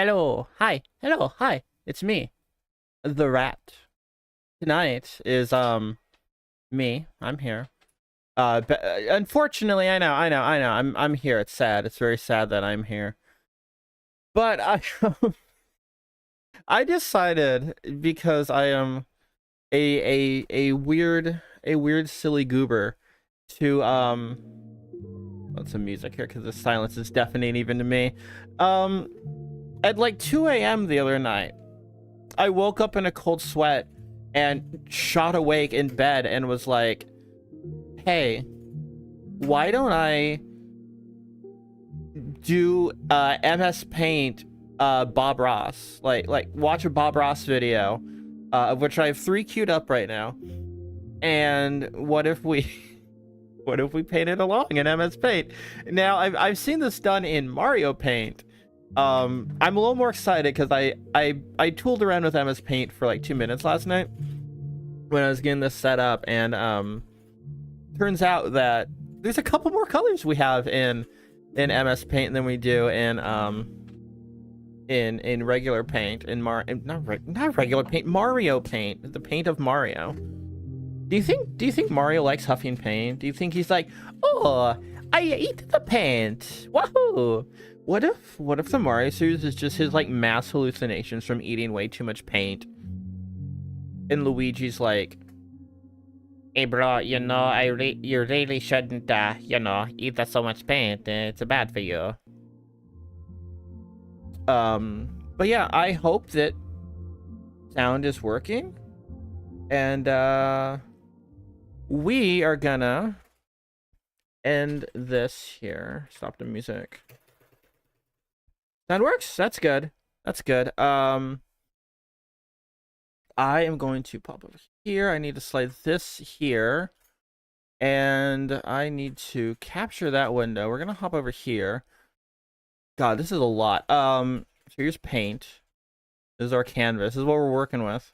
Hello, hi, hello, hi. It's me, the rat. Tonight is me. I'm here. But unfortunately, I know. I'm here. It's sad. It's very sad that I'm here. But I I decided because I am a weird silly goober to Put some music here because the silence is deafening even to me. Um, at like 2 a.m. the other night, I woke up in a cold sweat and shot awake in bed and was like, hey, why don't I do MS Paint Bob Ross? Like watch a Bob Ross video, of which I have 3 queued up right now. And what if we what if we painted along in MS Paint? Now I've seen this done in Mario Paint. I'm a little more excited because I tooled around with MS Paint for like 2 minutes last night when I was getting this set up, and turns out that there's a couple more colors we have in MS Paint than we do in regular Paint, not regular Paint, Mario Paint, the paint of Mario. Do you think Mario likes huffing paint? Do you think he's like, oh, I eat the paint, wahoo? What if the Mario series is just his like mass hallucinations from eating way too much paint? And Luigi's like, hey bro, you really shouldn't eat that so much paint. It's bad for you. But yeah, I hope that sound is working. And we are gonna end this here. Stop the music. That works. That's good. That's good. I am going to pop over here. I need to slide this here. And I need to capture that window. We're gonna hop over here. God, this is a lot. So here's paint. This is our canvas. This is what we're working with.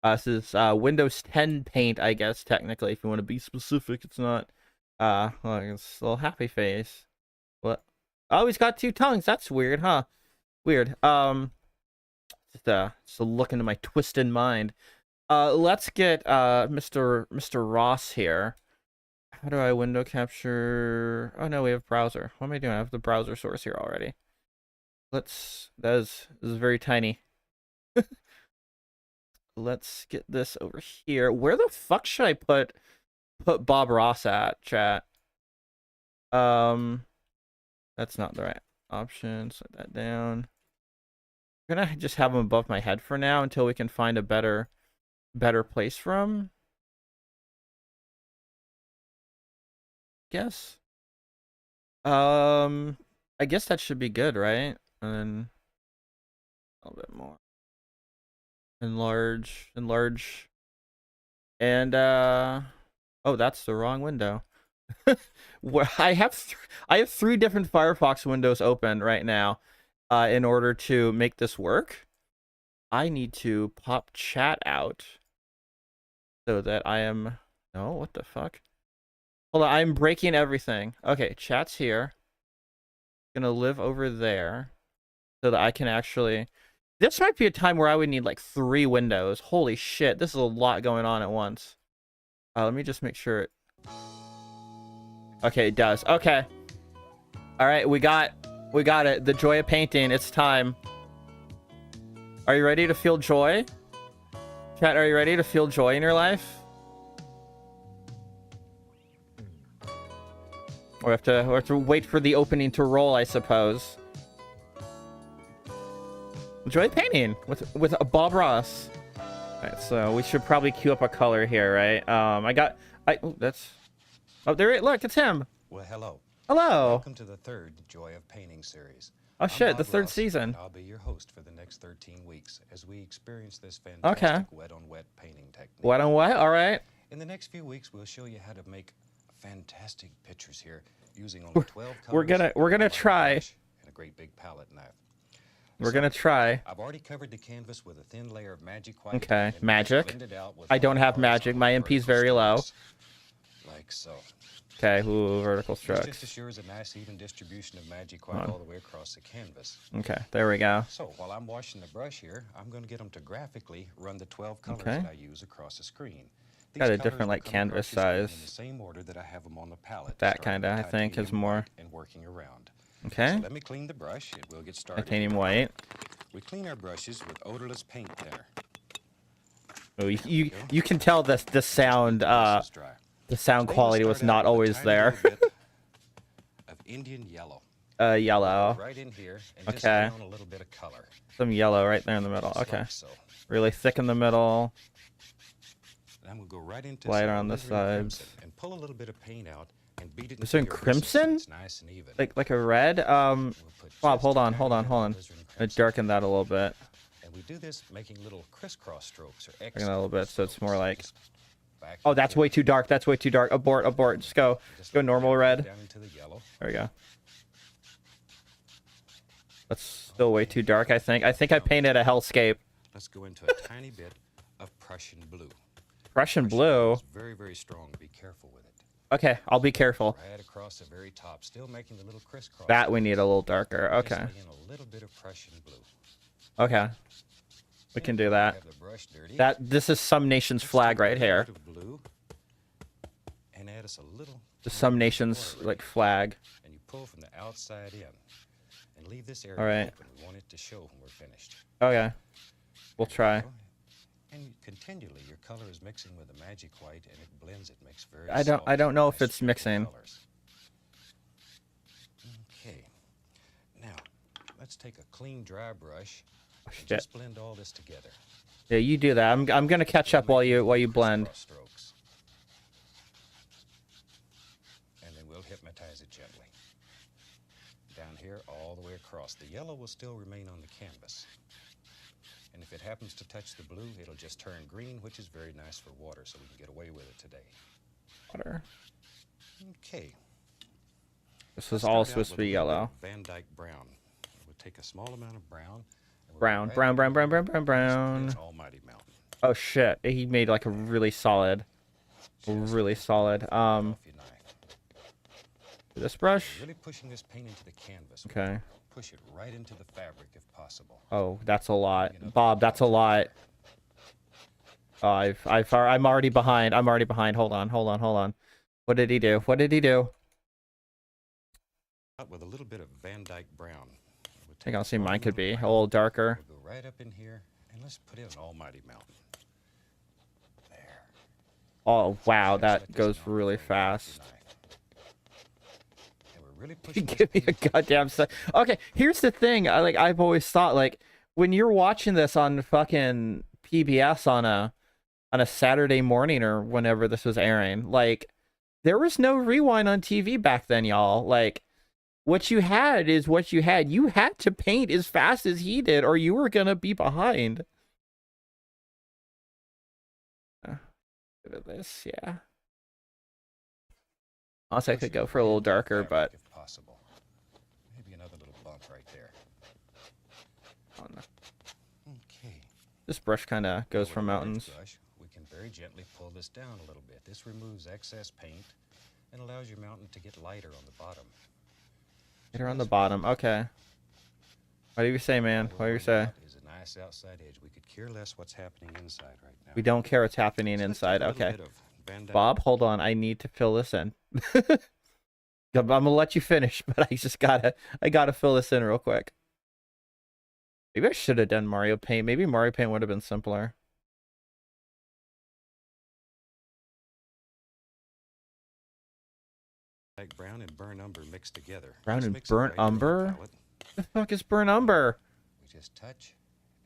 This is Windows 10 Paint, I guess, technically, if you want to be specific. It's not well, it's a little happy face. What? Oh, he's got 2 tongues. That's weird, huh? Weird. Just a look into my twisted mind. Let's get Mr. Ross here. How do I window capture? Oh no, we have browser. What am I doing? I have the browser source here already. This is very tiny. Let's get this over here. Where the fuck should I put Bob Ross at, chat? That's not the right option. Set that down. I'm gonna just have him above my head for now until we can find a better place for him. Guess. I guess that should be good, right? And then a little bit more. Enlarge. And oh, that's the wrong window. Where I have 3 different Firefox windows open right now. In order to make this work, I need to pop chat out so that I am. No, what the fuck? Hold on, I'm breaking everything. Okay, chat's here. Gonna live over there so that I can actually. This might be a time where I would need like 3 windows. Holy shit, this is a lot going on at once. Let me just make sure it. Okay, it does. Okay. All right, we got it. The joy of painting. It's time. Are you ready to feel joy? Chat, are you ready to feel joy in your life? We have to wait for the opening to roll, I suppose. Joy painting with a Bob Ross. Alright, so we should probably queue up a color here, right? Oh, there it. Look, it's him. Well, hello. Hello. Welcome to the 3rd Joy of Painting series. Oh shit, I'm the Bob 3rd Ross, season. and I'll be your host for the next 13 weeks as we experience this fantastic wet-on-wet painting technique. Wet on wet? All right. In the next few weeks, we'll show you how to make fantastic pictures here using only 12 colors. We're gonna try. And a great big palette knife. We're gonna try. I've already covered the canvas with a thin layer of magic white. Okay, magic. I don't have magic. My MP is very low. like so. Okay, ooh, vertical This just strokes. assures a nice even distribution of magic Come white on. all the way across the canvas. Okay, there we go. So while I'm washing the brush here, I'm going to get them to graphically run the 12 colors Okay. that I use across the screen. These Got a colors different will like come canvas across your screen in the size. same order that I have them on the palette. That starting kinda, with I think, is titanium more. white and working around. Okay. So let me clean the brush. It will get started. Titanium here. white. We clean our brushes with odorless paint thinner. Oh, you can tell the sound Brushes dry. the sound Today we'll quality was start out not with a always tiny there. little bit of Indian yellow. Yellow. Right in here and just Okay. lay on a little bit of color. Some yellow right there in the middle. Just Okay. like so. Really thick in the middle. And I'm gonna go right into Lighter some on the alizarin sides. crimson and pull a little bit of paint out and beat it Is into there your bristles crimson? so it's nice and even. Like a red. We'll put Bob, just hold a on. tiny bit of alizarin Let's crimson. darken that a little bit. And we do this making little crisscross strokes or X. Darken that a little bit so it's more like. Just back Oh, and that's forth. way too dark. That's way too dark. Abort. Just go. Just Go like normal that, red. down into the yellow. There we go. That's still way too dark, I think. I think I painted a hellscape. Let's go into a tiny bit of Prussian blue. Prussian blue. Is very, very strong. Be careful with it. Okay, I'll be careful. Right across the very top, still making the little crisscross. That we need a little darker. Just Okay. lay in a little bit of Prussian blue. Okay. We can do that. Have the brush dirty. This is some nation's Let's flag take a right little here. bit of blue and add us a little. Just some nation's like flag. And you pull from the outside in, and leave this area All right. open. We want it to show when we're finished. Okay. We'll try. And continually, your color is mixing with the magic white, and it blends. It makes very. I soft, don't know if nice, it's mixing. colors. Okay. Now, let's take a clean, dry brush and Shit. just blend all this together. Yeah, you do that. I'm gonna catch up while you blend. Crisscross strokes. And then we'll hypnotize it gently. Down here, all the way across. The yellow will still remain on the canvas. And if it happens to touch the blue, it'll just turn green, which is very nice for water, so we can get away with it today. Water. Okay. This Let's is all start out supposed to with a be little bit yellow. of Van Dyke brown. We'll take a small amount of brown. and we'll Brown, go brown, right brown, in brown, brown, here brown, and just brown. put Almighty Mountain. Oh shit! He made like a really solid, really solid. Off your knife. This brush. Really pushing this paint into the canvas. Okay. Push it right into the fabric if possible. Oh, that's a lot, Bob. That's a lot. Oh, I'm already behind. Hold on. What did he do? Out with a little bit of Van Dyke brown. We'll I think a I'll see small mine could amount of be a brown. little darker. We'll go right up in here and let's put in an Almighty Mountain. There. Oh wow, Just that let this goes mountain really flow right off your fast. knife. And we're really pushing this Give me a paint into the goddamn sec. Okay, here's the thing. I've always thought like when you're watching this on fucking PBS on a Saturday morning or whenever this was airing, like there was no rewind on TV back then, y'all. Like what you had is what you had. You had to paint as fast as he did, or you were gonna be behind. Look at this, yeah. Also, I could go for a little darker, but if possible. Maybe another little bump right there. I don't know. Okay. This brush kind of goes With for a large mountains. brush, we can very gently pull this down a little bit. This removes excess paint and allows your mountain to get lighter on the bottom. Hit her on the bottom. Okay. What do you say, man? What do you say? Is a nice outside edge. We could care less what's happening inside right now. We don't care what's happening So let's inside. take a little Okay. bit of Van Dyke. Bob, hold on. I need to fill this in. I'm gonna let you finish, but I gotta fill this in real quick. Maybe I should have done Mario Paint. Maybe Mario Paint would have been simpler. Like brown and burnt umber mixed together. Brown Just and mix it burnt right in with the umber? palette. The fuck is burnt umber? We just touch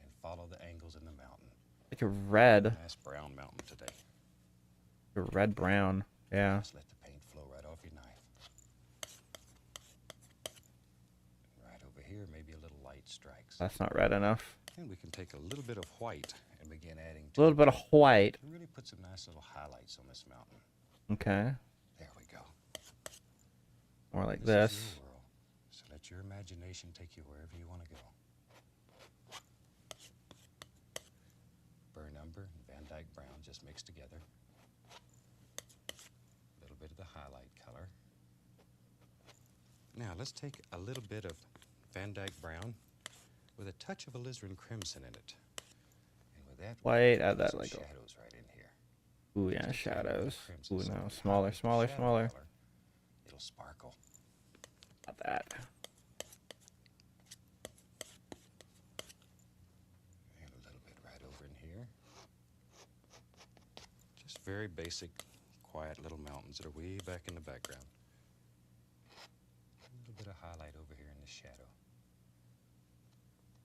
and follow the angles in the mountain. Like a red. Nice brown mountain today. A red brown. Yeah. Just let the paint flow right off your knife. Right over here, maybe a little light strikes. That's not red enough. And we can take a little bit of white and begin adding A little bit of white. to really put some nice little highlights on this mountain. Okay. There we go. More like This this. is your world, so let your imagination take you wherever you want to go. Burnt umber and Van Dyke brown just mixed together. A little bit of the highlight color. Now let's take a little bit of Van Dyke brown with a touch of alizarin crimson in it. And with that, White, we add put that some like shadows right in here. Ooh, yeah, Just a tiny bit of shadows. crimson, Ooh, so no, when you smaller, highlight the smaller, shadow smaller. color, it'll sparkle. Not that. And a little bit right over in here. Just very basic, quiet little mountains that are way back in the background. A little bit of highlight over here in the shadow.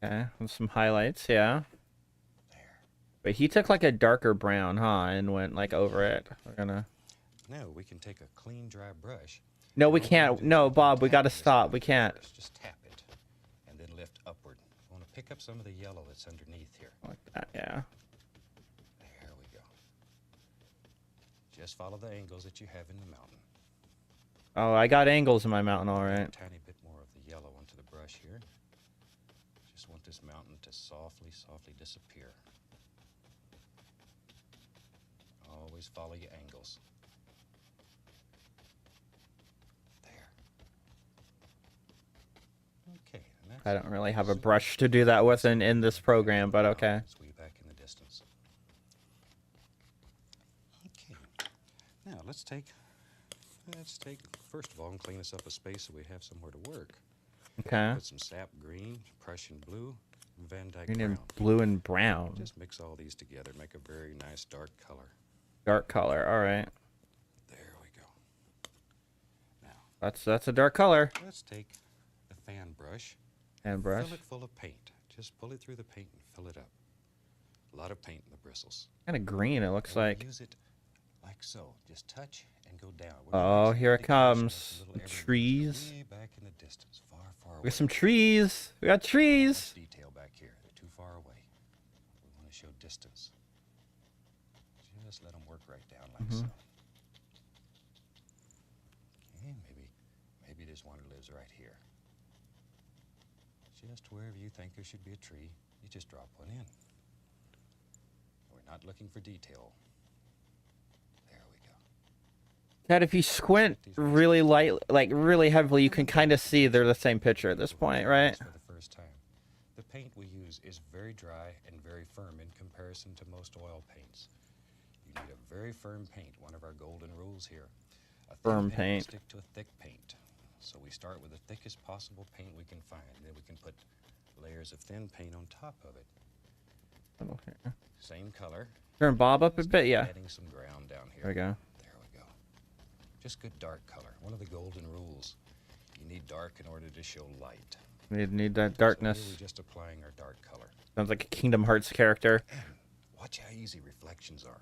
Okay, with some highlights, yeah. There. But he took like a darker brown, huh, and went like over it. We're gonna. Now we can take a clean, dry brush. No, we and all we're gonna can't. do No, is Bob, we tap gotta this stop. line We can't. first. Just tap it, and then lift upward. I want to pick up some of the yellow that's underneath here. Like that, yeah. There we go. Just follow the angles that you have in the mountain. Oh, I got angles in my mountain, all right. A tiny bit more of the yellow onto the brush here. Just want this mountain to softly, softly disappear. Always follow your angles. There. Okay. And that's I don't really have a brush to do that with in this program, but okay. It's way back in the distance. Okay. Now let's take, first of all, and clean us up a space so we have somewhere to work. Okay. Put some sap green, Prussian blue, and Van Dyke Green brown. and blue and brown. Just mix all these together, make a very nice dark color. Dark color, all right. There we go. Now, That's a dark color. let's take the fan brush, And brush. fill it full of paint. Just pull it through the paint and fill it up. A lot of paint in the bristles. Kind of green, it looks And we'll like. use it like so. Just touch and go down. Oh, here it comes. Little evergreens Trees. way back in the distance, far, far away. We got some trees. We got trees. Much detail back here. They're too far away. We want to show distance. Just let them work right down like so. Okay, maybe there's one who lives right here. Just wherever you think there should be a tree, you just drop one in. We're not looking for detail. There we go. Dad, if you squint really light, like really heavily, you can kind of see they're the same picture at this point, right? For the first time. The paint we use is very dry and very firm in comparison to most oil paints. You need a very firm paint, one of our golden rules here. A thin Firm paint paint. will stick to a thick paint. So we start with the thickest possible paint we can find. Then we can put layers of thin paint on top of it. Okay. Same color. Turn Bob up a Just bit, yeah. Adding some ground down here. There we go. There we go. Just good dark color. One of the golden rules. You need dark in order to show light. Need that So darkness. here we're just applying our dark color. Sounds like a Kingdom Hearts character. And watch how easy reflections are.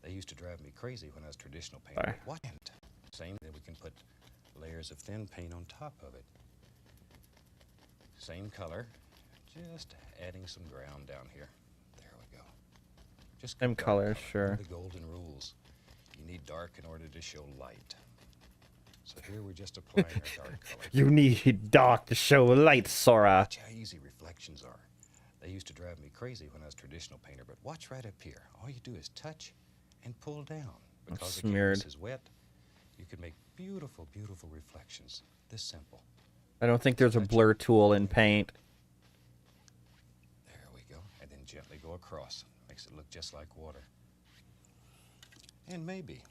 They used to drive me crazy when I was traditional painter. Sorry. Watch it. Same, then we can put layers of thin paint on top of it. Same color, just adding some ground down here. There we go. Just Same good dark color, One sure. of the golden rules. You need dark in order to show light. So here we're just applying our dark color. You need dark to show light, Sora. Watch how easy reflections are. They used to drive me crazy when I was traditional painter, but watch right up here. All you do is touch and pull down. Because the smeared. canvas is wet, you can make beautiful, beautiful reflections. This simple. I don't think there's a blur tool in paint. There we go. And then gently go across. Makes it look just like water. And maybe.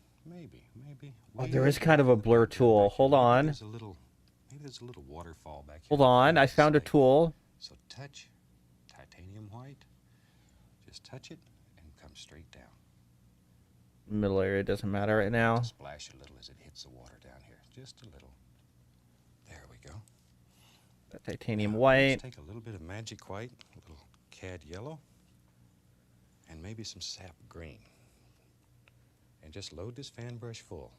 Oh, there is kind of a blur tool. Hold on. Maybe there's a little waterfall back here. Hold on. I found a tool. So touch titanium white. Just touch it and come straight down. Middle area doesn't matter right now. Splash a little as it hits the water down here. Just a little. There we go. Titanium Now, white. Let's take a little bit of magic white, a little cad yellow, and maybe some sap green. And just load this fan brush full.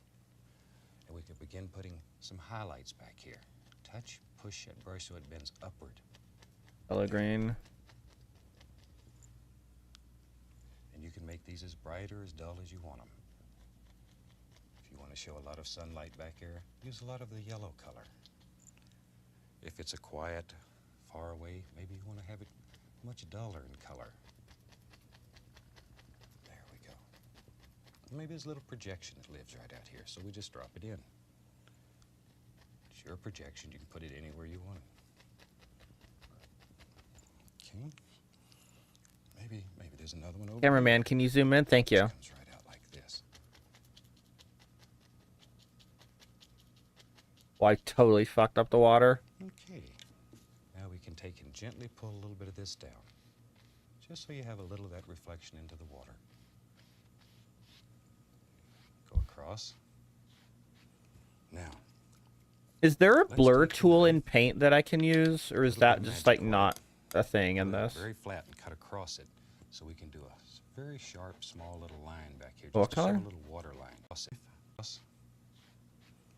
And we can begin putting some highlights back here. Touch, push that brush so it bends upward. Yellow green. And you can make these as bright or as dull as you want them. If you want to show a lot of sunlight back here, use a lot of the yellow color. If it's a quiet, far away, maybe you want to have it much duller in color. There we go. Maybe there's a little projection that lives right out here, so we just drop it in. It's your projection. You can put it anywhere you want it. Okay. Maybe there's another one over Cameraman, can you zoom in? Thank you. It comes right out like this. Well, I totally fucked up the water. Okay. Now we can take and gently pull a little bit of this down, just so you have a little of that reflection into the water. Go across. Now, Is there a let's blur take a tool knife, in Paint that I can use, or is little bit that of just magic like light. not a thing in Put it this? very flat and cut across it, so we can do a very sharp, small little line back here, What just to show color? a little water line. Across.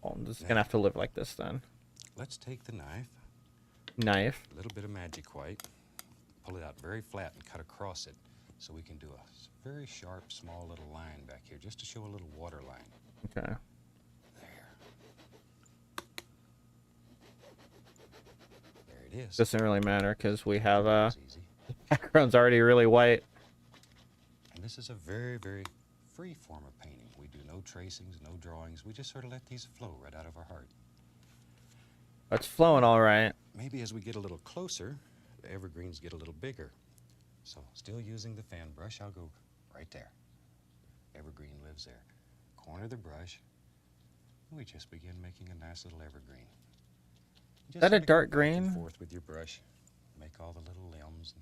Oh, I'm just Now, gonna have to live like this then. let's take the knife, Knife. a little bit of magic white, pull it out very flat and cut across it, so we can do a very sharp, small little line back here, just to show a little water line. Okay. There. There it is. Doesn't really matter because we have That was easy. background's already really white. And this is a very, very free form of painting. We do no tracings, no drawings. We just sort of let these flow right out of our heart. It's flowing all right. Maybe as we get a little closer, the evergreens get a little bigger. So still using the fan brush, I'll go right there. Evergreen lives there. Corner the brush. We just begin making a nice little evergreen. Is that a sort of go dark back and green? forth with your brush. Make all the little limbs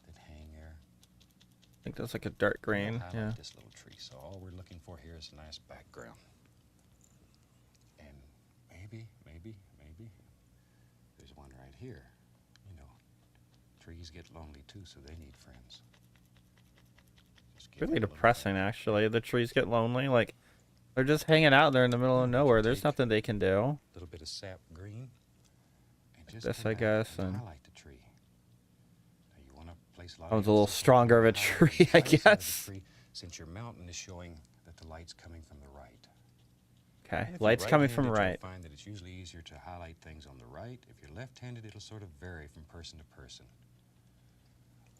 that hang there. I think that's like a dark green. We'll highlight Yeah. this little tree. So all we're looking for here is a nice background. And maybe, there's one right here. You know, trees get lonely too, so they need friends. Just give Really them a little depressing, actually. The trees get lonely. Like, they're just hanging out there in the middle of nowhere. There's Take nothing they can do. A little bit of sap green. And just This, come I back guess, and and- highlight the tree. Now you want to place a lot That one's of a little emphasis on stronger of a highlighting tree, the I right side of the guess. tree, since your mountain is showing that the light's coming from the right. Okay, And if you're light's coming from right-handed, right. You'll find that it's usually easier to highlight things on the right. If you're left-handed, it'll sort of vary from person to person.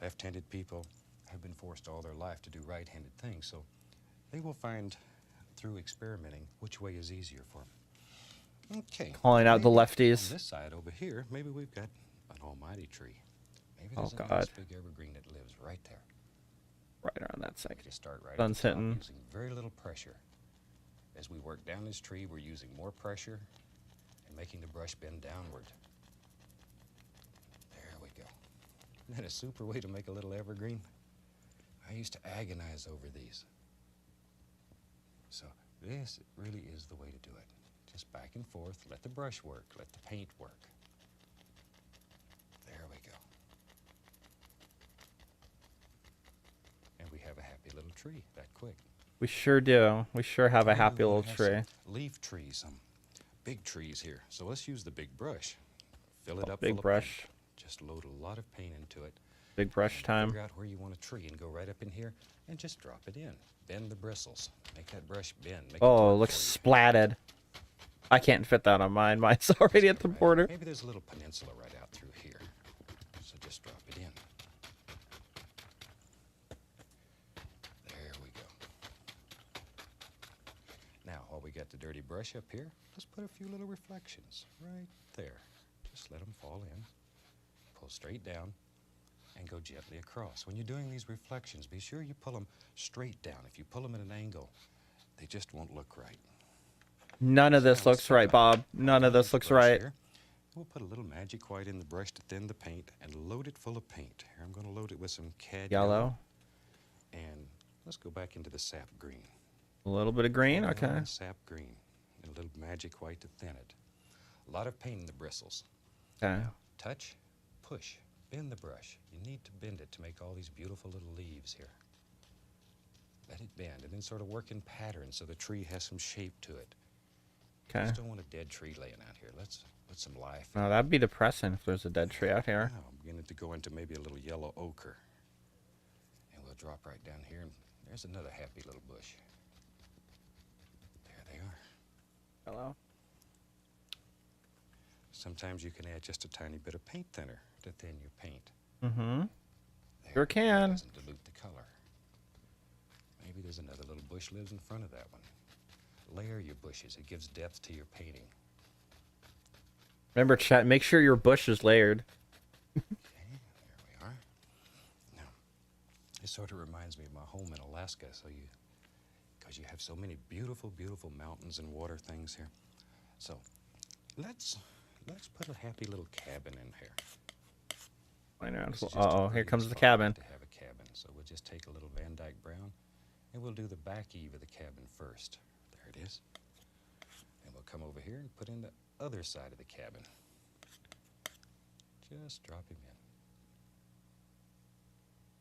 Left-handed people have been forced all their life to do right-handed things, so they will find through experimenting which way is easier for them. Okay. Calling out the maybe lefties. On this side over here, maybe we've got an almighty tree. Maybe Oh, there's a nice God. big evergreen that lives right there. Right around that We second. just start right Sun's at the top, hitting. using very little pressure. As we work down this tree, we're using more pressure and making the brush bend downward. There we go. Isn't that a super way to make a little evergreen? I used to agonize over these. So this really is the way to do it. Just back and forth, let the brush work, let the paint work. There we go. And we have a happy little tree that quick. We sure do. We sure have a Maybe happy we wanna little have tree. some leaf trees, some big trees here. So let's use the big brush. Fill it up Big full brush. of paint. Just load a lot of paint into it. Big brush And time. Figure out where you want a tree and go right up in here and just drop it in. Bend the bristles. Make that brush bend. Make it Oh, work looks for you. splatted. I can't fit that on mine. Mine's already at the Right. border. Maybe there's a little peninsula right out through here. So just drop it in. There we go. Now, while we got the dirty brush up here, let's put a few little reflections right there. Just let them fall in. Pull straight down and go gently across. When you're doing these reflections, be sure you pull them straight down. If you pull them at an angle, they just won't look right. None of So this now let's looks start right, by Bob. None of applying this the looks brush right. here. We'll put a little magic white in the brush to thin the paint and load it full of paint. Here, I'm going to load it with some cad Yellow. And let's go back into the sap green. A little bit of green. Yellow Okay. and sap green. And a little magic white to thin it. A lot of paint in the bristles. Okay. Touch, push, bend the brush. You need to bend it to make all these beautiful little leaves here. Let it bend and then sort of work in patterns so the tree has some shape to it. Okay. Just don't want a dead tree laying out here. Let's put some life in No, that'd be depressing if there's a dead tree out here. Now I'm beginning to go into maybe a little yellow ochre. And we'll drop right down here, and there's another happy little bush. There they are. Hello. Sometimes you can add just a tiny bit of paint thinner to thin your paint. Mm-hmm. There, Sure can. It doesn't dilute the color. Maybe there's another little bush lives in front of that one. Layer your bushes. It gives depth to your painting. Remember, chat, make sure your bush is layered. Okay, there we are. Now, it sort of reminds me of my home in Alaska, because you have so many beautiful, beautiful mountains and water things here. So, let's put a happy little cabin in here. Uh-oh, here comes the cabin. To have a cabin, so we'll just take a little Van Dyke brown, and we'll do the back eve of the cabin first. There it is. And we'll come over here and put in the other side of the cabin. Just drop him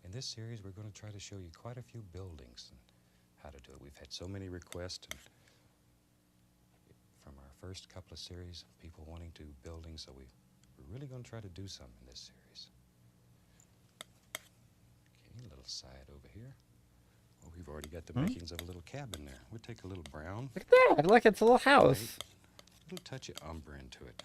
in. In this series, we're going to try to show you quite a few buildings and how to do it. We've had so many requests from our first couple of series, people wanting to do buildings, so we're really going to try to do some in this series. Okay, a little side over here. Well, we've already got the makings of a little cabin there. We'll take a little brown. Look at that! Look, it's a little house. A little touch of umber into it.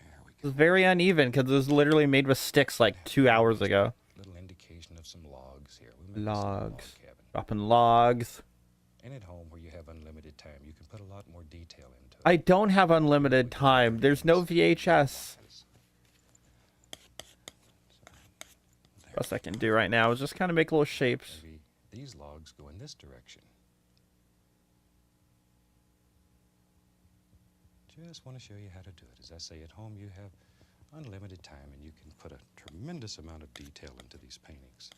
There we It's go. very uneven because it was literally made with sticks like 2 hours ago. Little indication of some logs here. We'll make this a log Logs. cabin. Dropping logs. And at home, where you have unlimited time, you can put a lot more detail into it. I don't have unlimited time. There's no VHS. Best I can do right now is just kind of make little shapes. Maybe these logs go in this direction. Just want to show you how to do it. As I say, at home you have unlimited time and you can put a tremendous amount of detail into these paintings.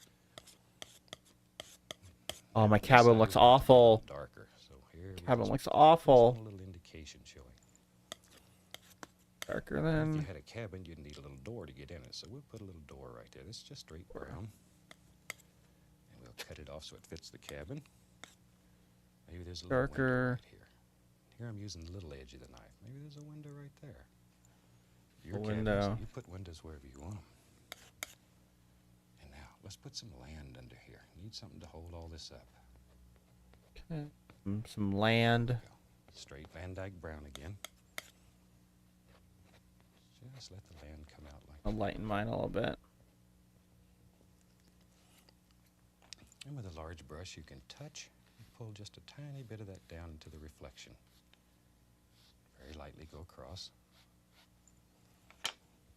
Oh, my This cabin side looks is a little awful. darker. So here we Cabin just looks put awful. a little indication showing. Darker If than... you had a cabin, you'd need a little door to get in it. So we'll put a little door right there. This is just straight brown. And we'll cut it off so it fits the cabin. Maybe there's a little window Darker. right here. Here I'm using the little edge of the knife. Maybe there's a window right there. Your A cabins, window. you put windows wherever you want them. And now, let's put some land under here. Need something to hold all this up. Okay. Some land. Go. Straight Van Dyke brown again. Just let the land come out like I'll lighten mine a little bit. And with a large brush, you can touch and pull just a tiny bit of that down into the reflection. Very lightly go across.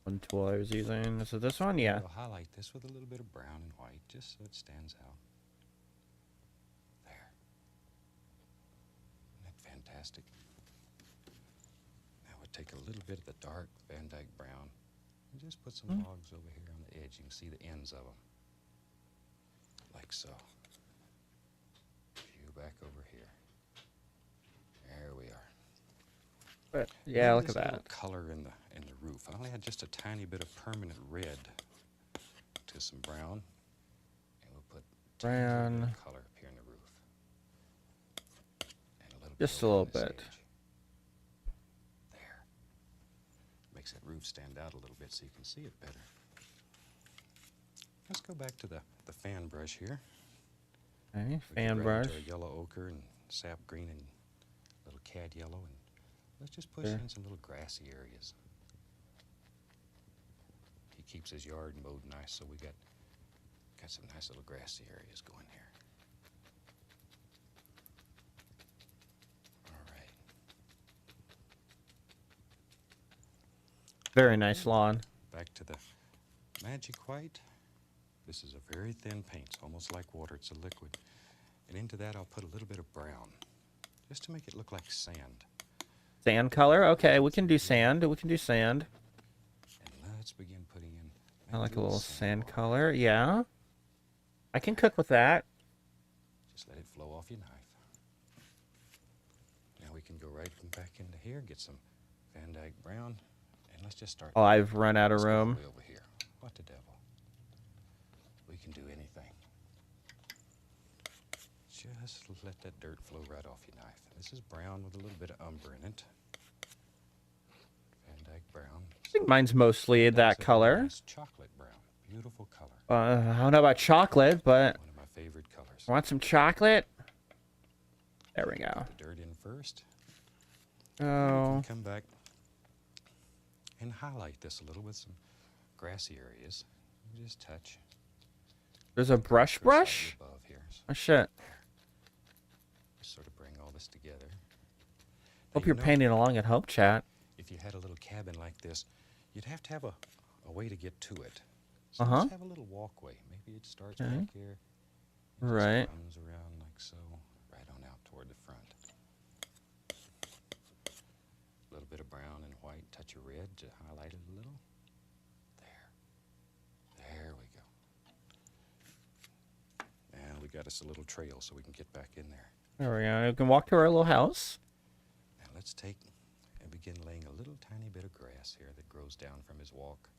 One tool I was using. Is it this one? Yeah. We'll highlight this with a little bit of brown and white, just so it stands out. There. Isn't that fantastic? Now we'll take a little bit of the dark Van Dyke brown and just put some logs over here on the edge. You can see the ends of them. Like so. View back over here. There we are. But, yeah, look This at little that. color in the roof. I only had just a tiny bit of permanent red to some brown, and we'll put a tiny little bit Brown. of color up here in the roof, and a little Just bit a little over on this bit. edge. There. Makes that roof stand out a little bit so you can see it better. Let's go back to the fan brush here. Okay, We fan get right brush. into our yellow ochre and sap green and little cad yellow, and let's just push There. in some little grassy areas. He keeps his yard mowed nice, so we got some nice little grassy areas going here. All right. Very nice lawn. Back to the magic white. This is a very thin paint. It's almost like water. It's a liquid. And into that, I'll put a little bit of brown, just to make it look like sand. Sand color? Okay, we can do sand. We can do sand. And let's begin putting in I like a maybe little sand bar. color. Yeah. I can cook with that. Just let it flow off your knife. Now we can go right back into here, get some Van Dyke brown, and let's just start. Oh, I've run out of Let's go all room. the way over here. What the devil? We can do anything. Just let that dirt flow right off your knife. This is brown with a little bit of umber in it. Van Dyke brown. I think mine's mostly that Nice, color. nice chocolate brown. Beautiful color. I don't know about chocolate, but One of my favorite colors. want some chocolate? There we go. Put the dirt in first. Oh, Come back and highlight this a little with some grassy areas. Just touch. there's a brush. Slightly above here. Oh shit. Hope you you're know, painting along at home, chat. if you had a little cabin like this, you'd have to have a way to get to it. So Uh-huh. let's have a little walkway. Maybe it starts Okay. back here and Right. just runs around like so, right on out toward the front. A little bit of brown and white, touch of red to highlight it a little. There we go. And we got us a little trail so we can get back in there. There we go. We can walk to our little house. Now let's take and begin laying a little tiny bit of grass here that grows down from his walk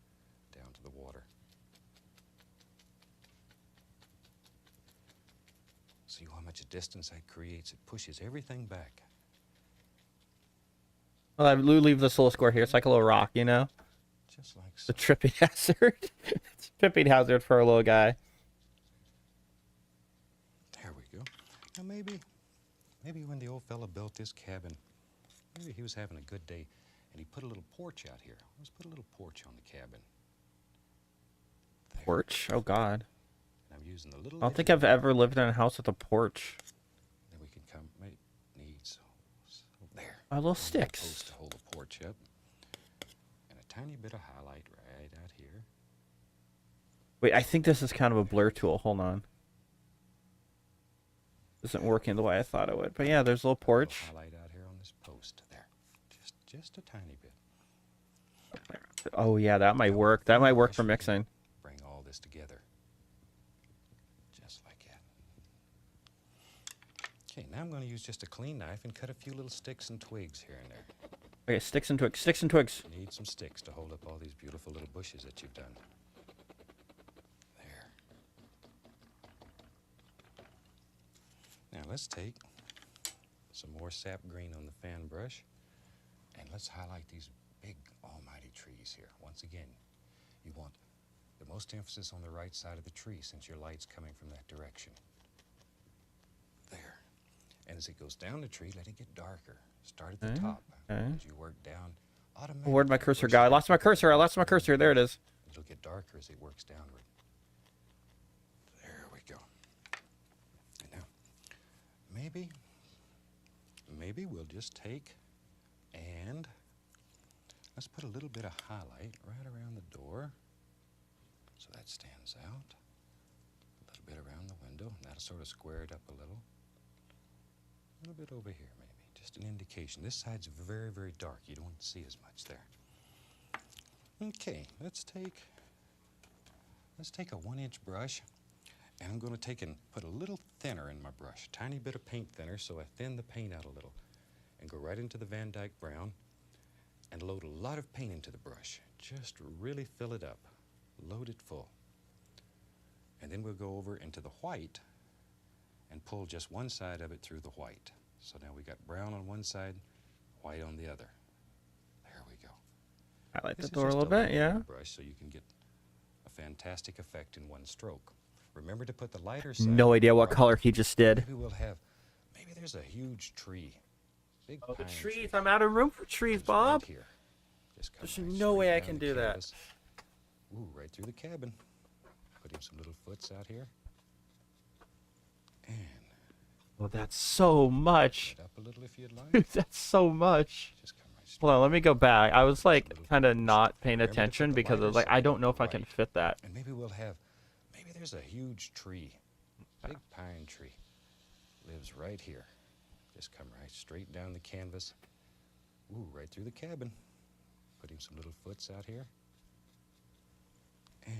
down to the water. See how much distance that creates? It pushes everything back. Well, I leave this little square here. It's like a little rock, you know? Just like It's so. a tripping hazard. It's a tripping hazard for a little guy. There we go. Now maybe when the old fella built this cabin, maybe he was having a good day and he put a little porch out here. Let's put a little porch on the cabin. There. Porch? Oh, God. And I'm using the little. I don't think I've ever lived in a house with a porch. Then we can come. Needs there. My little Post sticks. to hold the porch up, and a tiny bit of highlight right out here. Wait, I think this is kind of a blur tool. Hold on. Isn't working the way I thought it would. But yeah, there's a little porch. Highlight out here on this post there. Just a tiny bit. Oh, yeah, that might work. That might work for mixing. Bring all this together. Just like that. Okay, now I'm going to use just a clean knife and cut a few little sticks and twigs here and there. Okay, sticks and twigs. Sticks and twigs. You need some sticks to hold up all these beautiful little bushes that you've done. There. Now let's take some more sap green on the fan brush and let's highlight these big almighty trees here. Once again, you want the most emphasis on the right side of the tree since your light's coming from that direction. There. And as it goes down the tree, let it get darker. Start at the top. As you work down, automatically. Where'd my cursor go? I lost my cursor. I lost my cursor. There it is. It'll get darker as it works downward. There we go. And now, maybe we'll just take and let's put a little bit of highlight right around the door so that stands out. A little bit around the window. That'll sort of square it up a little. A little bit over here, maybe. Just an indication. This side's very, very dark. You don't see as much there. Okay, let's take a 1-inch brush, and I'm going to take and put a little thinner in my brush. Tiny bit of paint thinner, so I thin the paint out a little, and go right into the Van Dyke brown, and load a lot of paint into the brush. Just really fill it up. Load it full. And then we'll go over into the white and pull just one side of it through the white. So now we got brown on one side, white on the other. There we go. Highlight the This is door a just little bit, yeah. brush so you can get a fantastic effect in one stroke. Remember to put the lighter side. No idea what color he just did. Maybe there's a huge tree. Big Oh, the pine trees. tree. I'm out of room for trees, Just Bob. right here. Just come There's right no way straight I down can the do that. canvas. Ooh, right through the cabin. Put him some little foots out here. And Oh, that's so much. up a little if you'd like. Dude, that's so much. Just come right straight. Hold on, let me go back. I was like kind of not paying Remember to put attention the because I was lighter like, I side don't know if I right. can fit that. And maybe there's a huge tree. Big pine tree. Lives right here. Just come right straight down the canvas. Ooh, right through the cabin. Put him some little foots out here. And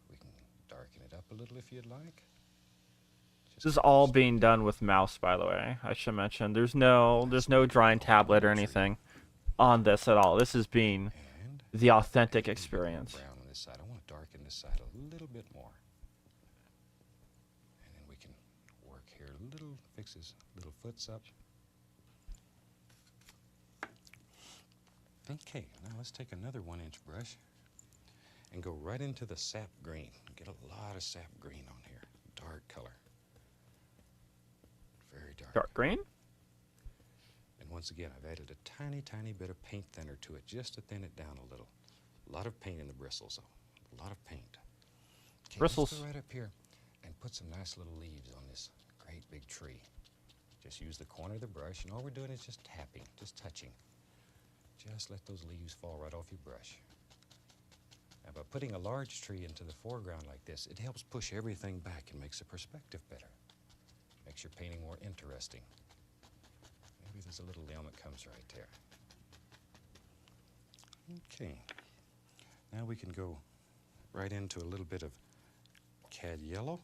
we can darken it up a little if you'd like. Just This is all being done with mouse, by the way. I should mention there's no drawing tablet or anything on this at all. This is being and the authentic experience. brown on this side. I want to darken this side a little bit more. And then we can work here a little, fix his little foots up. Okay, now let's take another 1-inch brush and go right into the sap green. Get a lot of sap green on here. Dark color. Very dark. Dark green? And once again, I've added a tiny, tiny bit of paint thinner to it just to thin it down a little. A lot of paint in the bristles, though. A lot of paint. Okay, Bristles. Let's go right up here and put some nice little leaves on this great big tree. Just use the corner of the brush, and all we're doing is just tapping, just touching. Just let those leaves fall right off your brush. Now, by putting a large tree into the foreground like this, it helps push everything back and makes the perspective better. Makes your painting more interesting. Maybe there's a little limb that comes right there. Okay. Now we can go right into a little bit of cad yellow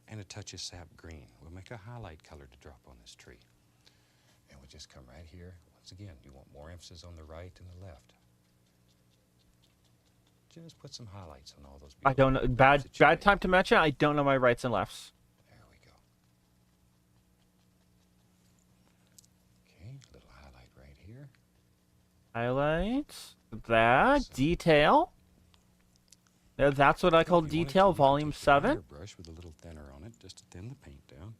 and a touch of sap green. We'll make a highlight color to drop on this tree. And we'll just come right here. Once again, you want more emphasis on the right and the left. Just put some highlights on all those. I don't know. Bad time to mention. I don't know my rights and lefts. There we go. Okay, a little highlight right here. Highlights. That detail. Yeah, that's what I call detail. Volume 7. Brush with a little thinner on it, just to thin the paint down,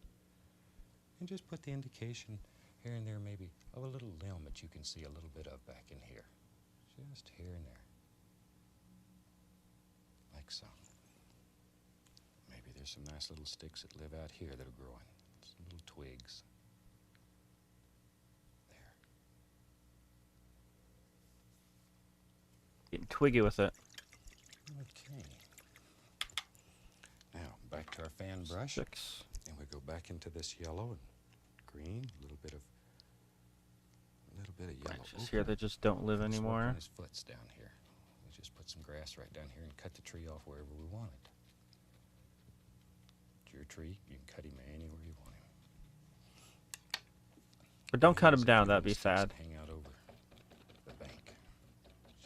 and just put the indication here and there, maybe of a little limb that you can see a little bit of back in here, just here and there, like so. Maybe there's some nice little sticks that live out here that are growing, some little twigs. There. Getting twiggy with it. Okay. Now back to our fan brush, and we go back into this yellow and green, a little bit of yellow. Branches here that just don't live anymore. His foot's down here. We just put some grass right down here and cut the tree off wherever we want it. It's your tree. You can cut him anywhere you want him. But don't cut him down. That'd be sad. Hang out over the bank,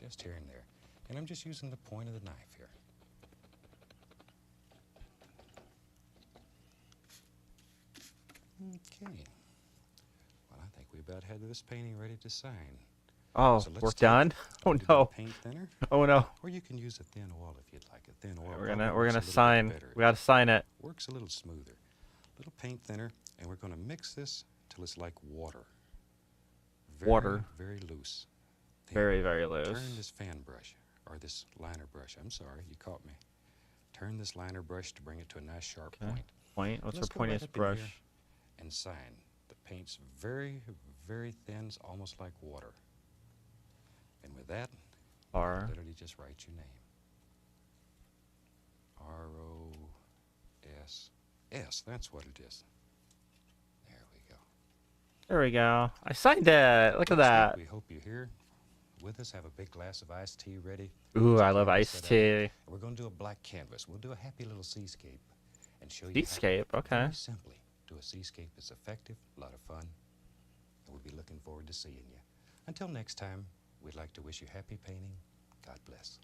just here and there. And I'm just using the point of the knife here. Okay. Well, I think we about had this painting ready to sign. Oh, So let's we're take done. Oh no. Paint thinner, Oh no. or you can use a thin oil if you'd like. A thin oil. We're probably gonna works a little sign. bit better. We gotta sign it. Works a little smoother. Little paint thinner, and we're going to mix this till it's like water. Water. Very loose. Then Very, very loose. Turn this fan brush, or this liner brush. I'm sorry, you caught me. Turn this liner brush to bring it to a nice sharp Okay. point. Point. What's our Let's go right pointiest up in brush? here and sign. The paint's very, very thin, it's almost like water. And with that, R. literally just write your name. R-O-S-S. That's what it is. There we go. There we go. I signed it. Look at that. We hope you're here with us. Have a big glass of iced tea ready. Ooh, I love Set iced up. tea. And we're going to do a black canvas. We'll do a happy little seascape and show you how Seascape. Okay. very simply do a seascape. It's effective, a lot of fun, and we'll be looking forward to seeing you. Until next time, we'd like to wish you happy painting. God bless.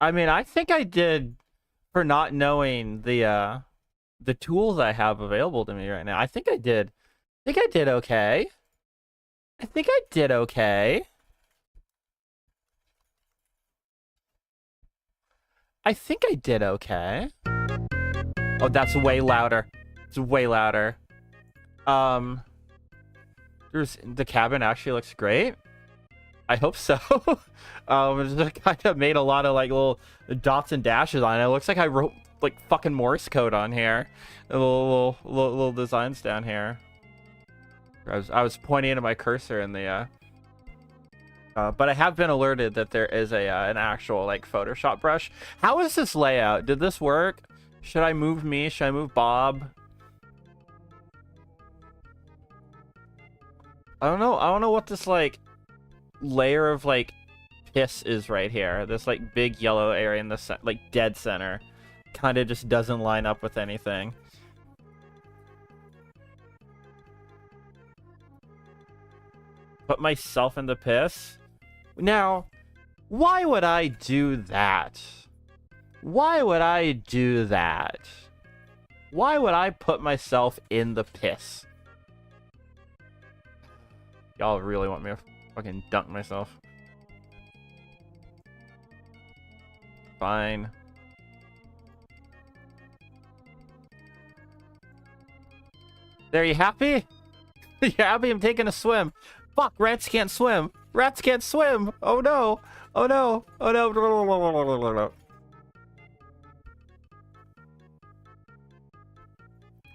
I mean, I think I did, for not knowing the tools I have available to me right now. I think I did. I think I did okay. I think I did okay. I think I did okay. Oh, that's way louder. It's way louder. There's the cabin actually looks great. I hope so. It kind of made a lot of like little dots and dashes on it. It looks like I wrote like fucking Morse code on here. Little designs down here. I was pointing to my cursor in the but I have been alerted that there is an actual like Photoshop brush. How is this layout? Did this work? Should I move me? Should I move Bob? I don't know. I don't know what this like layer of like piss is right here. This like big yellow area in the like dead center kind of just doesn't line up with anything. Put myself in the piss? Now, why would I do that? Why would I do that? Why would I put myself in the piss? Y'all really want me to fucking dunk myself? Fine. There, you happy? You happy? I'm taking a swim. Fuck, rats can't swim. Rats can't swim. Oh no. Oh no. Oh no.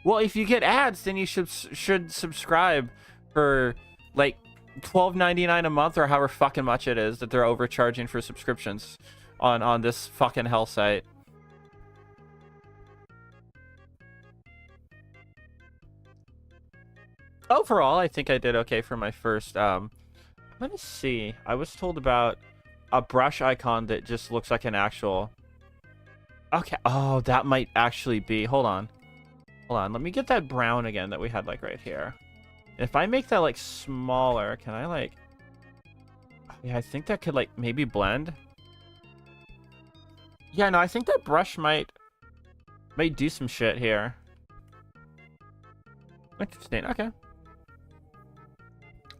Well, if you get ads, then you should subscribe for like $12.99 a month or however fucking much it is that they're overcharging for subscriptions on this fucking hell site. Overall, I think I did okay for my first. I'm gonna see. I was told about a brush icon that just looks like an actual. Okay. Oh, that might actually be. Hold on. Hold on. Let me get that brown again that we had like right here. If I make that like smaller, can I like? Yeah, I think that could like maybe blend. Yeah, no, I think that brush might do some shit here. Interesting. Okay.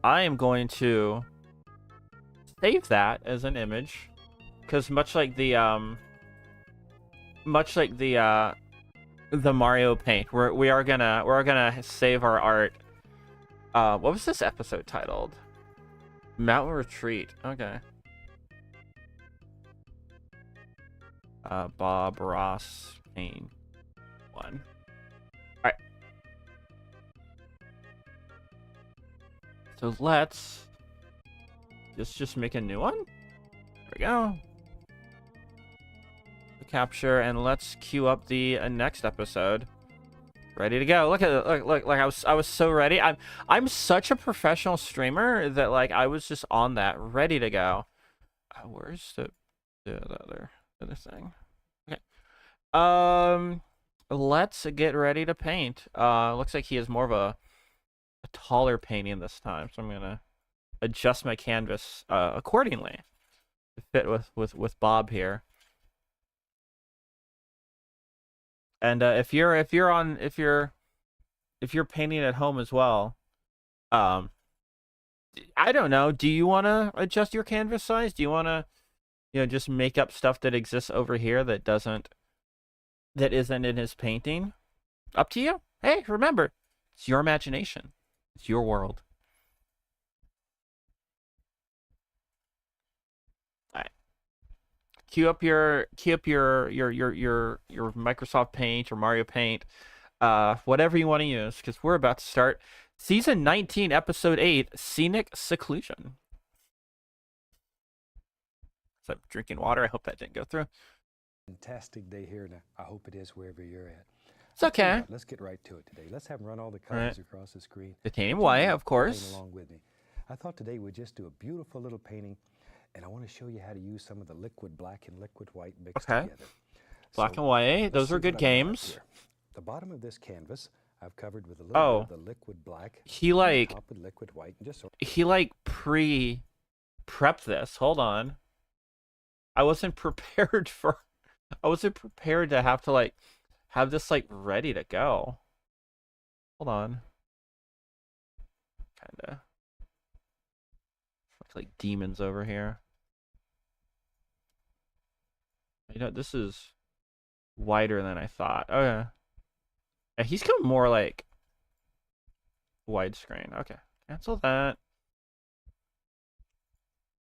I am going to save that as an image because much like the Mario Paint, we're gonna save our art. What was this episode titled? Mountain Retreat. Okay. Bob Ross Paint 1. Alright. So let's just make a new one. There we go. Capture, and let's queue up the next episode. Ready to go. Look at it. Look, like I was so ready. I'm such a professional streamer that like I was just on that, ready to go. Where's the other thing? Okay. Let's get ready to paint. Looks like he is more of a taller painting this time, so I'm gonna adjust my canvas accordingly to fit with Bob here. And if you're painting at home as well, I don't know. Do you want to adjust your canvas size? Do you want to, just make up stuff that exists over here that isn't in his painting? Up to you. Hey, remember, it's your imagination. It's your world. All right. Queue up your Microsoft Paint or Mario Paint, whatever you want to use, because we're about to start season 19, episode 8, Scenic Seclusion. So I'm drinking water. I hope that didn't go through. Fantastic day here, and I hope it is wherever you're at. It's okay. Let's get right to it today. Let's have him run all the colors across the screen. Titanium white, of course. Along with me. I thought today we'd just do a beautiful little painting, and I want to show you how to use some of the liquid black and liquid white mixed together. Black and white, those are good games. The bottom of this canvas I've covered with a little bit of the liquid black. He like top with liquid white, and just he like prepped this. Hold on. I wasn't prepared to have to like have this like ready to go. Hold on. Kinda looks like demons over here. This is wider than I thought. Oh yeah. Yeah, he's coming more like widescreen. Okay. Cancel that.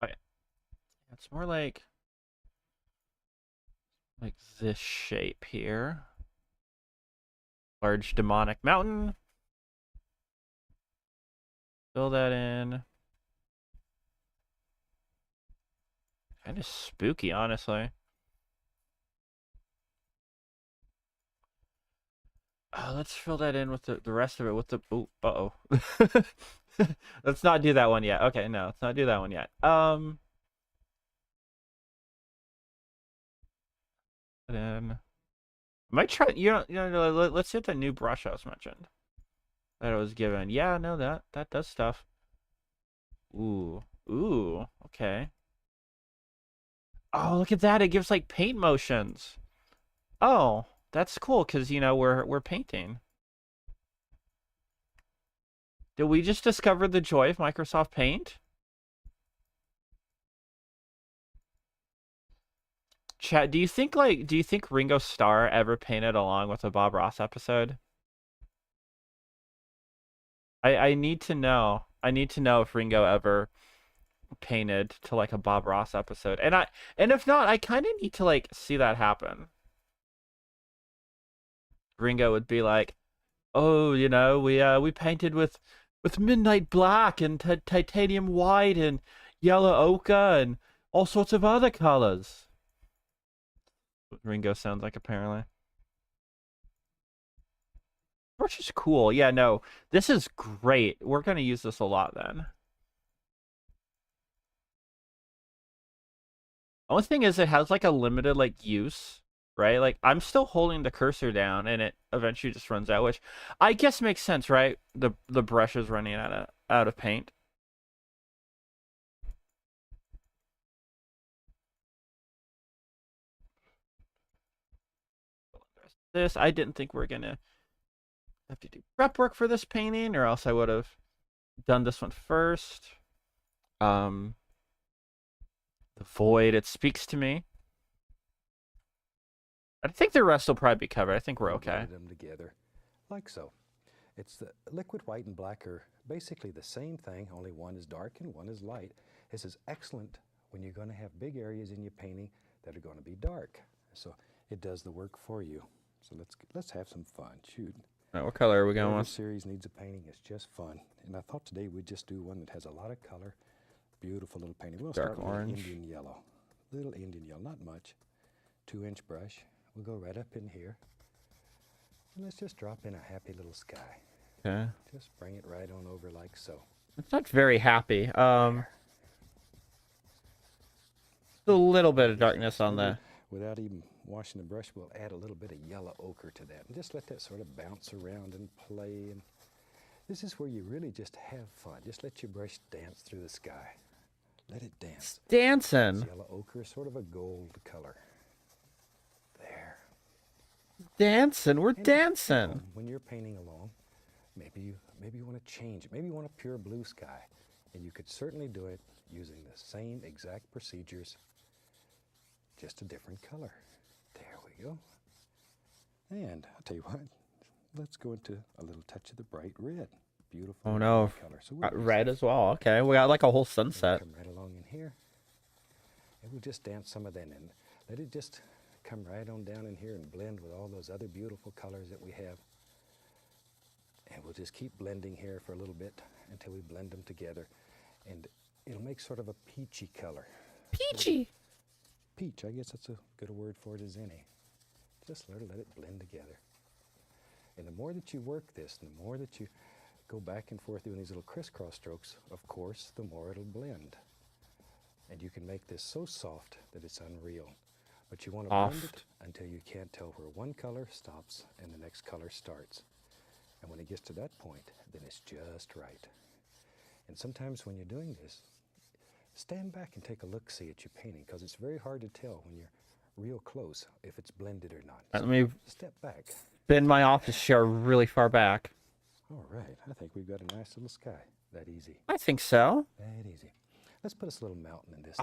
Okay. It's more like this shape here. Large demonic mountain. Fill that in. Kind of spooky, honestly. Let's fill that in with the rest of it with the... Oh, uh-oh. Let's not do that one yet. Okay, no, let's not do that one yet. Then I might try, let's hit the new brush I was mentioned that I was given. Yeah, no, that does stuff. Ooh, okay. Oh, look at that. It gives like paint motions. Oh, that's cool because we're painting. Did we just discover the joy of Microsoft Paint? Chat, do you think Ringo Starr ever painted along with a Bob Ross episode? I need to know. I need to know if Ringo ever painted to like a Bob Ross episode. And if not, I kind of need to like see that happen. Ringo would be like, oh, you know, we painted with midnight black and titanium white and yellow ochre and all sorts of other colors. What Ringo sounds like apparently. Which is cool. Yeah, no, this is great. We're gonna use this a lot then. Only thing is, it has like a limited like use, right? Like I'm still holding the cursor down, and it eventually just runs out, which I guess makes sense, right? The brush is running out of paint. This I didn't think we are gonna have to do prep work for this painting, or else I would have done this one first. The void, it speaks to me. I think the rest will probably be covered. I think we're okay. Them together, like so. It's the liquid white and black are basically the same thing, only one is dark and one is light. This is excellent when you're going to have big areas in your painting that are going to be dark. So it does the work for you. So let's have some fun. Shoot. All right, what color are we going with? This series needs a painting. It's just fun. And I thought today we'd just do one that has a lot of color. Beautiful little painting. We'll Dark start orange. with Indian yellow. Little Indian yellow, not much. 2-inch brush. We'll go right up in here. And let's just drop in a happy little sky. Okay. Just bring it right on over like so. It's not very happy. A little bit of darkness on the. Without even washing the brush, we'll add a little bit of yellow ochre to that. And just let that sort of bounce around and play. And this is where you really just have fun. Just let your brush dance through the sky. Let it dance. Dancing. This yellow ochre is sort of a gold color. There. Dancing. We're And dancing. when you're painting along, maybe you want to change it. Maybe you want a pure blue sky. And you could certainly do it using the same exact procedures, just a different color. There we go. And I'll tell you what, let's go into a little touch of the bright red. Beautiful. Oh no. Color. So Red as well. Okay, we got like a whole sunset. Come right along in here. And we'll just dance some of that in. Let it just come right on down in here and blend with all those other beautiful colors that we have. And we'll just keep blending here for a little bit until we blend them together. And it'll make sort of a peachy color. Peachy. Peach, I guess that's a good word for it as any. Just let it blend together. And the more that you work this, the more that you go back and forth doing these little crisscross strokes, of course, the more it'll blend. And you can make this so soft that it's unreal. But you want to blend it until you can't tell where one color stops and the next color starts. And when it gets to that point, then it's just right. And sometimes when you're doing this, stand back and take a look-see at your painting, because it's very hard to tell when you're real close if it's blended or not. Let me Step back. bend my office chair really far back. All right, I think we've got a nice little sky. That easy. I think so. That easy. Let's put us a little mountain in this.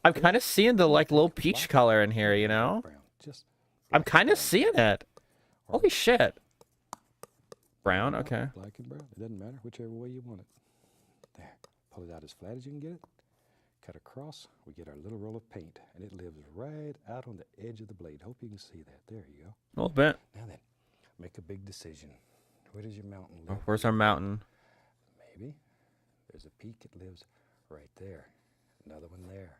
I'm kind of seeing the like little peach color in here, you know? Brown. Just I'm kind of seeing it. Holy shit. Brown, okay. Black and brown. It doesn't matter, whichever way you want it. There. Pull it out as flat as you can get it. Cut across. We get our little roll of paint, and it lives right out on the edge of the blade. Hope you can see that. There you go. A little bit. Now then, make a big decision. Where does your mountain live? Oh, where's our mountain? Maybe. There's a peak. It lives right there. Another one there.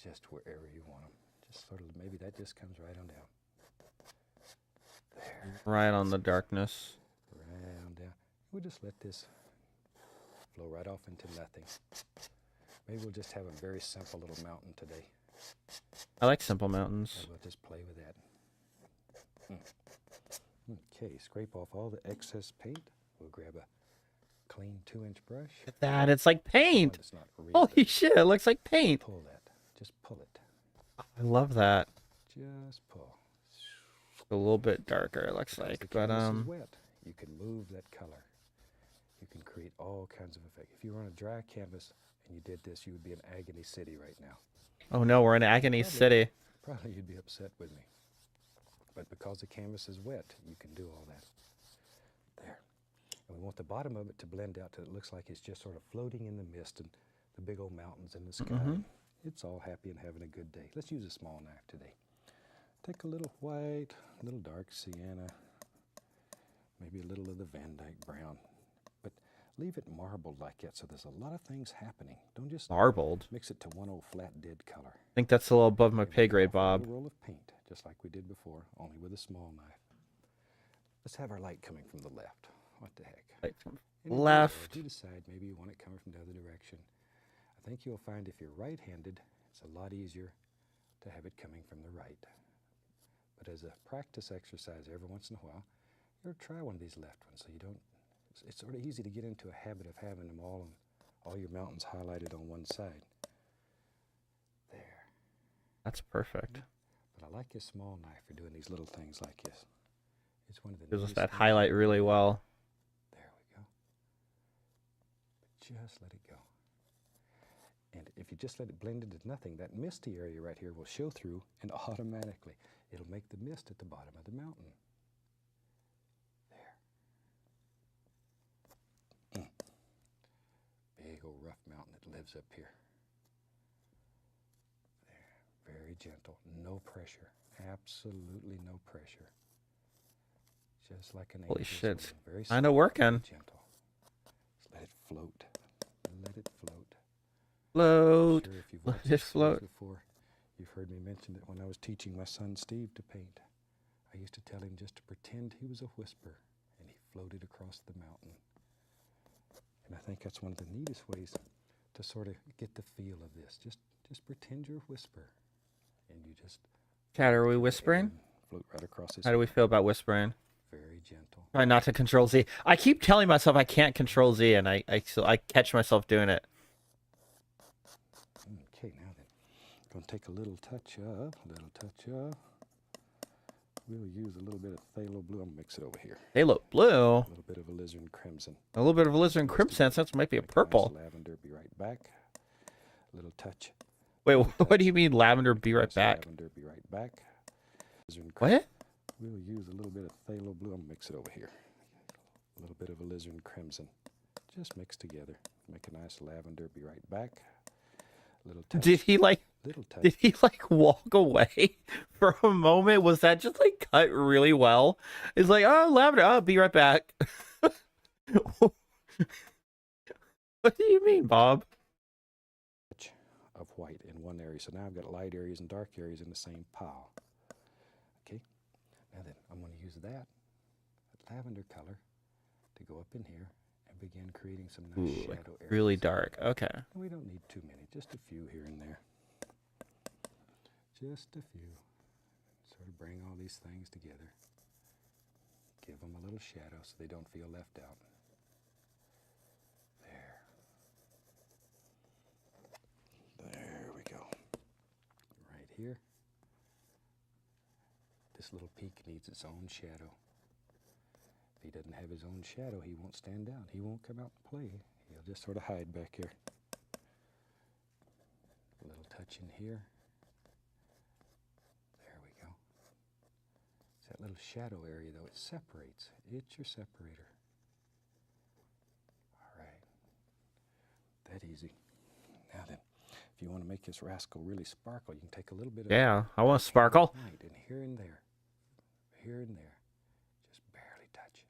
Just wherever you want them. Just sort of, maybe that just comes right on down. There. Right on the darkness. Right on down. We'll just let this flow right off into nothing. Maybe we'll just have a very simple little mountain today. I like simple mountains. And we'll just play with that. Okay, scrape off all the excess paint. We'll grab a clean 2-inch brush. That it's like paint. It's not real, Holy but shit, it looks like paint. pull that. Just pull it. I love that. Just pull. A little bit darker, it looks Because like, the but canvas is wet. You can move that color. You can create all kinds of effect. If you were on a dry canvas and you did this, you would be in Agony City right now. oh no, we're in Agony City. Probably you'd be upset with me. But because the canvas is wet, you can do all that. There. And we want the bottom of it to blend out till it looks like it's just sort of floating in the mist and the big old mountains in the sky. It's all happy and having a good day. Let's use a small knife today. Take a little white, a little dark sienna. maybe a little of the Van Dyke brown. But leave it marbled like that so there's a lot of things happening. Don't just Marbled. mix it to one old flat dead color. I think that's a little above my Here we pay go, grade, a Bob. little roll of paint, just like we did before, only with a small knife. Let's have our light coming from the left. What the heck? Right from And if you left. you decide maybe you want it coming from the other direction. I think you'll find if you're right-handed, it's a lot easier to have it coming from the right. But as a practice exercise every once in a while, you'll try one of these left ones so you don't, it's sort of easy to get into a habit of having them all your mountains highlighted on one side. There. That's perfect. But I like this small knife for doing these little things like this. It's one of the Gives us neatest that things. highlight really well. There we go. But just let it go. And if you just let it blend into nothing, that misty area right here will show through, and automatically it'll make the mist at the bottom of the mountain. There. Big old rough mountain that lives up here. There. Very gentle. No pressure. Absolutely no pressure. Just like an Holy angel's shit. wing. Very I know soft, working. very gentle. Just let it float. Let it float. Float. Sure, if you've Let watched it this series float. before, you've heard me mention that when I was teaching my son Steve to paint, I used to tell him just to pretend he was a whisper, and he floated across the mountain. And I think that's one of the neatest ways to sort of get the feel of this. Just pretend you're a whisper, and you just Chad, are we feel the whispering? air float right across his How do we feel about whispering? Very gentle. Try not to control Z. I keep telling myself I can't control Z, and I catch myself doing it. Okay, now then, going to take a little touch of. We'll use a little bit of phthalo blue. I'm going to mix it over here. Halo blue. A little bit of alizarin crimson. A little bit of alizarin crimson. That might be a Make purple. Nice lavender. Be right back. A little touch. Wait, what do you mean lavender? Be right Nice back. Lavender. Be right back. Alizarin What? We'll use a little bit of phthalo blue. I'm going to mix it over here. A little bit of alizarin crimson. Just mix together. Make a nice lavender. Be right back. A little touch. Did he like walk away for a moment? Was that just like cut really well? It's like, oh, lavender. I'll be right back. What do you mean, Bob? Touch of white in one area. So now I've got light areas and dark areas in the same pile. Okay. Now then, I'm going to use that lavender color to go up in here and begin creating some nice Ooh, shadow like areas. really dark. Okay. We don't need too many, just a few here and there. Just a few. Sort of bring all these things together. Give them a little shadow so they don't feel left out. There we go. Right here. This little peak needs its own shadow. If he doesn't have his own shadow, he won't stand out. He won't come out and play. He'll just sort of hide back here. A little touch in here. There we go. It's that little shadow area, though. It separates. It's your separator. All right. That easy. Now then, if you want to make this rascal really sparkle, you can take a little bit of Yeah, I want to sparkle. light and here and there, just barely touch.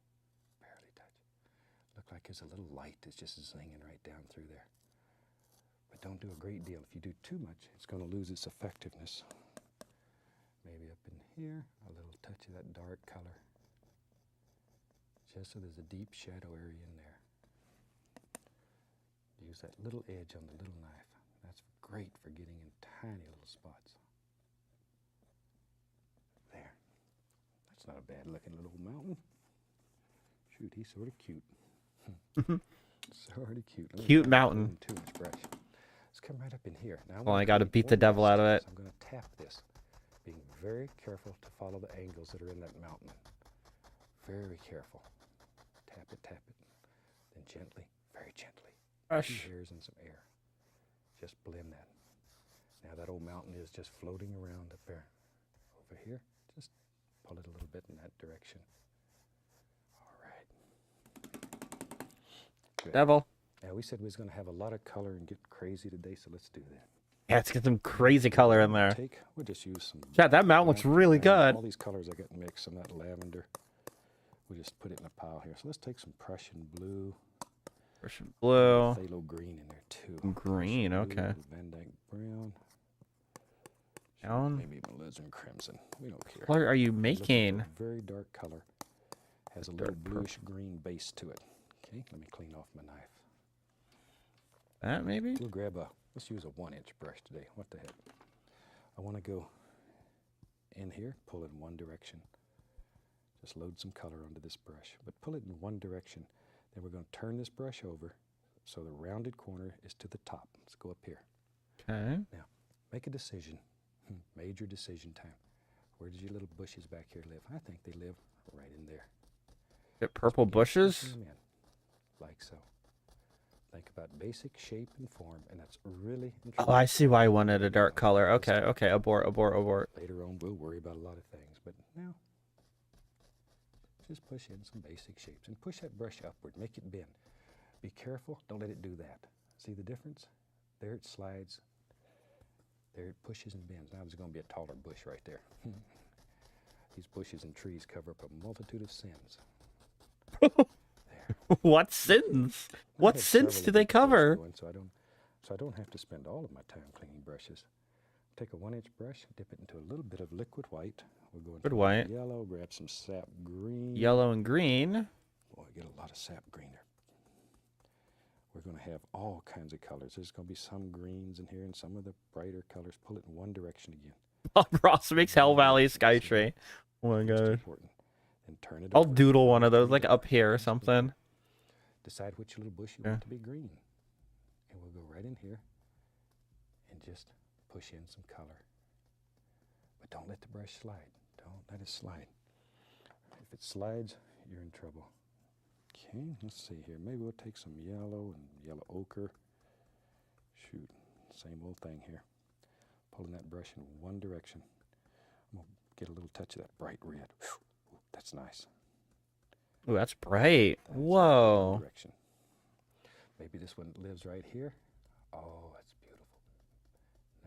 Look like there's a little light that's just zinging right down through there. But don't do a great deal. If you do too much, it's going to lose its effectiveness. Maybe up in here, a little touch of that dark color. Just so there's a deep shadow area in there. Use that little edge on the little knife. That's great for getting in tiny little spots. There. That's not a bad looking little mountain. Shoot, he's sort of cute. Sort of cute. Cute mountain. Too much brush. Let's come right up in here. Now Well, I got to beat the devil out of it. I'm going to tap this, being very careful to follow the angles that are in that mountain. Very careful. Tap it, then gently, very gently. Brush. 2 hairs and some air. Just blend that. Now that old mountain is just floating around up there. Over here, just pull it a little bit in that direction. All right. Good. Devil. Now we said we was going to have a lot of color and get crazy today, so let's do that. Yeah, let's get some crazy color in there. We'll just use some. Chad, that mountain looks really black, good. All these colors I got mixed, some of that lavender we'll just put it in a pile here. So let's take some Prussian blue. Prussian blue. Phthalo green in there too. Green, Prussian blue, okay. Van Dyke brown. Down. Maybe even alizarin crimson. We don't care. What are you We're looking making? for a very dark color. Has a little bluish green base to it. Okay, let me clean off my knife. That maybe? We'll grab let's use a 1-inch brush today. What the heck? I want to go in here, pull in one direction. Just load some color onto this brush, but pull it in one direction. Then we're going to turn this brush over so the rounded corner is to the top. Let's go up here. Okay. Now, make a decision. Major decision time. Where does your little bushes back here live? I think they live right in there. Get purple bushes? Pushing them in, like so. Think about basic shape and form, and that's really interesting. Oh, I see why I wanted a dark color. Okay, okay. Abort, abort, abort. Later on, we'll worry about a lot of things, but now, just push in some basic shapes and push that brush upward. Make it bend. Be careful. Don't let it do that. See the difference? There it slides. There it pushes and bends. Now there's going to be a taller bush right there. These bushes and trees cover up a multitude of sins. What sins? What sins do they cover? So I don't have to spend all of my time cleaning brushes. Take a 1-inch brush, dip it into a little bit of liquid white. We'll go into Liquid white. yellow, grab some sap green. Yellow and green. Boy, get a lot of sap green there. We're going to have all kinds of colors. There's going to be some greens in here and some of the brighter colors. Pull it in one direction again. Bob Ross makes Hell Valley Sky Tree. Oh my Most god. important. Then turn it I'll over. doodle one of those, like up here or something. Decide which little bush you Yeah. want to be green. And we'll go right in here and just push in some color. But don't let the brush slide. Don't let it slide. If it slides, you're in trouble. Okay, let's see here. Maybe we'll take some yellow and yellow ochre. Shoot, same old thing here. Pulling that brush in one direction. I'm going to get a little touch of that bright red. Whew, that's nice. Ooh, that's bright. That's Whoa. direction. Maybe this one lives right here. Oh, that's beautiful.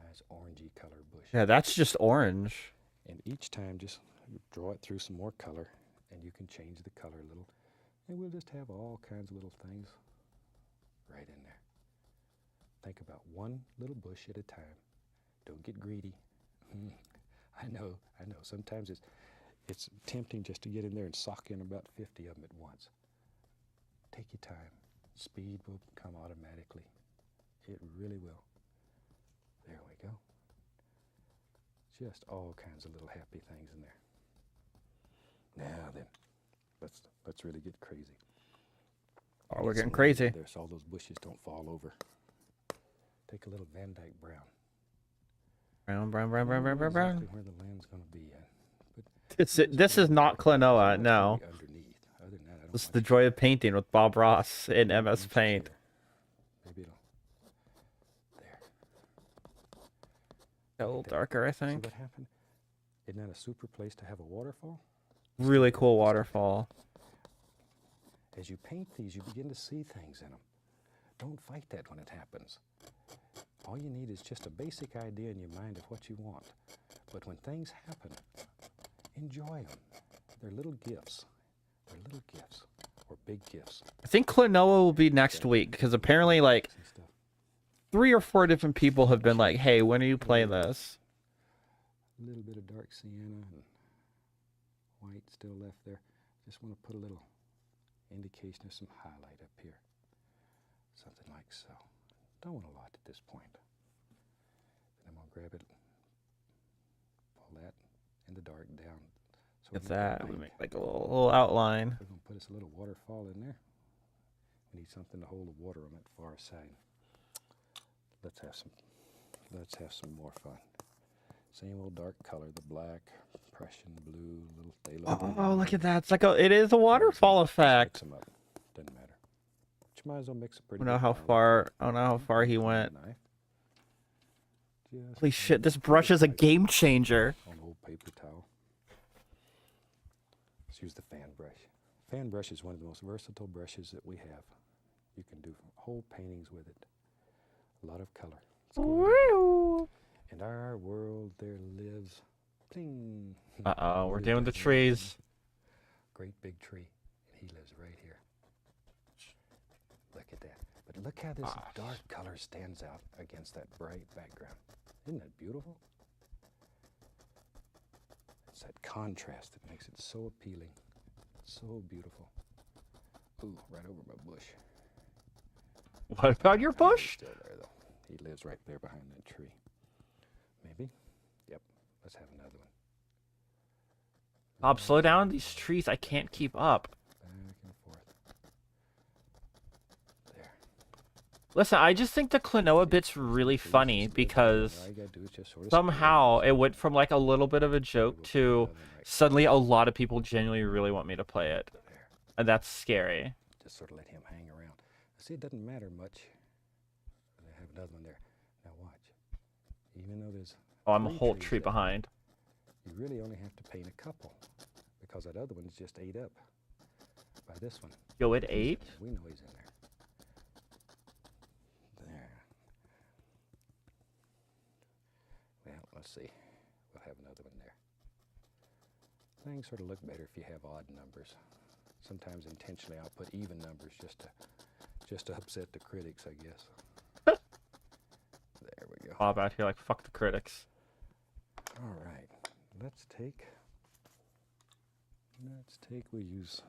Nice orangey colored bush. Yeah, that's just orange. And each time just draw it through some more color and you can change the color a little. And we'll just have all kinds of little things right in there. Think about one little bush at a time. Don't get greedy. I know. Sometimes it's tempting just to get in there and sock in about 50 of them at once. Take your time. Speed will come automatically. It really will. There we go. Just all kinds of little happy things in there. Now then, let's really get crazy. Oh, we're Get getting some crazy. there so all those bushes don't fall over. Take a little Van Dyke brown. Brown, brown, brown, brown, I brown, don't know brown, brown. exactly where the land's going to be at. But This is not Klonoa, it's no. gonna be underneath. Other than that, I don't This is like the it. joy of painting with Bob Ross in MS Inch Paint. there. Maybe it'll. There. A little darker, I See think. what happened? Isn't that a super place to have a waterfall? Really cool waterfall. As you paint these, you begin to see things in them. Don't fight that when it happens. All you need is just a basic idea in your mind of what you want. But when things happen, enjoy them. They're little gifts. They're little gifts or big gifts. I think Klonoa will be next week because apparently like See stuff. 3 or 4 different people have been like, hey, when are you playing this? A little bit of dark sienna and white still left there. Just want to put a little indication of some highlight up here. Something like so. Don't want a lot at this point. Then I'm going to grab it, pull that in the dark down. So Get we can that. put We blank. make like a little outline. We're going to put us a little waterfall in there. We need something to hold the water on that far side. Let's have some more fun. Same old dark color, the black, Prussian blue, little phthalo. Oh, look at that. It's like it is a waterfall Mix effect. them up. Doesn't matter. But you might as well mix it pretty I don't know good how now. far I don't know how far he went. Knife. Just Holy shit, this brush is a game changer. on old paper towel. Let's use the fan brush. Fan brush is one of the most versatile brushes that we have. You can do whole paintings with it. A lot of color. Let's go ahead. In our world there lives, pling. Uh-oh, we're Really doing the does live trees. Great big tree. But look how this Gosh. dark color stands out against that bright background. Isn't that beautiful? It's that contrast that makes it so appealing, so beautiful. Ooh, right over my bush. What about your I know he's bush? still there, though. He lives right there behind that tree. Maybe? Yep. Let's have another one. Bob, slow down these trees. I can't keep up. Back and forth. There. Listen, I just think the Klonoa bit's really funny because All you gotta do is just sort of somehow spread it went from like a little bit of a it. joke We'll put to another one right suddenly a lot of people genuinely really want me to play it. there. And that's scary. Just sort of let him hang around. See, it doesn't matter much. I have another one there. Now watch. Even though there's Oh, I'm a 3 whole trees tree there, behind. you really only have to paint a couple because that other one's just ate up by this one. Yo, it He's in ate? there. We know he's in there. There. Well, let's see. We'll have another one there. Things sort of look better if you have odd numbers. Sometimes intentionally I'll put even numbers just to upset the critics, I guess. There we go. Bob out here like, fuck the critics. All right. We'll use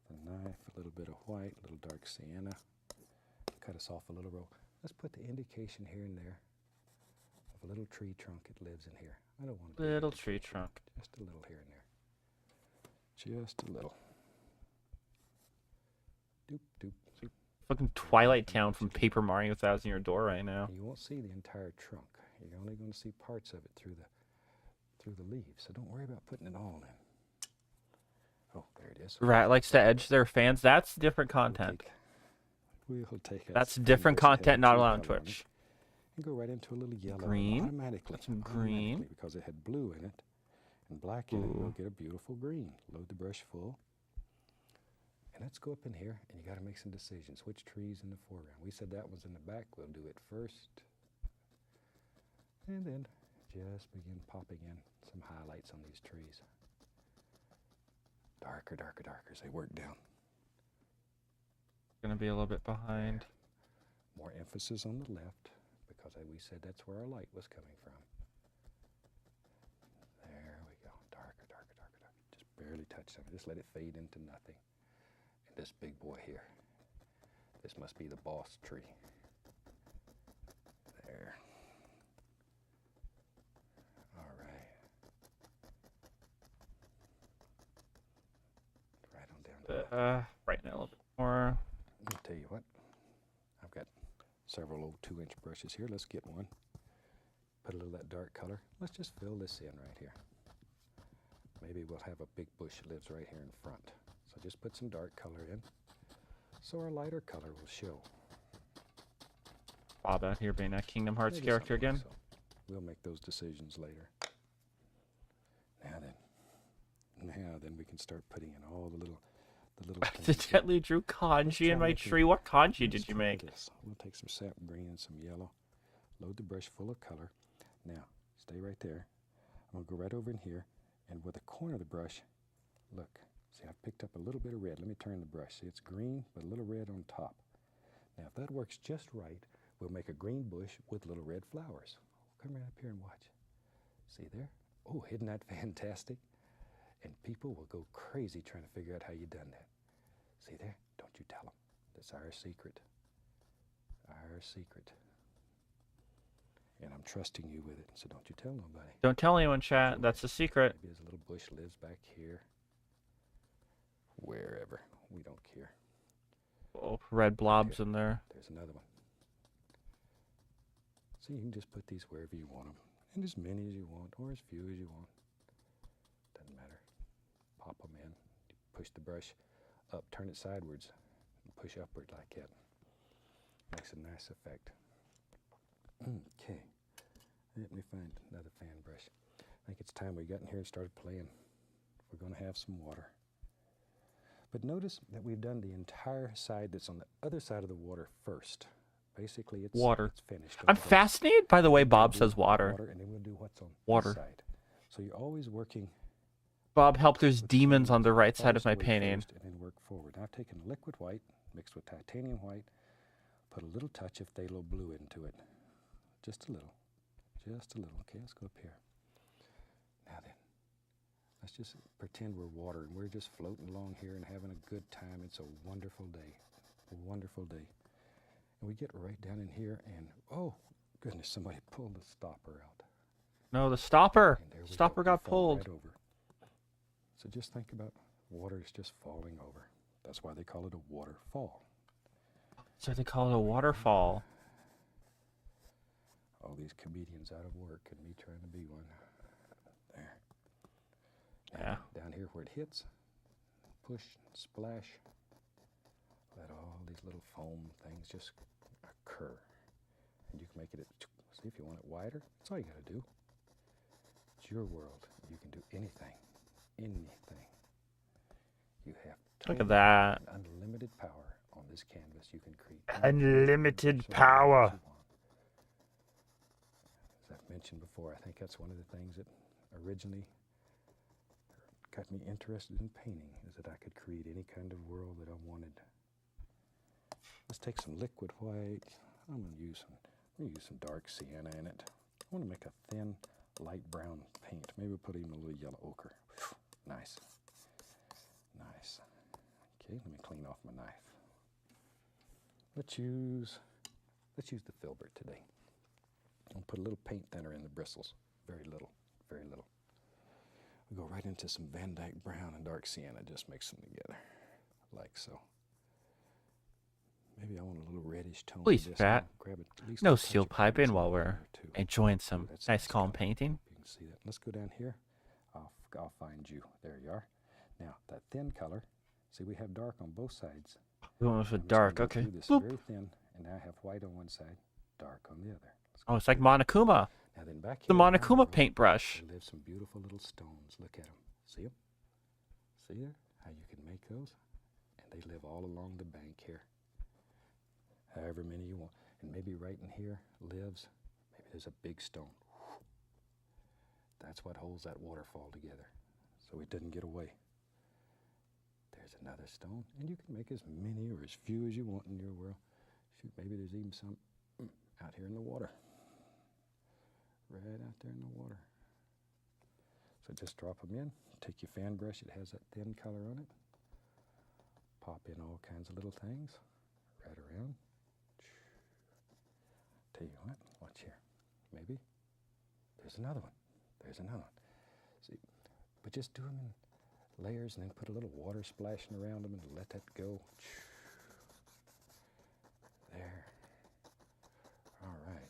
the knife, a little bit of white, a little dark sienna. Cut us off a little row. Let's put the indication here and there of a little tree trunk that lives in here. I don't want to Little tree trunk. just a little here and there. Just a little. Doop, doop, doop. Fucking Twilight Town from Paper Mario Thousand Year Door right now. And you won't see the entire trunk. You're only going to see parts of it through the leaves. So don't worry about putting it all in. Oh, there it is. Rat likes to edge their fans. That's different content. We'll take That's a different bush that has content not tree allowed on color it Twitch. And go right into a little yellow Green. automatically. Some green. Automatically, because it had blue in it and black in it. We'll Ooh. get a beautiful green. Load the brush full. And let's go up in here, and you got to make some decisions. Which tree's in the foreground? We said that one's in the back. We'll do it first. And then just begin popping in some highlights on these trees. Darker, darker, darker as they work down. Gonna be a little bit behind. More emphasis on the left, because we said that's where our light was coming from. There we go. Darker, darker, darker, darker. Just barely touch them. Just let it fade into nothing. And this big boy here. This must be the boss tree. There. All right. Right on down to that. Right now a little bit more. Let me tell you what. I've got several old 2-inch brushes here. Let's get one. Put a little of that dark color. Let's just fill this in right here. Maybe we'll have a big bush that lives right here in front. So just put some dark color in so our lighter color will show. Bob out here being that Kingdom Hearts Maybe character something like again. so. We'll make those decisions later. Now then we can start putting in all the little things here. Accidentally drew kanji in my tree. What kanji Let's did you try make? this. We'll take some sap green and some yellow. Load the brush full of color. Now, stay right there. I'm going to go right over in here, and with the corner of the brush, look. See, I've picked up a little bit of red. Let me turn the brush. See, it's green, but a little red on top. Now, if that works just right, we'll make a green bush with little red flowers. Come right up here and watch. See there? Oh, isn't that fantastic? And people will go crazy trying to figure out how you done that. See there? Don't you tell them. That's our secret. Our secret. And I'm trusting you with it, so don't you tell nobody. Don't tell anyone, chat. That's a secret. Maybe his little bush lives back here. Wherever. We don't care. Oh, red blobs in there. There's another one. So you can just put these wherever you want them. And as many as you want, or as few as you want. Doesn't matter. Pop them in. Push the brush up, turn it sidewards, and push upward like that. Makes a nice effect. Okay. Let me find another fan brush. I think it's time we got in here and started playing. We're going to have some water. But notice that we've done the entire side that's on the other side of the water first. Basically, it's Water. It's finished. I'm fascinated by the way Bob says water. And then we'll do what's on Water. this side. So you're always working. Bob, help, there's with demons the on the right side of my farthest away painting. first and then work forward. Now I've taken liquid white mixed with titanium white, put a little touch of phthalo blue into it. Just a little. Just a little. Okay, let's go up here. Now then, let's just pretend we're water and we're just floating along here and having a good time. It's a wonderful day. A wonderful day. And we get right down in here and, oh, goodness, somebody pulled the stopper out. No, the stopper. And there we Stopper go. We got fall pulled. right over. So just think about water is just falling over. That's why they call it a waterfall. So they call it a waterfall. All these comedians out of work and me trying to be one. There. Yeah. Down here where it hits, push, splash. Let all these little foam things just occur. And you can make it, see if you want it wider, that's all you got to do. It's your world. You can do anything. Anything. You have Look at that. unlimited power on this canvas. You can create Unlimited so power. much you want. As I've mentioned before, I think that's one of the things that originally got me interested in painting, is that I could create any kind of world that I wanted. Let's take some liquid white. I'm going to use some dark sienna in it. I want to make a thin, light brown paint. Maybe we'll put even a little yellow ochre. Nice. Nice. Okay, let me clean off my knife. Let's use the filbert today. I'll put a little paint thinner in the bristles. Very little, very little. We'll go right into some Van Dyke brown and dark sienna. Just mix them together, like so. Maybe I want a little reddish tone. Please, to this. Pat. Grab at least No a touch steel of pipe in crimson while in we're there, too. enjoying some That's nice nice calm color. painting. You can see that. Let's go down here. I'll find you. There you are. Now, that thin color, see we have dark on both sides. We went with I'm just dark. gonna go Okay. through this Boop. very thin, and now I have white on one side, dark on the other. Let's Oh, go it's like through. Monokuma. Now then back The here in our Monokuma world, paintbrush. there live some beautiful little stones. Look at them. See them? See there? How you can make those? And they live all along the bank here. However many you want. And maybe right in here lives, maybe there's a big stone. That's what holds that waterfall together. So it doesn't get away. There's another stone. And you can make as many or as few as you want in your world. Shoot, maybe there's even some out here in the water. Right out there in the water. So just drop them in. Take your fan brush. It has that thin color on it. Pop in all kinds of little things. Right around. Tell you what, watch here. Maybe. There's another one. There's another one. See, but just do them in layers and then put a little water splashing around them and let that go. There. All right.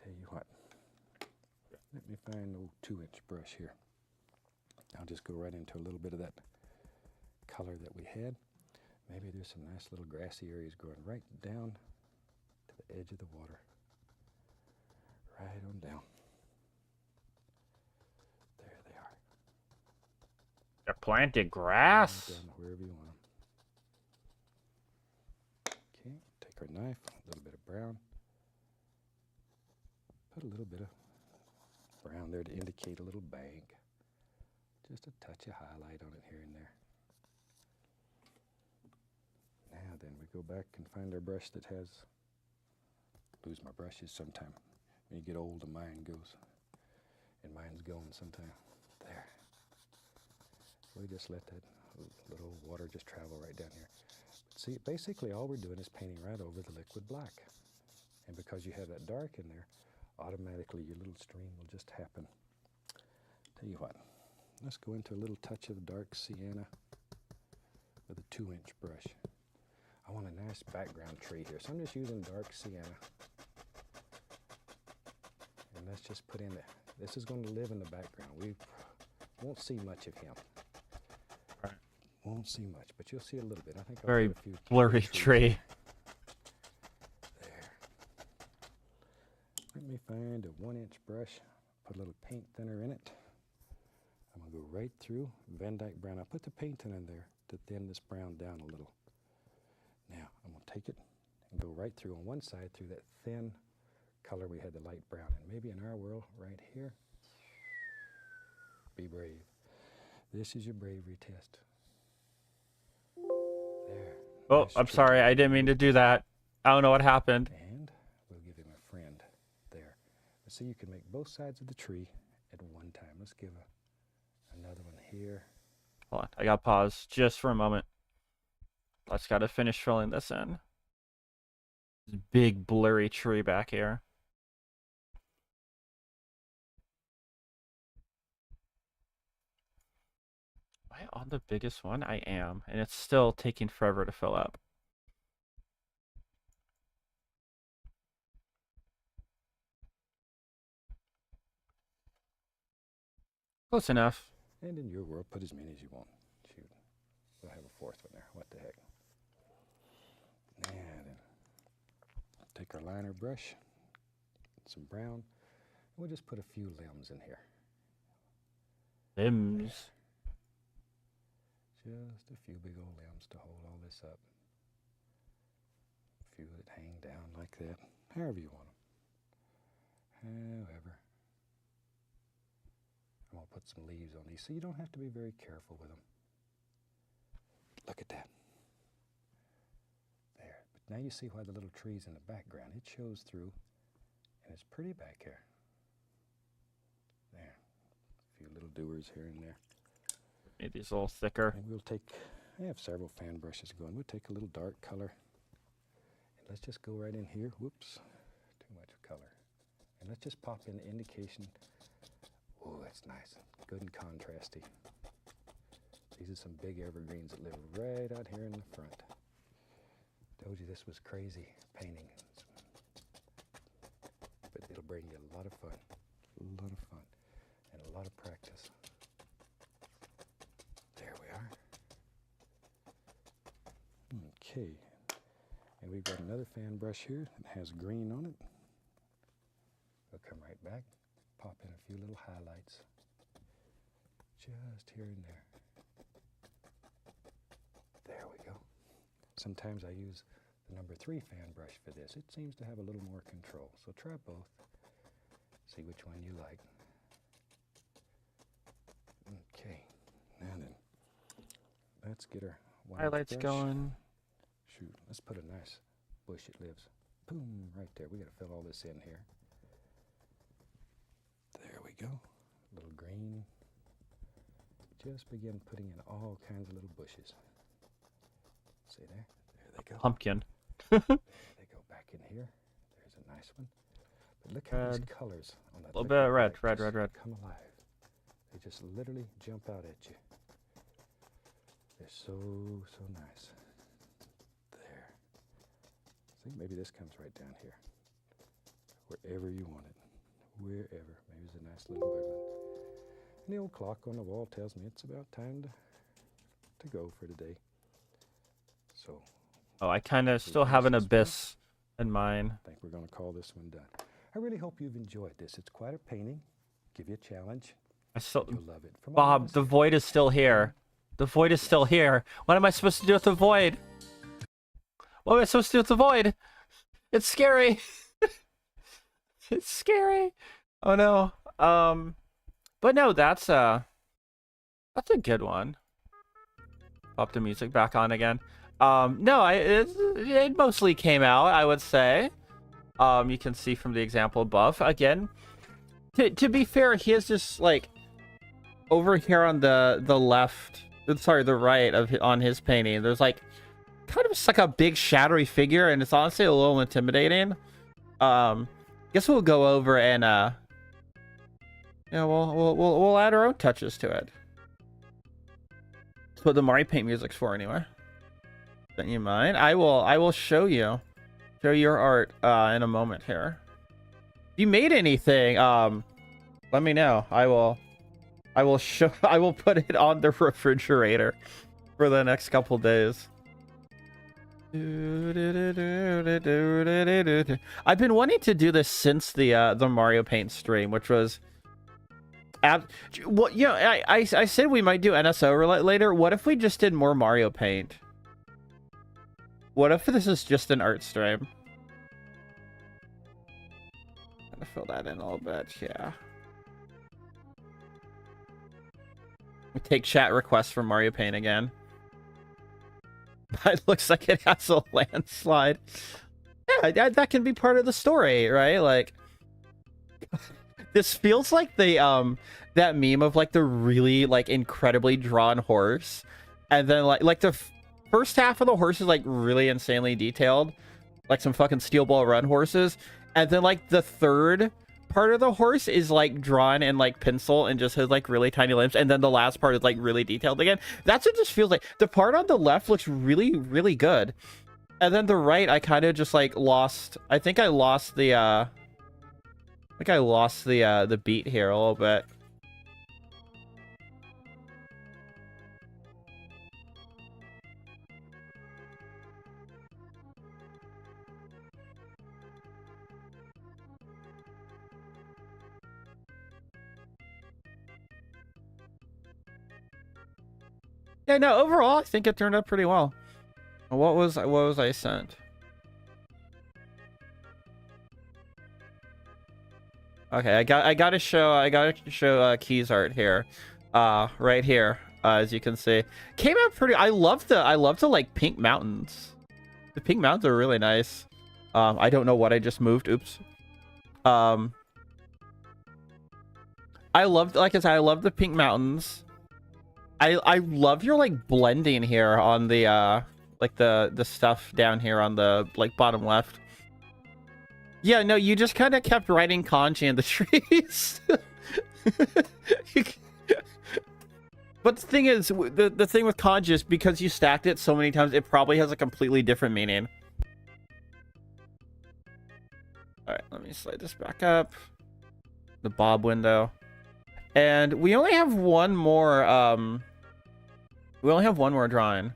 Tell you what. Let me find an old 2-inch brush here. I'll just go right into a little bit of that color that we had. Maybe there's some nice little grassy areas going right down to the edge of the water. Right on down. There they are. The planted Right grass. down to wherever you want them. Okay, take our knife, a little bit of brown. Put a little bit of brown there to indicate a little bank. Just a touch of highlight on it here and there. Now then, we go back and find our brush that has, lose my brushes sometime. When you get old, and mine goes, and mine's going sometime. There. We just let that little water just travel right down here. But see, basically all we're doing is painting right over the liquid black. And because you have that dark in there, automatically your little stream will just happen. Tell you what, let's go into a little touch of dark sienna with a 2-inch brush. I want a nice background tree here, so I'm just using dark sienna. And let's just put in this is going to live in the background. We won't see much of him. Right. Won't see much, but you'll see a little bit. I think I'll Very put a few blurry trees. tree. There. Let me find a 1-inch brush, put a little paint thinner in it. I'm going to go right through Van Dyke brown. I put the paint thinner in there to thin this brown down a little. Now, I'm going to take it and go right through on one side through that thin color we had the light brown. And maybe in our world right here, be brave. This is your bravery test. There. Oh, nice I'm tree sorry. I back didn't here. mean to do that. I don't know what happened. And we'll give him a friend there. See, you can make both sides of the tree at one time. Let's give another one here. Hold on. I got pause just for a moment. Let's gotta finish filling this in. This big blurry tree back here. Am I on the biggest one? I am, and it's still taking forever to fill up. Close enough. And in your world, put as many as you want. Shoot. We'll have a fourth one there. What the heck? And then take our liner brush, some brown. We'll just put a few limbs in here. Limbs. Just a few big old limbs to hold all this up. A few that hang down like that. However you want them. However. I'm going to put some leaves on these so you don't have to be very careful with them. Look at that. There. But now you see why the little tree's in the background. It shows through, and it's pretty back here. There. A few little doers here and there. Maybe these a little thicker. And we'll take, I have several fan brushes going. We'll take a little dark color. And let's just go right in here. Whoops. Too much color. And let's just pop in the indication. Oh, that's nice. Good and contrasty. These are some big evergreens that live right out here in the front. Told you this was crazy painting. But it'll bring you a lot of fun. A lot of fun. And a lot of practice. There we are. Okay. And we've got another fan brush here that has green on it. We'll come right back. Pop in a few little highlights just here and there. There we go. Sometimes I use the number 3 fan brush for this. It seems to have a little more control. So try both. See which one you like. Okay. Now then, let's get our Highlights brush going. Shoot, let's put a nice bush it lives. Boom, right there. We got to fill all this in here. There we go. A little green. Just begin putting in all kinds of little bushes. See there? There they go. Pumpkin. There they go back in here. There's a nice one. But look how these Red. colors on that A little bit of red, red, just red, red. come alive. They just literally jump out at you. They're so, so nice. There. See, maybe this comes right down here. Wherever you want it. Wherever. Maybe it's a nice little woodland. And the old clock on the wall tells me it's about time to go for today. So Oh, I kind of still have an abyss in mine. I think we're going to call this one done. I really hope you've enjoyed this. It's quite a painting. Give you a challenge. I still, You'll love it. From all of Bob, us the here. void is still here. The void is still here. What am I supposed to do with the void? What am I supposed to do with the void? It's scary. It's scary. Oh no. But no, that's a good one. Pop the music back on again. No, it mostly came out, I would say. You can see from the example above. Again, to be fair, he is just like over here on the left, sorry, the right on his painting. There's like kind of just like a big shadowy figure, and it's honestly a little intimidating. Guess we'll go over and yeah, we'll add our own touches to it. That's what the Mario Paint music's for, anyway. Don't you mind? I will show you your art in a moment here. If you made anything, let me know. I will put it on the refrigerator for the next couple days. I've been wanting to do this since the Mario Paint stream, which was well, you know, I said we might do NSO Roulette later. What if we just did more Mario Paint? What if this is just an art stream? Gonna fill that in a little bit, yeah. We take chat requests from Mario Paint again. It looks like it has a landslide. Yeah, that can be part of the story, right? Like, this feels like the that meme of like the really like incredibly drawn horse, and then like the first half of the horse is like really insanely detailed, like some fucking Steel Ball Run horses, and then like the third part of the horse is like drawn in like pencil and just has like really tiny limbs, and then the last part is like really detailed again. That's what it just feels like. The part on the left looks really good, and then the right I kind of just like lost. I think I lost the the beat here a little bit. Yeah, no, overall I think it turned out pretty well. What was I sent? Okay, I got to show Key's art here. Right here, as you can see. Came out pretty. I love the like pink mountains. The pink mountains are really nice. I don't know what I just moved. Oops. I love, like I said, I love the pink mountains. I love your like blending here on the like the stuff down here on the like bottom left. Yeah, no, you just kind of kept writing kanji in the trees. But the thing is, the thing with kanji is because you stacked it so many times, it probably has a completely different meaning. Alright, let me slide this back up. The bob window. And we only have one more, drawing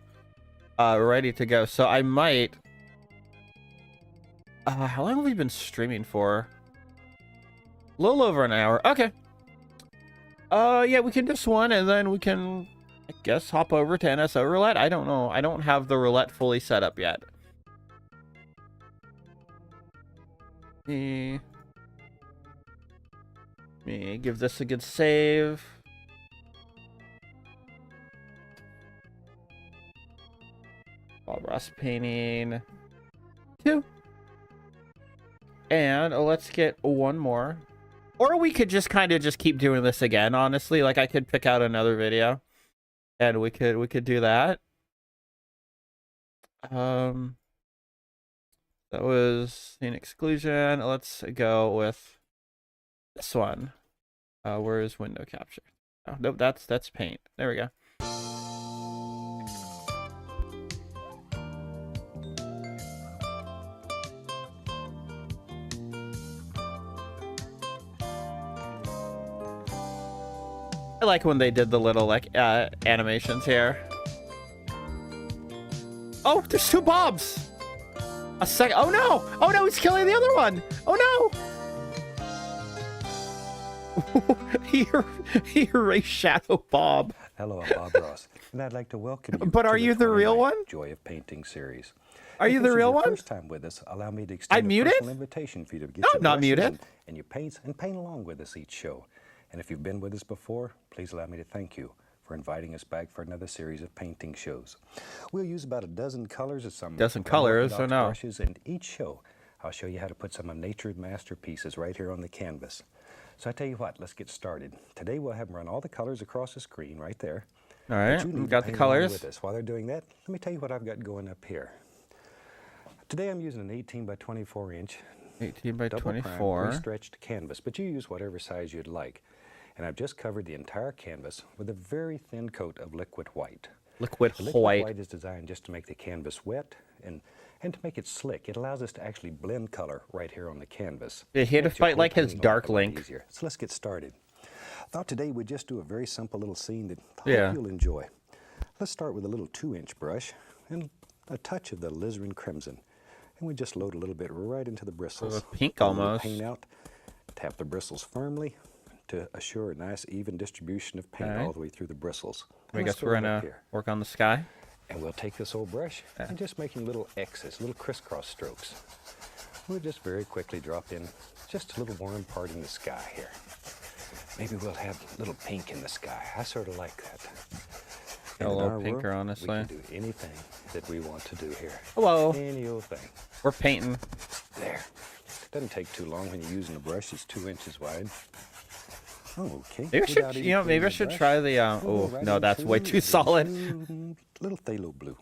ready to go. So I might... how long have we been streaming for? A little over an hour. Okay. Yeah, we can do this one, and then we can, I guess, hop over to NSO Roulette. I don't know. I don't have the roulette fully set up yet. Me give this a good save. Bob Ross painting 2. And let's get one more. Or we could just kind of just keep doing this again, honestly. Like, I could pick out another video and we could do that. That was scene exclusion. Let's go with this one. Where is window capture? Oh, nope, that's paint. There we go. I like when they did the little like animations here. Oh, there's 2 Bobs. A second. Oh no! Oh no! He's killing the other one. Oh no! he erased Shadow Bob. Hello, I'm Bob Ross, and I'd like to welcome you. But are you the real one? Joy of Painting series. Are you the real one? First time with us, allow me to extend a personal invitation for you to get your not muted. And your paints and paint along with us each show. And if you've been with us before, please allow me to thank you for inviting us back for another series of painting shows. We'll use about a dozen colors of some brushes, and each show I'll show you how to put some of nature's masterpieces right here on the canvas. So I tell you what, let's get started. Today we'll have them run all the colors across the screen right there. All right, we've got the colors. With us. While they're doing that, let me tell you what I've got going up here. Today I'm using an 18 by 24 inch 18 by double 24 prime, stretched canvas, but you use whatever size you'd like. And I've just covered the entire canvas with a very thin coat of liquid white. Liquid white is designed just to make the canvas wet and to make it slick. It allows us to actually blend color right here on the canvas. He had to fight like his Dark Link. Easier. So let's get started. I thought today we'd just do a very simple little scene that I hope you'll enjoy. Let's start with a little 2-inch brush and a touch of the alizarin crimson. And we just load a little bit right into the bristles. So pink almost. Paint out, tap the bristles firmly to assure a nice even distribution of paint all the way through the bristles. I guess we're gonna work on the sky. And we'll take this old brush and just making little X's, little crisscross strokes. We'll just very quickly drop in just a little warm part in the sky here. Maybe we'll have a little pink in the sky. I sort of like that. A little pinker, honestly. We can do anything that we want to do here. Hello. Any old thing. We're painting. There. Doesn't take too long when you're using a brush. It's 2 inches wide. Oh, okay. Maybe I should, you know, maybe I should try the, oh, no, that's way too solid. Little phthalo blue.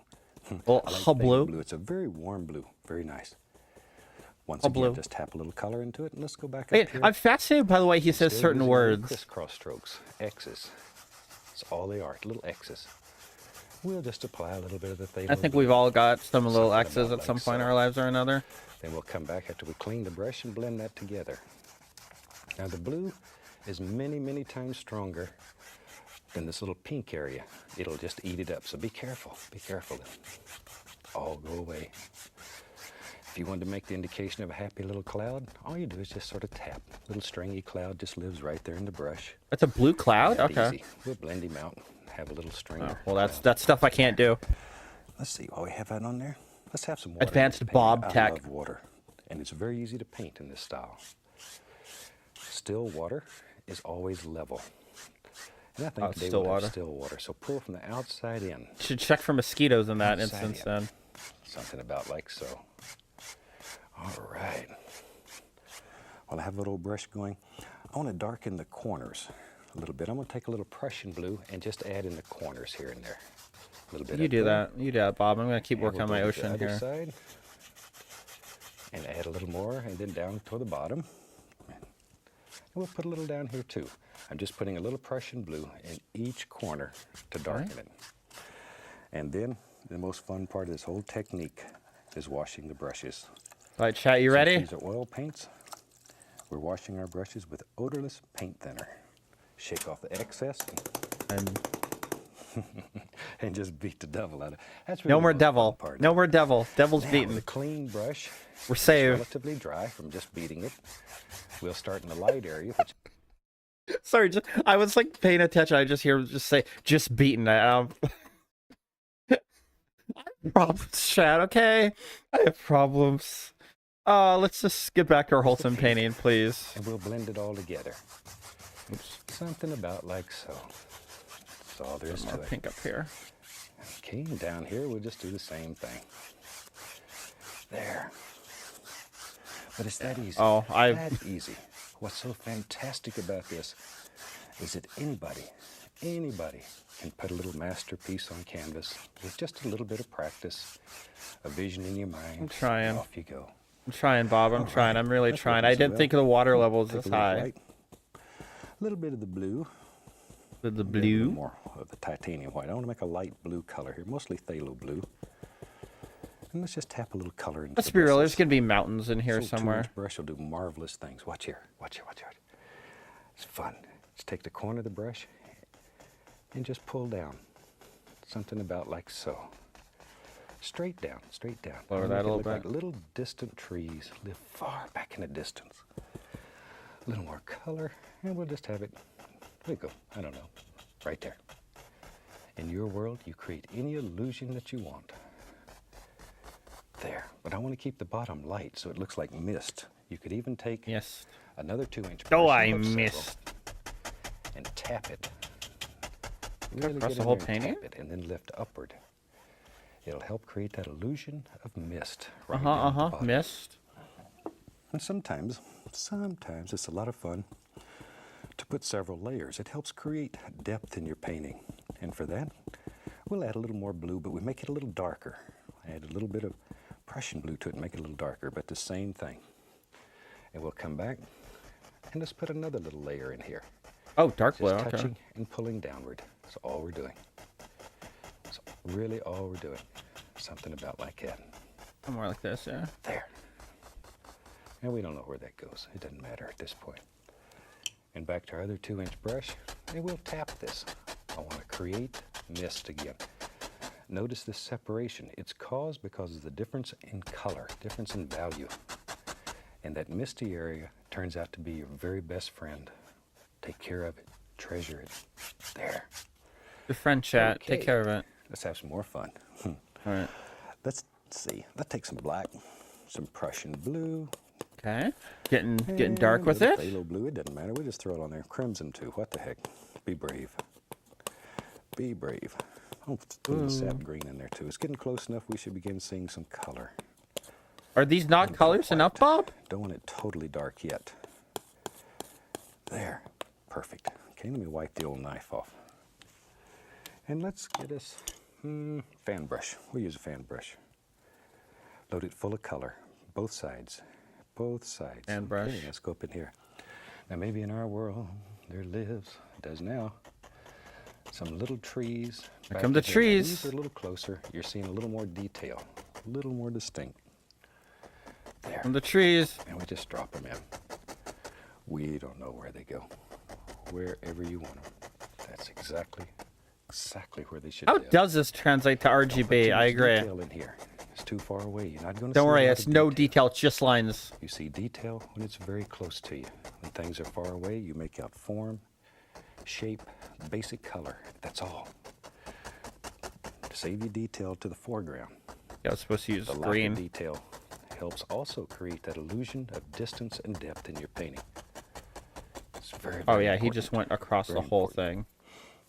Well, I like how phthalo blue? blue. It's a very warm blue. Very nice. Once How again, blue? just tap a little color into it, and let's go back Hey, up here. I'm fascinated by the way he says Still certain using little words. crisscross strokes, X's. That's all they are, little X's. We'll just apply a little bit of the phthalo I think blue. we've all got some little Something X's about at some like point in so. our lives or another. Then we'll come back after we clean the brush and blend that together. Now the blue is many, many times stronger than this little pink area. It'll just eat it up, so be careful. Be careful. It'll all go away. If you want to make the indication of a happy little cloud, all you do is just sort of tap. Little stringy cloud just lives right there in the brush. That's a blue cloud? That Okay. easy. We'll blend him out, have a little string. Oh, well, that's stuff I can't do. Let's see, while we have that on there, let's have some water. Advanced to paint. Bob I tech. love water, and it's very easy to paint in this style. Still water is always level. And I think Oh, it's today still we'll have water. still water. So pull from the outside in. Should check for mosquitoes in that Outside instance in. then. Something about like so. All right. While I have a little brush going, I want to darken the corners a little bit. I'm going to take a little Prussian blue and just add in the corners here and there. A little bit You up do there. that. You do that, Bob. I'm going to keep And working we'll on my go to the ocean other here. side and add a little more, and then down to the bottom. And we'll put a little down here too. I'm just putting a little Prussian blue in each corner to darken it. And then the most fun part of this whole technique is washing the brushes. All right, chat, you Since ready? These are oil paints. We're washing our brushes with odorless paint thinner. Shake off the excess And and just beat the devil out of it. That's no really more the most fun devil. part. No more devil. Devil's Now, beaten. with a clean brush, We're it's saved. relatively dry from just beating it. We'll start in the light area, which Sorry, I was like paying attention. I just hear him just say, just beaten. I have problems, chat, okay? I have problems. Let's just get back to our wholesome painting, please. and we'll blend it all together. Oops. Something about like so. That's all there is More to it. pink up here. Okay, and down here we'll just do the same thing. There. But it's that easy. Oh, That easy. What's so fantastic about this is that anybody can put a little masterpiece on canvas with just a little bit of practice, a vision in your mind. I'm trying. And off you go. I'm trying, Bob. I'm All trying. right. I'm really That's trying. working I so didn't well. think the water levels Take this a little high. white, a little bit of the blue. The Maybe a little blue. more of the titanium white. I want to make a light blue color here, mostly phthalo blue. And let's just tap a little color into Let's the be real. There's bristles. gonna be mountains in here This little somewhere. 2-inch brush will do marvelous things. Watch here. Watch here. Watch here. It's fun. Just take the corner of the brush and just pull down. Something about like so. Straight down. Straight down. Lower And that make a it little look like bit. little distant trees live far back in the distance. A little more color, and we'll just have it. There you go. I don't know. Right there. In your world, you create any illusion that you want. There. But I want to keep the bottom light so it looks like mist. You could even take Yes. another 2-inch Oh, brush, I you have several, missed. and tap it. Across get the in whole there and painting? tap it, and then lift upward. It'll help create that illusion of mist. Right down at the bottom. Missed. And sometimes it's a lot of fun to put several layers. It helps create depth in your painting. And for that, we'll add a little more blue, but we make it a little darker. Add a little bit of Prussian blue to it and make it a little darker, but the same thing. And we'll come back and just put another little layer in here. Oh, dark Just blue. Okay. touching and pulling downward. That's all we're doing. That's really all we're doing. Something about like that. Somewhere like this, yeah. There. And we don't know where that goes. It doesn't matter at this point. And back to our other 2-inch brush, and we'll tap this. I want to create mist again. Notice this separation. It's caused because of the difference in color, difference in value. And that misty area turns out to be your very best friend. Take care of it. Treasure it. There. Your friend chat. Okay. Take care of it. Let's have some more fun. All right. Let's see. Let's take some black, some Prussian blue. Okay. Getting dark with it. Phthalo blue. It doesn't matter. We just throw it on there. Crimson too. What the heck? Be brave. Be brave. I'll throw the sap green in there too. It's getting close enough. We should begin seeing some color. Are these not colors enough, Bob? Don't want it totally dark yet. There. Perfect. Okay, let me wipe the old knife off. And let's get us fan brush. We'll use a fan brush. Load it full of color. Both sides. Both sides. Fan brush. Okay, let's go up in here. Now maybe in our world there lives, does now, some little trees. Here come the trees. These are a little closer. You're seeing a little more detail. A little more distinct. There. From the trees. And we just drop them in. We don't know where they go. Wherever you want them. That's exactly where they should How live. does this translate to Don't put RGB? too I much agree. detail in here. It's too far away. You're not going to Don't worry, see a lot it's of no detail, it's just lines. You see detail when it's very close to you. When things are far away, you make out form, shape, basic color. That's all. Save your detail to the foreground. Yeah, I was supposed to use The lack green. of detail helps also create that illusion of distance and depth in your painting. It's very, Oh very yeah, he important. just went across the Very whole important.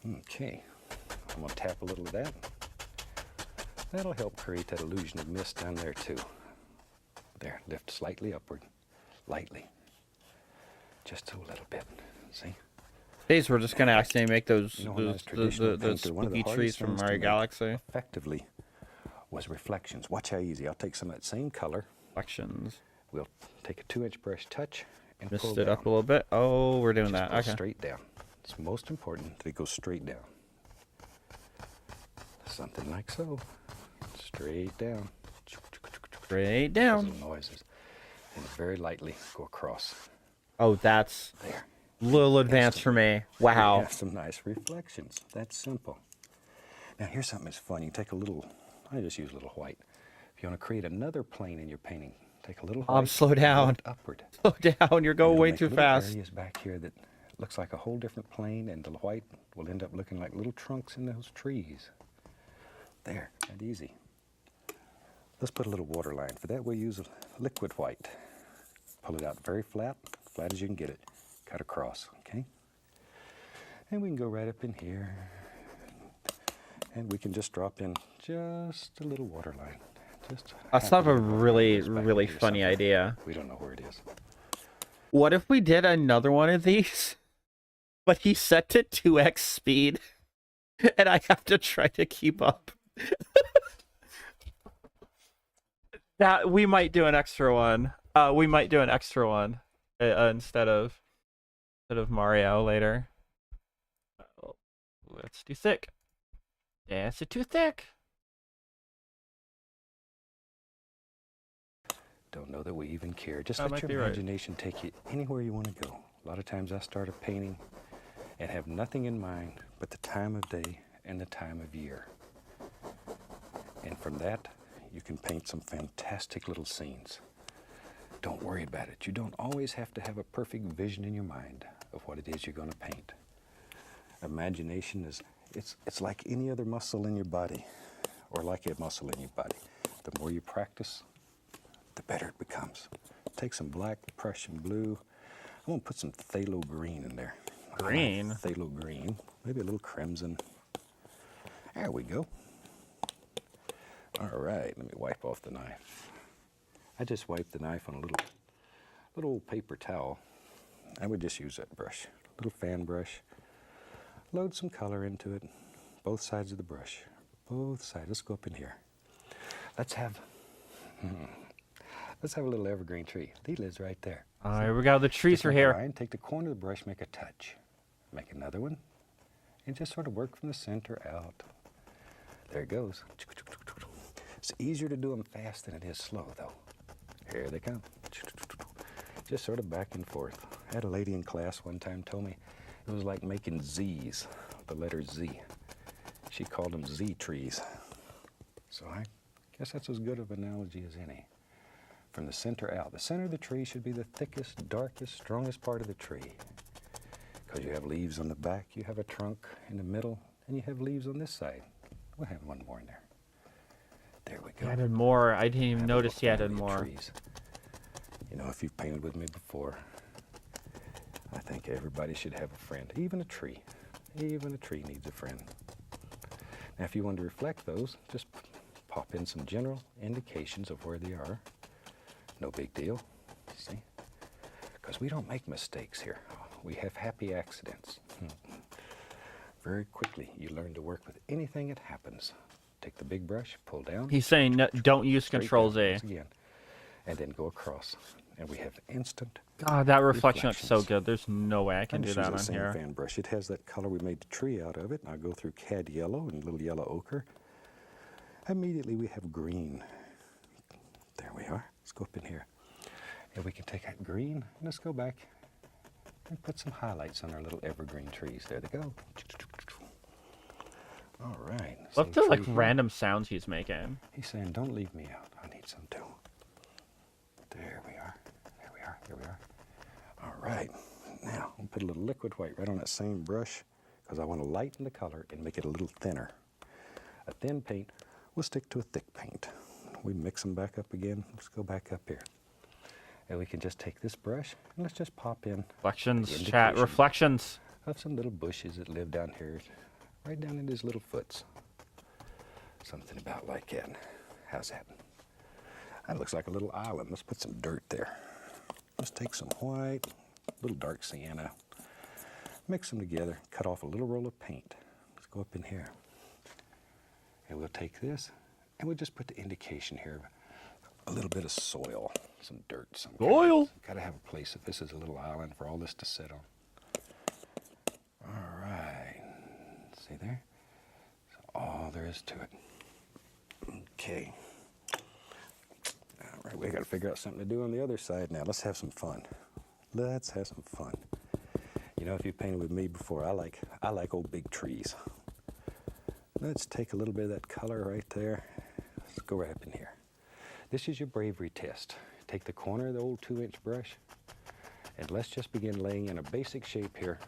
thing. Okay, I'm gonna tap a little of that. That'll help create that illusion of mist down there too. There, lift slightly upward, lightly. Just a little bit, see? Days we're just gonna accidentally make those You know, when I was those traditional those painter, one of the spooky trees hardest from things to Mario make Galaxy. effectively was reflections. Watch how easy. I'll take some of that same color. Reflections. We'll take a 2-inch brush touch and Missed pull it down. up a little bit. Oh, we're doing Just that. go Okay. straight down. It's most important that it goes straight down. Something like so. Straight down. Straight Those down. little noises. And very lightly go across. Oh, that's There. a little advanced for me. We Wow. have some nice reflections. That's simple. Now here's something that's fun. You take a little, I just use a little white. If you want to create another plane in your painting, take a little white. Slow and down. go upward. Slow down. You're going It'll way make too little fast. areas back here that looks like a whole different plane, and the white will end up looking like little trunks in those trees. There, that easy. Let's put a little water line. For that, we'll use a liquid white. Pull it out very flat, flat as you can get it. Cut across, okay? And we can go right up in here, and we can just drop in just a little water line. Just That's half not a little water line really, goes back really into funny something. idea. We don't know where it is. What if we did another one of these, but he set to 2x speed, and I have to try to keep up? That we might do an extra one. We might do an extra one instead of Mario later. Let's do thick. That's too thick. Don't know that we even care. Just That let might your be right. imagination take you anywhere you want to go. A lot of times I start a painting and have nothing in mind but the time of day and the time of year. And from that, you can paint some fantastic little scenes. Don't worry about it. You don't always have to have a perfect vision in your mind of what it is you're going to paint. Imagination is, it's like any other muscle in your body, or like a muscle in your body. The more you practice, the better it becomes. Take some black Prussian blue. I'm going to put some phthalo green in there. I like Green? phthalo green. Maybe a little crimson. There we go. All right, let me wipe off the knife. I just wiped the knife on a little paper towel. I would just use that brush, little fan brush. Load some color into it, both sides of the brush. Both sides. Let's go up in here. Let's have a little evergreen tree. He lives right there. All right, we got the trees Just are make a here. line, take the corner of the brush, make a touch. Make another one, and just sort of work from the center out. There it goes. It's easier to do them fast than it is slow, though. Here they come. Just sort of back and forth. I had a lady in class one time told me it was like making Z's, the letter Z. She called them Z trees. So I guess that's as good of an analogy as any. From the center out. The center of the tree should be the thickest, darkest, strongest part of the tree. Because you have leaves on the back, you have a trunk in the middle, and you have leaves on this side. We'll have one more in there. There we go. He added more. I didn't even Have a notice little he added family of more. trees. You know, if you've painted with me before, I think everybody should have a friend. Even a tree. Even a tree needs a friend. Now, if you want to reflect those, just pop in some general indications of where they are. No big deal, see? Because we don't make mistakes here. We have happy accidents. Very quickly, you learn to work with anything that happens. Take the big brush, pull down. He's saying no, don't use straight Control down Z. once again, and then go across. And we have instant God, that reflection looks so reflections. good. There's no way I can I'm do just that using on the same here. fan brush. It has that color we made the tree out of it. And I'll go through cad yellow and little yellow ochre. Immediately we have green. There we are. Let's go up in here. And we can take that green and let's go back and put some highlights on our little evergreen trees. There they go. All right. Look Same the like tree here. random sounds he's making. He's saying, don't leave me out. I need some too. There we are. There we are. Here we are. All right. Now, I'll put a little liquid white right on that same brush because I want to lighten the color and make it a little thinner. A thin paint will stick to a thick paint. We mix them back up again. Let's go back up here. And we can just take this brush and let's just pop in Reflections, the chat, indication reflections. of some little bushes that live down here, right down in his little foots. Something about like that. How's that? That looks like a little island. Let's put some dirt there. Let's take some white, a little dark sienna, mix them together, cut off a little roll of paint. Let's go up in here. And we'll take this and we'll just put the indication here of a little bit of soil, some dirt, some Soil? Gotta have a place if this is a little island for all this to sit on. All right. See there? That's all there is to it. Okay. All right, we gotta figure out something to do on the other side now. Let's have some fun. Let's have some fun. You know, if you painted with me before, I like old big trees. Let's take a little bit of that color right there. Let's go right up in here. This is your bravery test. Take the corner of the old 2-inch brush and let's just begin laying in a basic shape here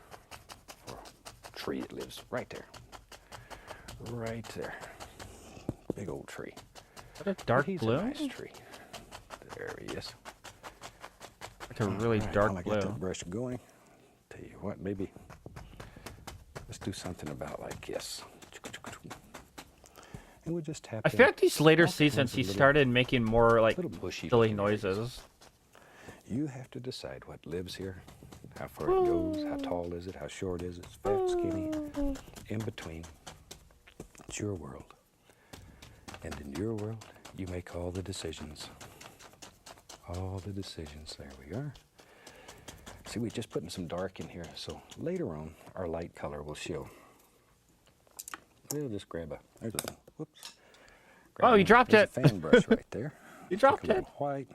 for a tree that lives right there. Right there. Big old tree. Is that a dark He's blue? a nice tree. There he is. Like a really All right, dark while I blue. get that brush going, tell you what, maybe let's do something about like this. And we'll just tap I feel like these later all kinds seasons of he little- started making more like little bushy silly looking areas. noises. You have to decide what lives here, how far it goes, how tall is it, how short is it, fat, skinny, in between. It's your world. And in your world, you make all the decisions. All the decisions. There we are. See, we're just putting some dark in here, so later on, our light color will show. We'll just grab there's a, whoops. Oh, you dropped there's it. a fan brush right there. You dropped Take a it. little white.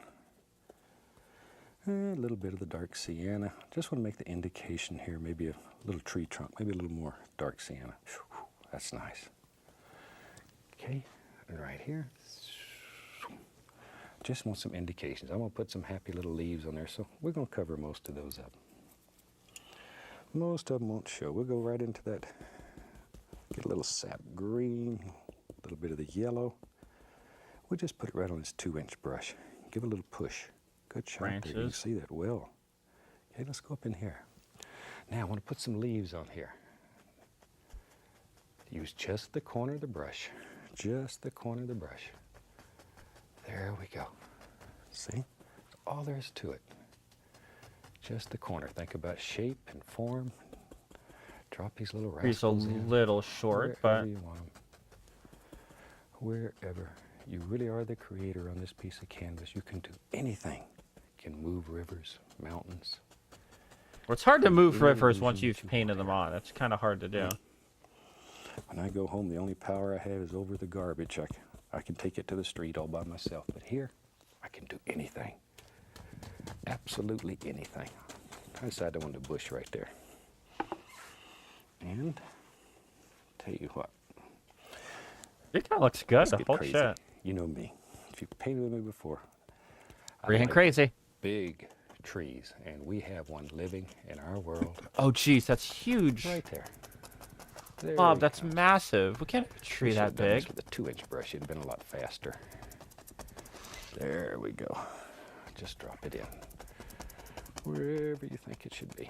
A little bit of the dark sienna. Just want to make the indication here, maybe a little tree trunk, maybe a little more dark sienna. Whew, that's nice. Okay, and right here. Just want some indications. I'm going to put some happy little leaves on there, so we're going to cover most of those up. Most of them won't show. We'll go right into that. Get a little sap green, a little bit of the yellow. We'll just put it right on this 2-inch brush. Give it a little push. Good shot there. You can Branches. see that well. Okay, let's go up in here. Now I want to put some leaves on here. Use just the corner of the brush. Just the corner of the brush. There we go. See? That's all there is to it. Just the corner. Think about shape and form. Drop these little He's a rascals in. little short, Wherever but you want 'em. Wherever. You really are the creator on this piece of canvas. You can do anything. You can move rivers, mountains. well, it's hard to move Any rivers once illusion you've that you painted want. them on. It's kind of hard to do. When I go home, the only power I have is over the garbage. I can take it to the street all by myself. But here, I can do anything. Absolutely anything. I decided I wanted a bush right there. And tell you what. I think that looks good. let's The get whole crazy. shit. You know me. If you've painted with me before, I Freaking like crazy. big trees, and we have one living in our world Oh, geez, that's huge. right there. There Bob, he that's comes. massive. We can't have a tree We that should've done this big. with a 2-inch brush, it'd been a lot faster. There we go. Just drop it in. Wherever you think it should be.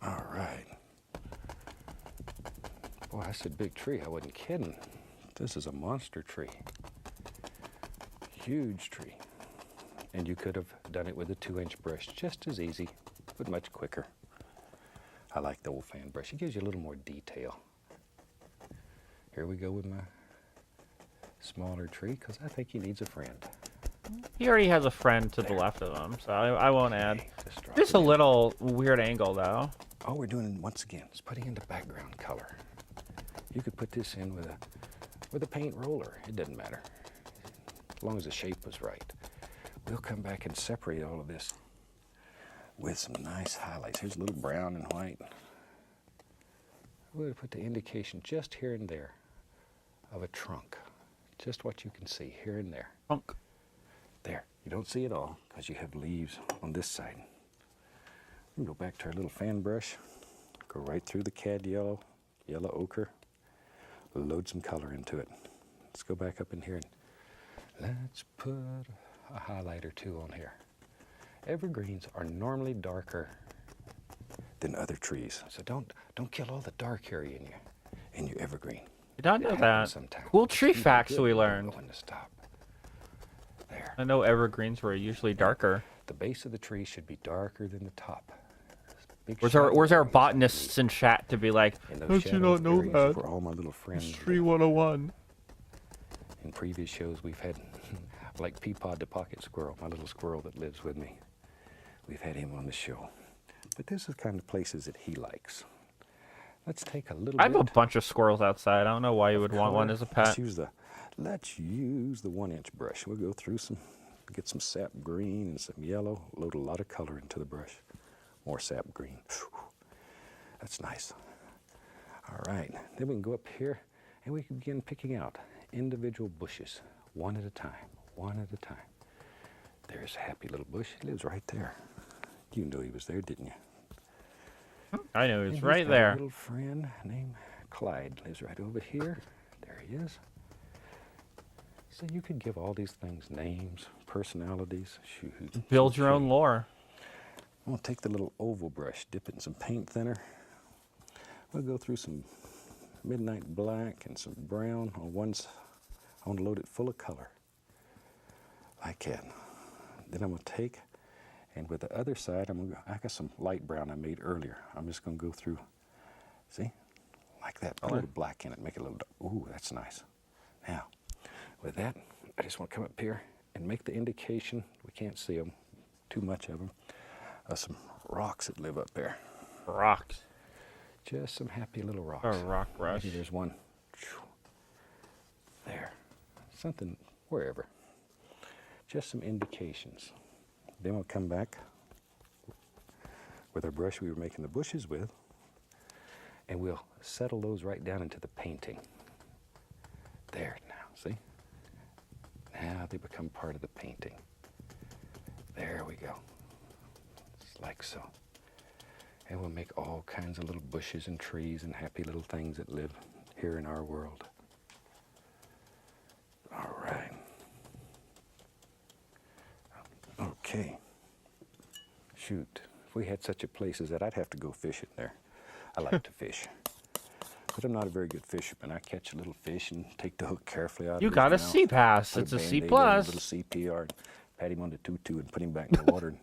All right. Boy, I said big tree. I wasn't kidding. This is a monster tree. Huge tree. And you could have done it with a 2-inch brush just as easy, but much quicker. I like the old fan brush. It gives you a little more detail. Here we go with my smaller tree, because I think he needs a friend. He already has a friend to the left of him, so I won't add. Okay, drop Just it a in. little weird angle, though. All we're doing, once again, is putting in the background color. You could put this in with a paint roller. It doesn't matter, as long as the shape was right. We'll come back and separate all of this with some nice highlights. Here's a little brown and white. We'll put the indication just here and there of a trunk. Just what you can see here and there. Trunk. There. You don't see it all because you have leaves on this side. We can go back to our little fan brush. Go right through the cad yellow, yellow ochre. Load some color into it. Let's go back up in here and let's put a highlight or two on here. Evergreens are normally darker than other trees, so don't kill all the dark area in your evergreen. Did not know It that. happens sometimes. Cool tree It's facts good we to know learned. when to stop. There. I know evergreens were usually darker. The base of the tree should be darker than the top. Big Where's shadow our areas botanists in chat to be like, in how those did you not shadowed know areas that? where all my little friends It's live. Tree 101. In previous shows, we've had, like Peapod the pocket squirrel, my little squirrel that lives with me. We've had him on the show. But this is the kind of places that he likes. Let's take a little I have a bit bunch of squirrels outside. I don't know why you would want one color. as a pet. Let's use the 1-inch brush. We'll go through get some sap green and some yellow, load a lot of color into the brush. More sap green. Whew. That's nice. All right, then we can go up here and we can begin picking out individual bushes, one at a time, one at a time. There's a happy little bush. He lives right there. You knew he was there, didn't you? I know And he's he's right got there. A little friend named Clyde lives right over here. There he is. So you could give all these things names, personalities. Shoot. Build your own lore. I'm gonna take the little oval brush, dip it in some paint thinner. We'll go through some midnight black and some brown on one side. I want to load it full of color, like that. Then I'm gonna take, and with the other side, I got some light brown I made earlier. I'm just gonna go through, see, like that. Put a little black in it, make it a little dark. Ooh, that's nice. Now, with that, I just want to come up here and make the indication. We can't see them, too much of them. Some rocks that live up there. Rocks. Just some happy little rocks. A rock brush. Maybe there's one. There. Something wherever. Just some indications. Then we'll come back with our brush we were making the bushes with, and we'll settle those right down into the painting. There now, see? Now they become part of the painting. There we go. Just like so. And we'll make all kinds of little bushes and trees and happy little things that live here in our world. All right. Okay. Shoot. If we had such a place as that, I'd have to go fishing there. I like to fish. But I'm not a very good fisherman. I catch a little fish and take the hook carefully out You of his got a mouth, C pass. put It's a Band-Aid C on it, plus. a little CPR, and pat him on the tutu and put him back in the water and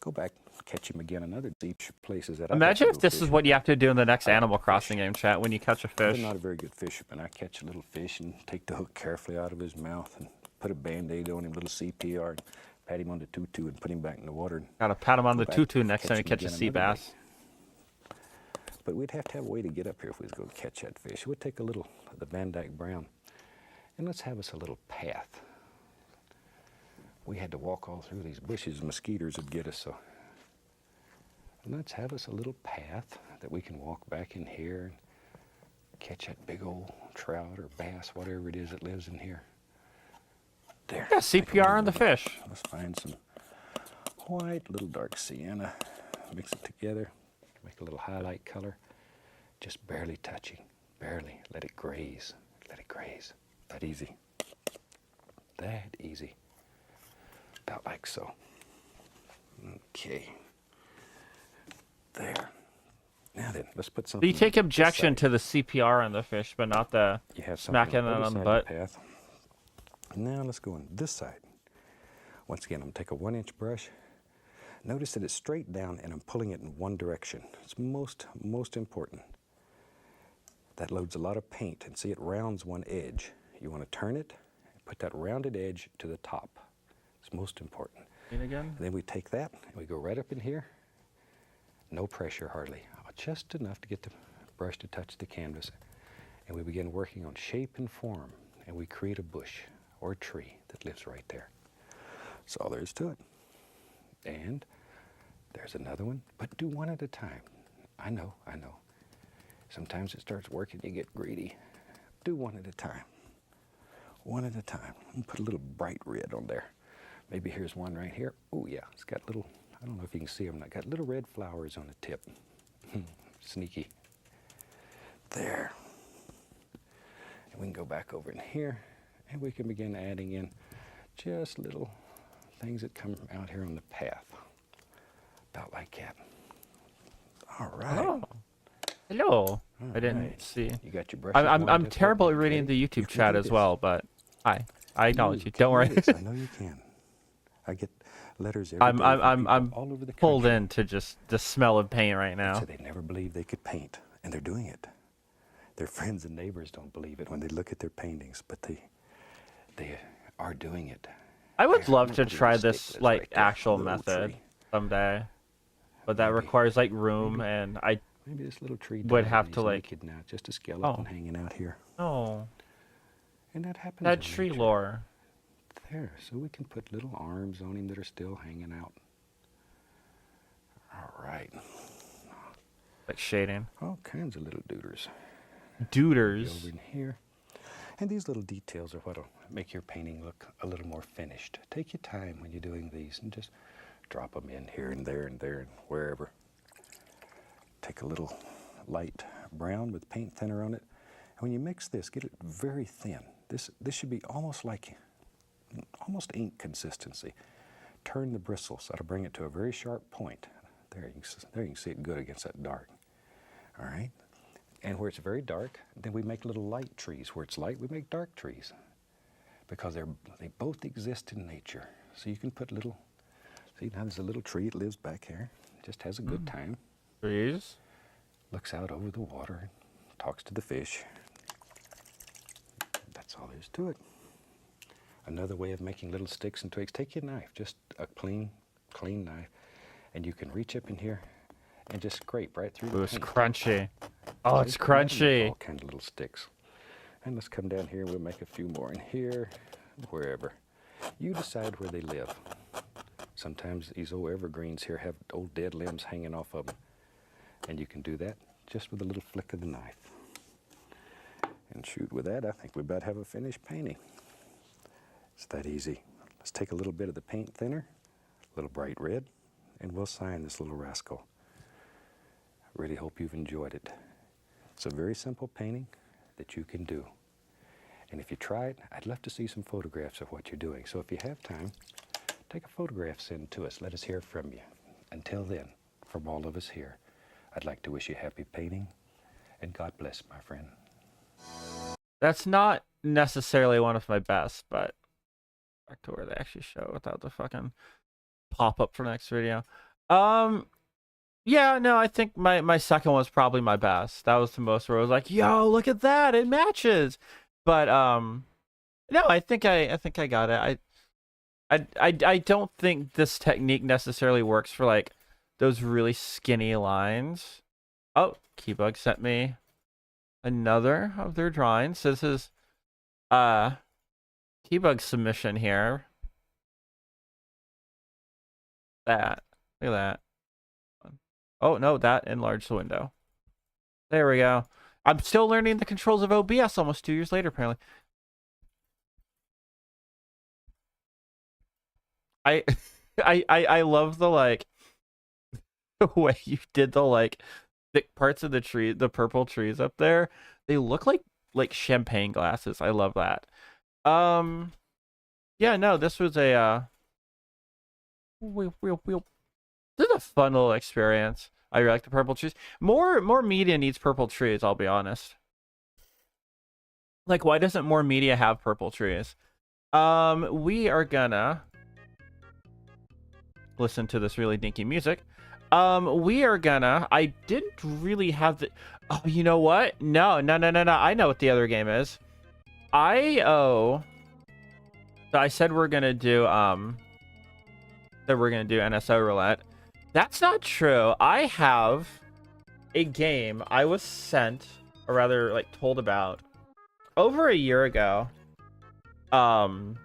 go back, catch him again. Another deep places that Imagine if this is what you have to do in the next I like Animal to Crossing fish. game, chat, when you catch a I'm fish. not a very good fisherman. I catch a little fish and take the hook carefully out of his mouth and put a Band-Aid on him, a little CPR, and pat him on the tutu and put him back in the water. And Gotta pat him on go the back, tutu next time you him catch a again sea another day. bass. But we'd have to have a way to get up here if we was going to catch that fish. We'd take a little of the Van Dyke Brown, and let's have us a little path. We had to walk all through these bushes. Mosquitoes would get us, so. And let's have us a little path that we can walk back in here and catch that big old trout or bass, whatever it is that lives in here. There. Yeah, Take a CPR on little the bit. fish. Let's find some white, little dark sienna, mix it together, make a little highlight color, just barely touching, barely. Let it graze, let it graze. That easy. That easy. About like so. Okay. There. Now then, let's put So something. you take this objection side. to the CPR on the fish, but not the You have smacking something it this on the side butt. of path. Now let's go on this side. Once again, I'm gonna take a 1-inch brush. Notice that it's straight down and I'm pulling it in one direction. It's most important. That loads a lot of paint, and see it rounds one edge. You want to turn it and put that rounded edge to the top. It's most important. And again? And then we take that and we go right up in here. No pressure hardly, just enough to get the brush to touch the canvas. And we begin working on shape and form, and we create a bush or a tree that lives right there. That's all there is to it. And there's another one, but do one at a time. I know. Sometimes it starts working, you get greedy. Do one at a time. One at a time. And put a little bright red on there. Maybe here's one right here. Oh yeah, it's got little, I don't know if you can see them, got little red flowers on the tip. Sneaky. There. And we can go back over in here, and we can begin adding in just little things that come out here on the path. About like that. All right. Oh. Hello. All I didn't right. see. You got your brush. I'm terrible at reading the YouTube chat as well, but hi. I acknowledge you. Don't worry. I know you can. I get letters every day from people all over the country. Pulled into just the smell of paint right now. So they never believed they could paint, and they're doing it. Their friends and neighbors don't believe it when they look at their paintings, but they are doing it. I would Here, love I'm to gonna put a try little this stick that's like right there, a actual little method tree. someday, but that Maybe- requires like room, and I Maybe this little tree would died have and to, he's like- naked now, just a skeleton hanging out here, oh and that happens. that in tree nature. lore. There, so we can put little arms on him that are still hanging out. All right, Like shading. all kinds of little dooders. Duders. Over in here. And these little details are what'll make your painting look a little more finished. Take your time when you're doing these and just drop them in here and there and wherever. Take a little light brown with paint thinner on it. And when you mix this, get it very thin. This should be almost ink consistency. Turn the bristles. That'll bring it to a very sharp point. There you can see it good against that dark. All right. And where it's very dark, then we make little light trees. Where it's light, we make dark trees. Because they both exist in nature. So you can put little, see now there's a little tree that lives back here. Just has a good time. Trees. Looks out over the water, talks to the fish. That's all there is to it. Another way of making little sticks and twigs, take your knife, just a clean knife, and you can reach up in here and just scrape right through Ooh, the it's paint. crunchy. Oh, it's See? And that'll make crunchy. all kinds of little sticks. And let's come down here. We'll make a few more in here, wherever. You decide where they live. Sometimes these old evergreens here have old dead limbs hanging off of them. And you can do that just with a little flick of the knife. And shoot with that, I think we about have a finished painting. It's that easy. Let's take a little bit of the paint thinner, a little bright red, and we'll sign this little rascal. I really hope you've enjoyed it. It's a very simple painting that you can do. And if you try it, I'd love to see some photographs of what you're doing. So if you have time, take a photograph, send to us. Let us hear from you. Until then, from all of us here, I'd like to wish you happy painting, and God bless, my friend. That's not necessarily one of my best, but back to where they actually show without the fucking pop up for next video. Yeah, no, I think my second was probably my best. That was the most where I was like, yo, look at that, it matches. But no, I think I got it. I don't think this technique necessarily works for like those really skinny lines. Oh, Keybug sent me another of their drawings. So this is Keybug's submission here. Look at that. Oh no, that enlarged the window. There we go. I'm still learning the controls of OBS almost 2 years later, apparently. I love the like the way you did the like thick parts of the tree, the purple trees up there. They look like champagne glasses. I love that. Yeah, no, this was a this is a fun little experience. I really like the purple trees. More media needs purple trees, I'll be honest. Like, why doesn't more media have purple trees? We are gonna listen to this really dinky music. We are gonna... I didn't really have the... Oh, you know what? No. I know what the other game is. So I said we're gonna do, NSO Roulette. That's not true. I have a game I was sent, or rather, like, told about over a year ago. And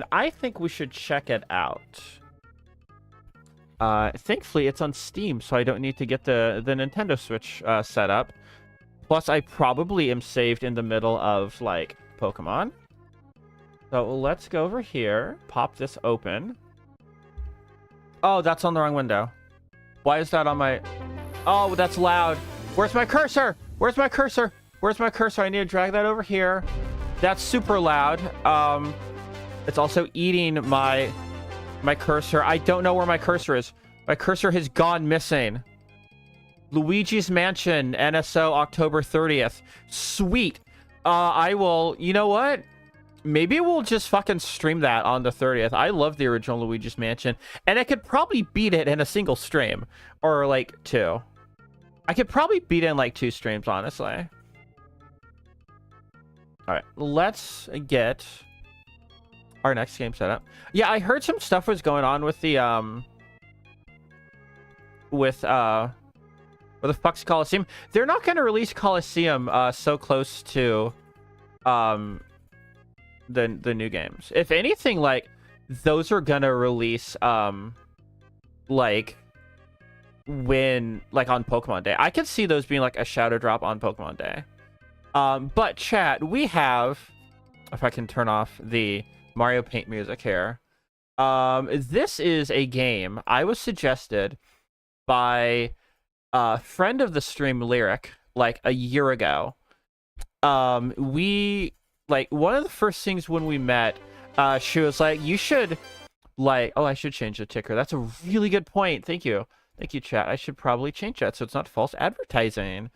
I think we should check it out. Thankfully, it's on Steam, so I don't need to get the Nintendo Switch set up. Plus, I probably am saved in the middle of, like, Pokemon. So let's go over here, pop this open. Oh, that's on the wrong window. Why is that on my... Oh, that's loud. Where's my cursor? Where's my cursor? Where's my cursor? I need to drag that over here. That's super loud. It's also eating my cursor. I don't know where my cursor is. My cursor has gone missing. Luigi's Mansion, NSO, October 30th. Sweet. I will... You know what? Maybe we'll just fucking stream that on the 30th. I love the original Luigi's Mansion. And I could probably beat it in a single stream. Or, like, 2. I could probably beat it in, like, 2 streams, honestly. Alright, let's get our next game set up. Yeah, I heard some stuff was going on with the, what the fuck's Coliseum? They're not going to release Coliseum, so close to, the new games. If anything, like, those are gonna release like when, like, on Pokemon Day. I could see those being like a shadow drop on Pokemon Day. But chat, we have, if I can turn off the Mario Paint music here, this is a game I was suggested by a friend of the stream, Lyric, like a year ago. Like, one of the first things when we met, she was like, you should, like... Oh, I should change the ticker. That's a really good point. Thank you. Thank you, chat. I should probably change that so it's not false advertising.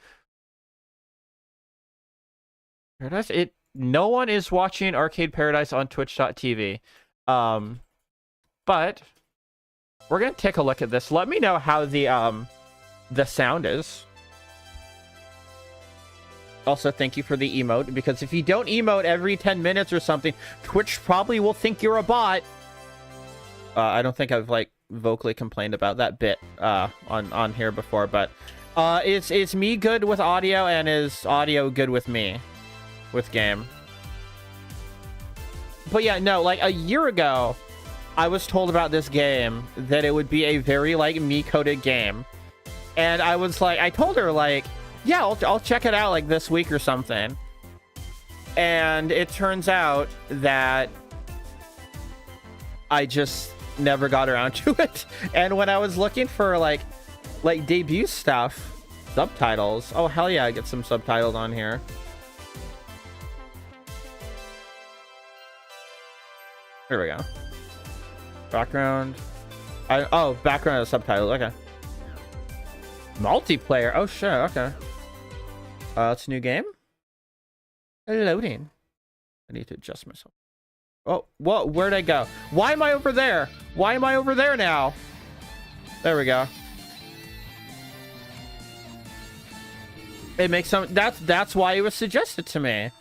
Paradise? No one is watching Arcade Paradise on Twitch.tv. But we're going to take a look at this. Let me know how the sound is. Also, thank you for the emote, because if you don't emote every 10 minutes or something, Twitch probably will think you're a bot. I don't think I've, like, vocally complained about that bit on here before, but is me good with audio, and is audio good with me with game? But yeah, no, like, a year ago, I was told about this game, that it would be a very, like, me-coded game. And I was like, I told her, like, yeah, I'll check it out, like, this week or something. And it turns out that I just never got around to it. And when I was looking for, like debut stuff, subtitles. Oh, hell yeah, I get some subtitles on here. Here we go. Background. Background subtitles, okay. Multiplayer, oh shit, okay. It's a new game. Loading. I need to adjust myself. Oh, whoa, where'd I go? Why am I over there? Why am I over there now? There we go. It makes some... That's why it was suggested to me.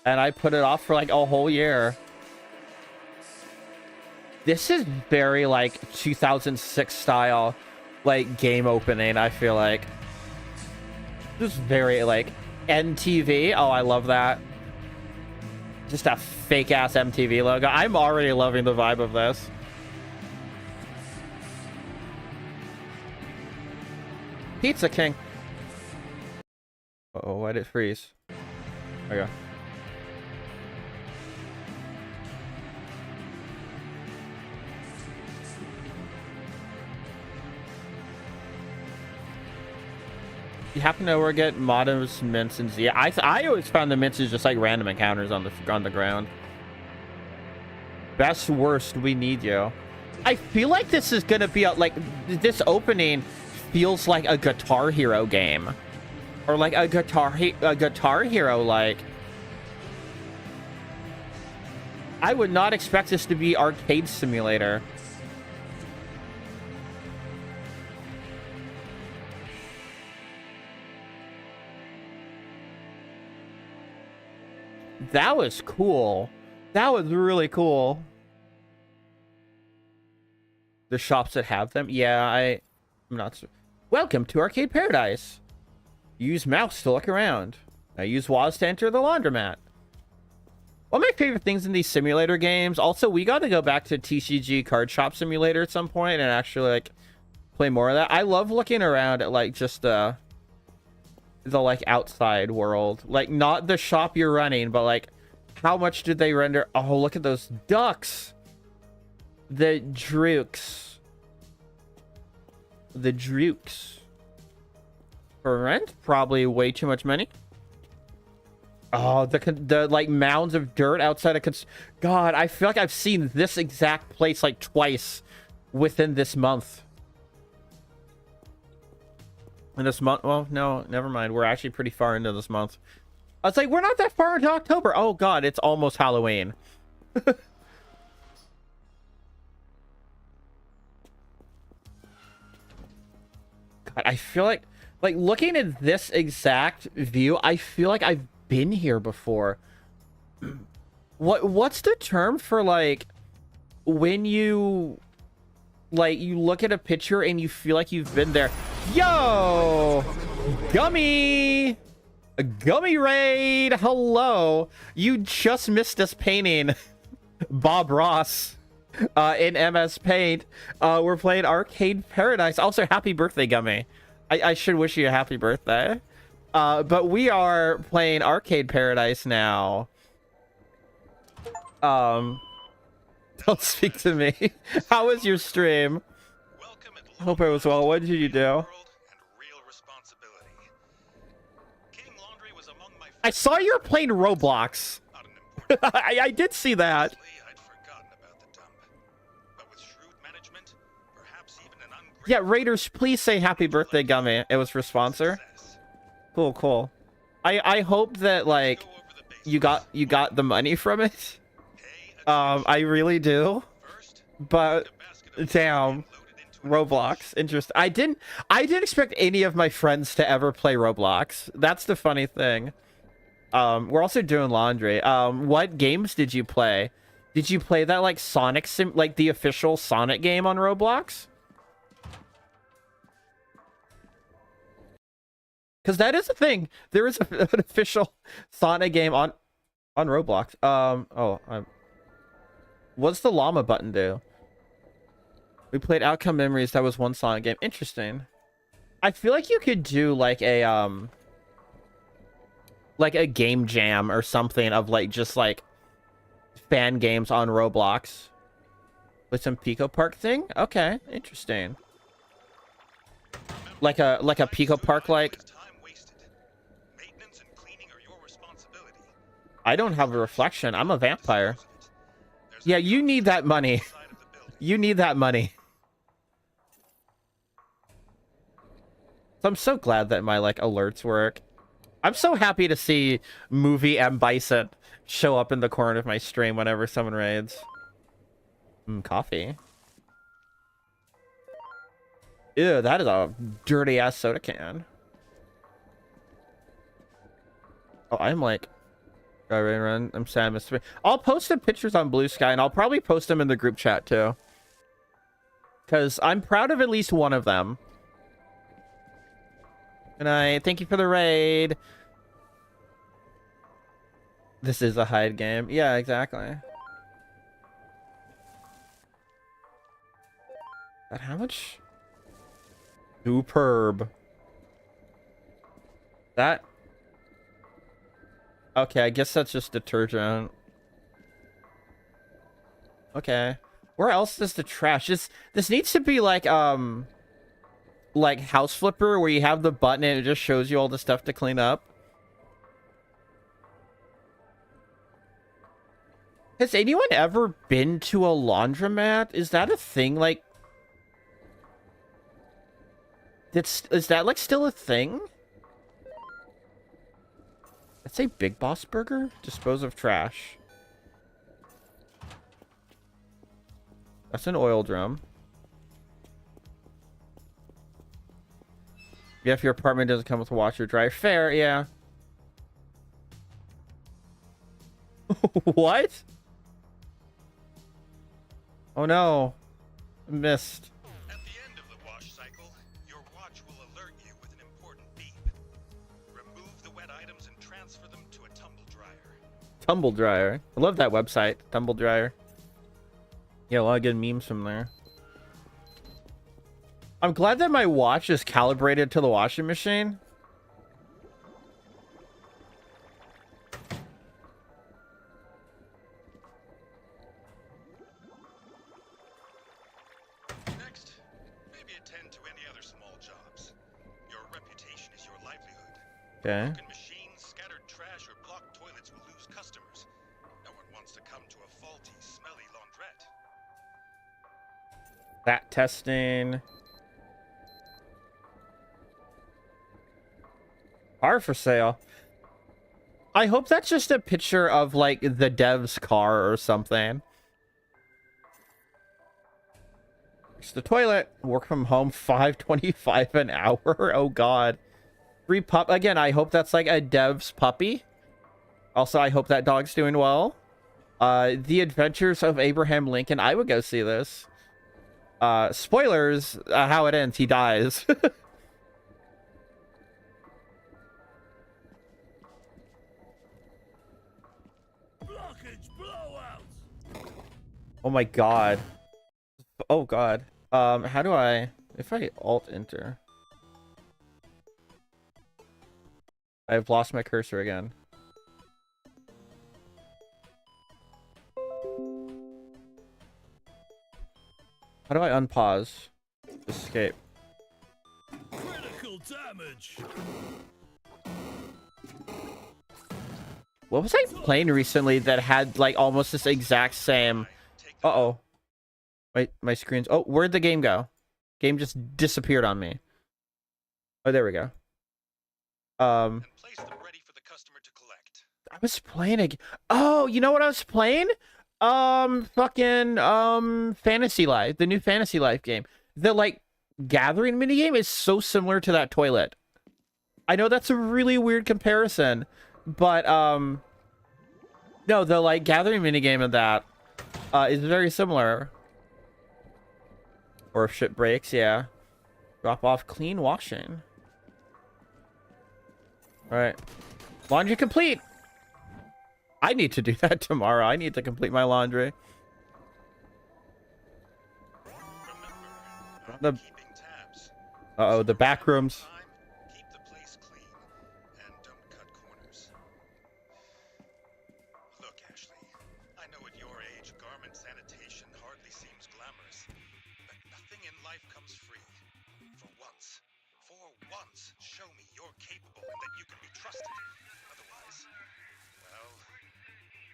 And I put it off for, like, a whole year. This is very, like, 2006 style, like, game opening, I feel like. This is very, like, NTV. Oh, I love that. Just a fake-ass MTV logo. I'm already loving the vibe of this. Pizza King. Uh-oh, why did it freeze? There we go. You happen to know where to get Motto's mints and Z? I always found the mints is just like random encounters on the ground. Best worst, we need you. I feel like this is gonna be like this opening feels like a Guitar Hero game, or like a Guitar Hero. Like, I would not expect this to be arcade simulator. That was cool. That was really cool. The shops that have them? Yeah, I'm not... Welcome to Arcade Paradise. Use mouse to look around. Now use WAS to enter the laundromat. One of my favorite things in these simulator games... Also, we got to go back to TCG Card Shop Simulator at some point and actually, like, play more of that. I love looking around at, like, just the like, outside world. Like, not the shop you're running, but, like, how much did they render? Oh, look at those ducks. The Drukes. The Drukes. For rent? Probably way too much money. Oh, the like mounds of dirt outside of... God, I feel like I've seen this exact place like twice within this month. In this month? Well, no, never mind. We're actually pretty far into this month. I was like, we're not that far into October. Oh, God, it's almost Halloween. God, I feel like looking at this exact view, I feel like I've been here before. What's the term for like when you like you look at a picture and you feel like you've been there? Yo, Gummy, a Gummy raid. Hello, you just missed us painting Bob Ross in MS Paint. We're playing Arcade Paradise. Also, happy birthday, Gummy. I should wish you a happy birthday. But we are playing Arcade Paradise now. Don't speak to me. How was your stream? I hope it was well. What did you do? I saw you were playing Roblox. I did see that. Yeah, Raiders, please say happy birthday, Gummy. It was for sponsor. Cool, cool. I hope that like you got the money from it. I really do. But damn, Roblox, interesting. I didn't expect any of my friends to ever play Roblox. That's the funny thing. We're also doing laundry. What games did you play? Did you play that like Sonic Sim, like the official Sonic game on Roblox? Because that is a thing. There is an official Sonic game on Roblox. What's the llama button do? We played Outcome Memories. That was one Sonic game. Interesting. I feel like you could do like a game jam or something of like just like fan games on Roblox with some Pico Park thing. Okay, interesting. Like a Pico Park like. I don't have a reflection. I'm a vampire. Yeah, you need that money. You need that money. So I'm so glad that my like alerts work. I'm so happy to see Movie M. Bison show up in the corner of my stream whenever someone raids. Coffee. Ew, that is a dirty ass soda can. Oh, I'm like... Run. I'm sad. I'll post some pictures on Blue Sky, and I'll probably post them in the group chat too. Because I'm proud of at least one of them. And I thank you for the raid. This is a hide game. Yeah, exactly. But how much? Superb. That... Okay, I guess that's just detergent. Okay. Where else is the trash? This needs to be like House Flipper, where you have the button and it just shows you all the stuff to clean up. Has anyone ever been to a laundromat? Is that a thing? Like, is that like still a thing? Let's say Big Boss Burger. Dispose of trash. That's an oil drum. Yeah, if your apartment doesn't come with a washer dryer. Fair, yeah. What? Oh no. Missed. At the end of the wash cycle, your watch will alert you with an important beep. Remove the wet items and transfer them to a tumble dryer. Tumble dryer. I love that website. Tumble dryer. Yeah, a lot of good memes from there. I'm glad that my watch is calibrated to the washing machine. Next, maybe attend to any other small jobs. Your reputation is your livelihood. Okay. Broken machines, scattered trash, or blocked toilets will lose customers. No one wants to come to a faulty, smelly laundrette. That testing. Car for sale. I hope that's just a picture of like the dev's car or something. It's the toilet. Work from home, $5.25 an hour. Oh god. Free pup again. I hope that's like a dev's puppy. Also, I hope that dog's doing well. The Adventures of Abraham Lincoln. I would go see this. Spoilers. How it ends. He dies. Oh my god. Oh god. How do I... If I alt enter... I've lost my cursor again. How do I unpause? Escape. Critical damage. What was I playing recently that had like almost this exact same... Uh-oh. Wait, my screen's... Oh, where'd the game go? Game just disappeared on me. Oh, there we go. And place them ready for the customer to collect. I was playing a... Oh, you know what I was playing? Fantasy Life. The new Fantasy Life game. The, like, gathering minigame is so similar to that toilet. I know that's a really weird comparison, but, no, the, like, gathering minigame of that, is very similar. Or if shit breaks, yeah. Drop off clean washing. Alright. Laundry complete! I need to do that tomorrow. I need to complete my laundry. Remember, keeping tabs. Uh-oh, the back rooms. Keep the place clean and don't cut corners. Look, Ashley, I know at your age, garment sanitation hardly seems glamorous, but nothing in life comes free. For once, show me you're capable and that you can be trusted. Otherwise, well,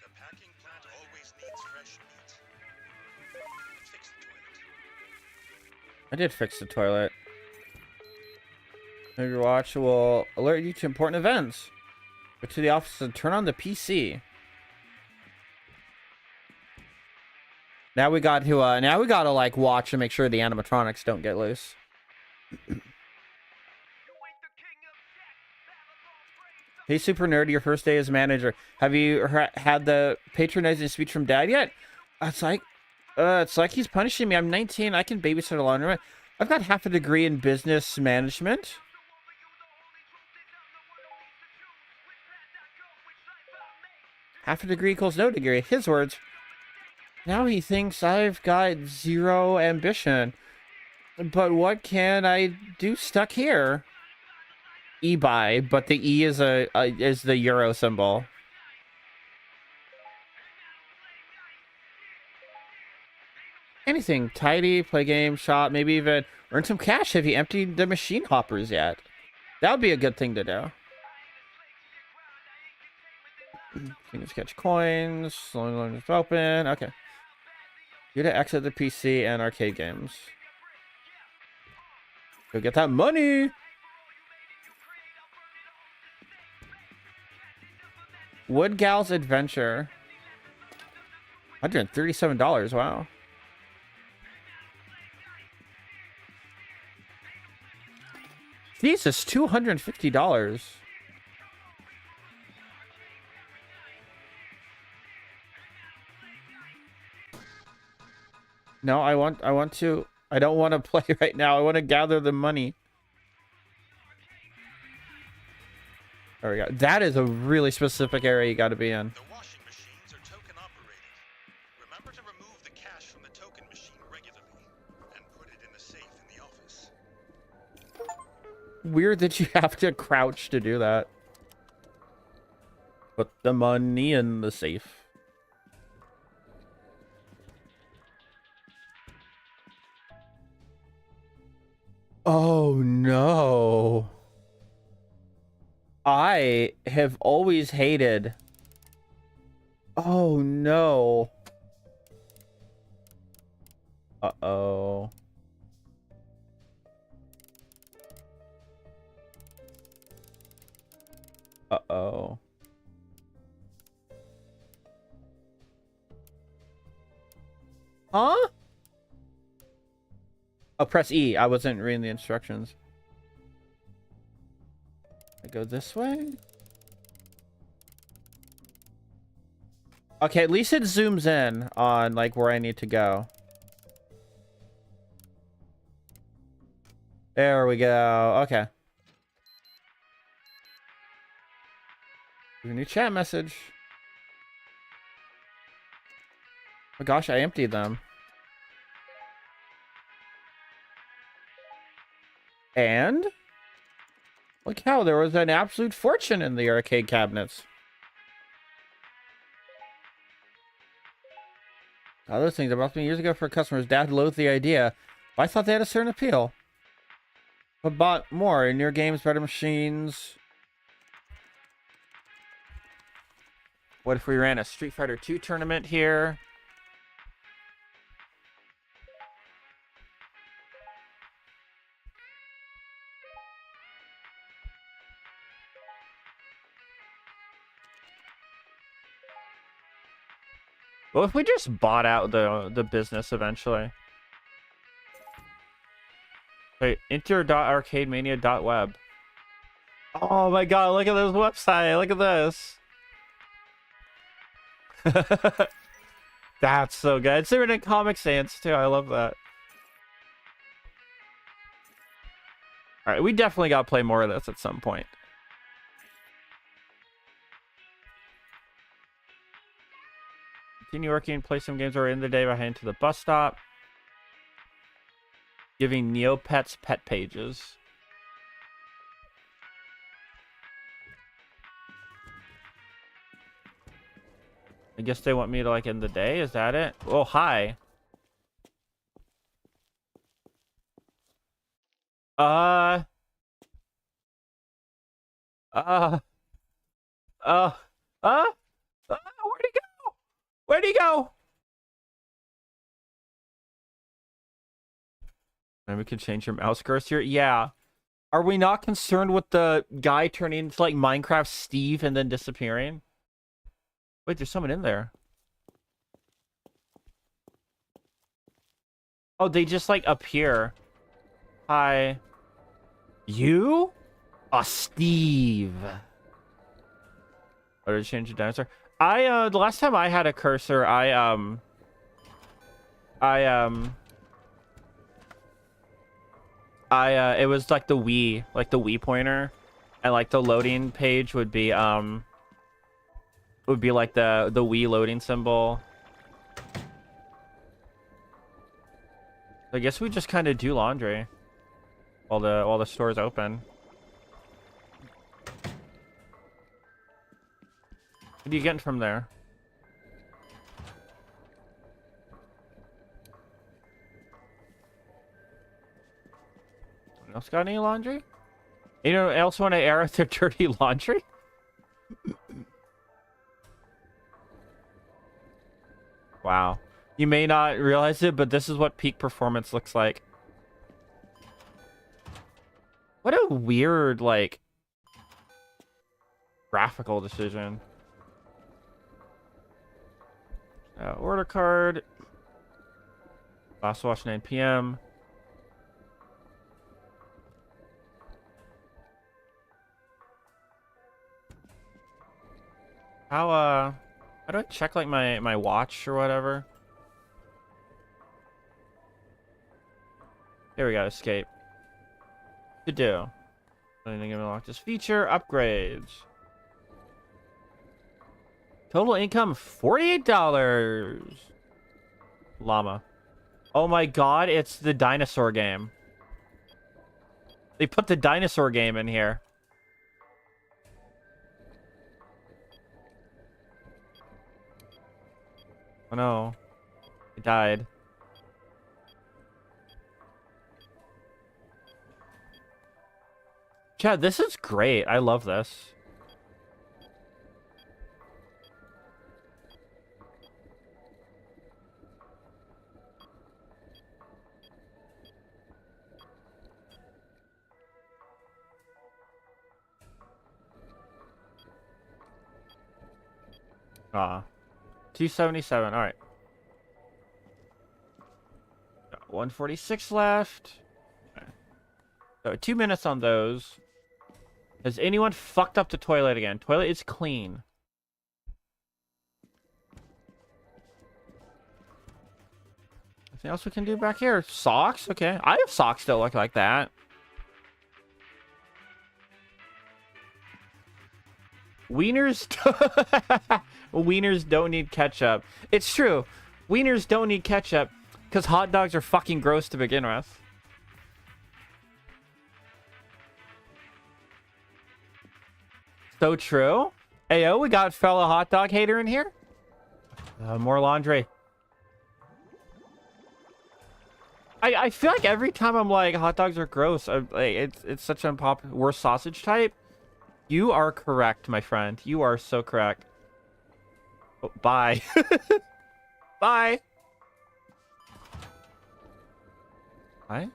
the packing plant always needs fresh meat. Fix the toilet. I did fix the toilet. Your watch will alert you to important events. Go to the office and turn on the PC. Now we got to like watch and make sure the animatronics don't get loose. Hey, Super Nerd, your first day as manager. Have you had the patronizing speech from Dad yet? It's like he's punishing me. I'm 19. I can babysit a laundromat. I've got half a degree in business management. Half a degree equals no degree. His words. Now he thinks I've got zero ambition. But what can I do stuck here? E-buy, but the E is is the euro symbol. Anything. Tidy, play game, shop, maybe even earn some cash if you emptied the machine hoppers yet. That would be a good thing to do. Can you sketch coins? Slowly open. Okay. You to exit the PC and arcade games. Go get that money. Wood Gal's Adventure. $137. Wow. Jesus, $250. No, I don't want to play right now. I want to gather the money. There we go. That is a really specific area you got to be in. The washing machines are token operated. Remember to remove the cash from the token machine regularly and put it in the safe in the office. Weird that you have to crouch to do that. Put the money in the safe. Oh no. I have always hated. Oh no. Uh-oh. Uh-oh. Huh? Oh, press E. I wasn't reading the instructions. I go this way? Okay, at least it zooms in on, like, where I need to go. There we go. Okay. Your new chat message. Oh gosh, I emptied them. And? Look how there was an absolute fortune in the arcade cabinets. Other things about me years ago for customers, Dad loathed the idea. But I thought they had a certain appeal. But bought more in your games, better machines. What if we ran a Street Fighter 2 tournament here? Well, if we just bought out the business eventually. Wait, enter.arcademania.web. Oh my god, look at this website. Look at this. That's so good. It's even in Comic Sans too. I love that. Alright, we definitely gotta play more of this at some point. Continue working, play some games or in the day behind to the bus stop. Giving Neopets pet pages. I guess they want me to, like, end the day? Is that it? Oh, hi. Uh... Where'd he go? Where'd he go? And we can change your mouse cursor. Yeah. Are we not concerned with the guy turning into, like, Minecraft Steve and then disappearing? Wait, there's someone in there. Oh, they just, like, appear. Hi. You? Steve. Oh, did I change the dinosaur? The last time I had a cursor, it was like the Wii pointer, and like the loading page would be like the Wii loading symbol. I guess we just kind of do laundry while the store's open. What are you getting from there? Anyone else got any laundry? Anyone else want to air out their dirty laundry? Wow. You may not realize it, but this is what peak performance looks like. What a weird, like, graphical decision. Order card. Last wash 9 p.m. How do I check like my watch or whatever? Here we go, escape. To do. Anything gonna unlock this feature? Upgrades. Total income $48. Llama. Oh my god, it's the dinosaur game. They put the dinosaur game in here. Oh no. It died. Chad, this is great. I love this. Ah. 277. All right. Got 146 left. Okay. So 2 minutes on those. Has anyone fucked up the toilet again? Toilet is clean. Anything else we can do back here? Socks? Okay. I have socks that look like that. Wieners Wieners don't need ketchup. It's true. Wieners don't need ketchup because hot dogs are fucking gross to begin with. So true. Ayo, we got fellow hot dog hater in here. More laundry. I feel like every time I'm like hot dogs are gross, it's such an unpopular worst sausage type. You are correct, my friend. You are so correct. Oh, bye. Bye. Hi?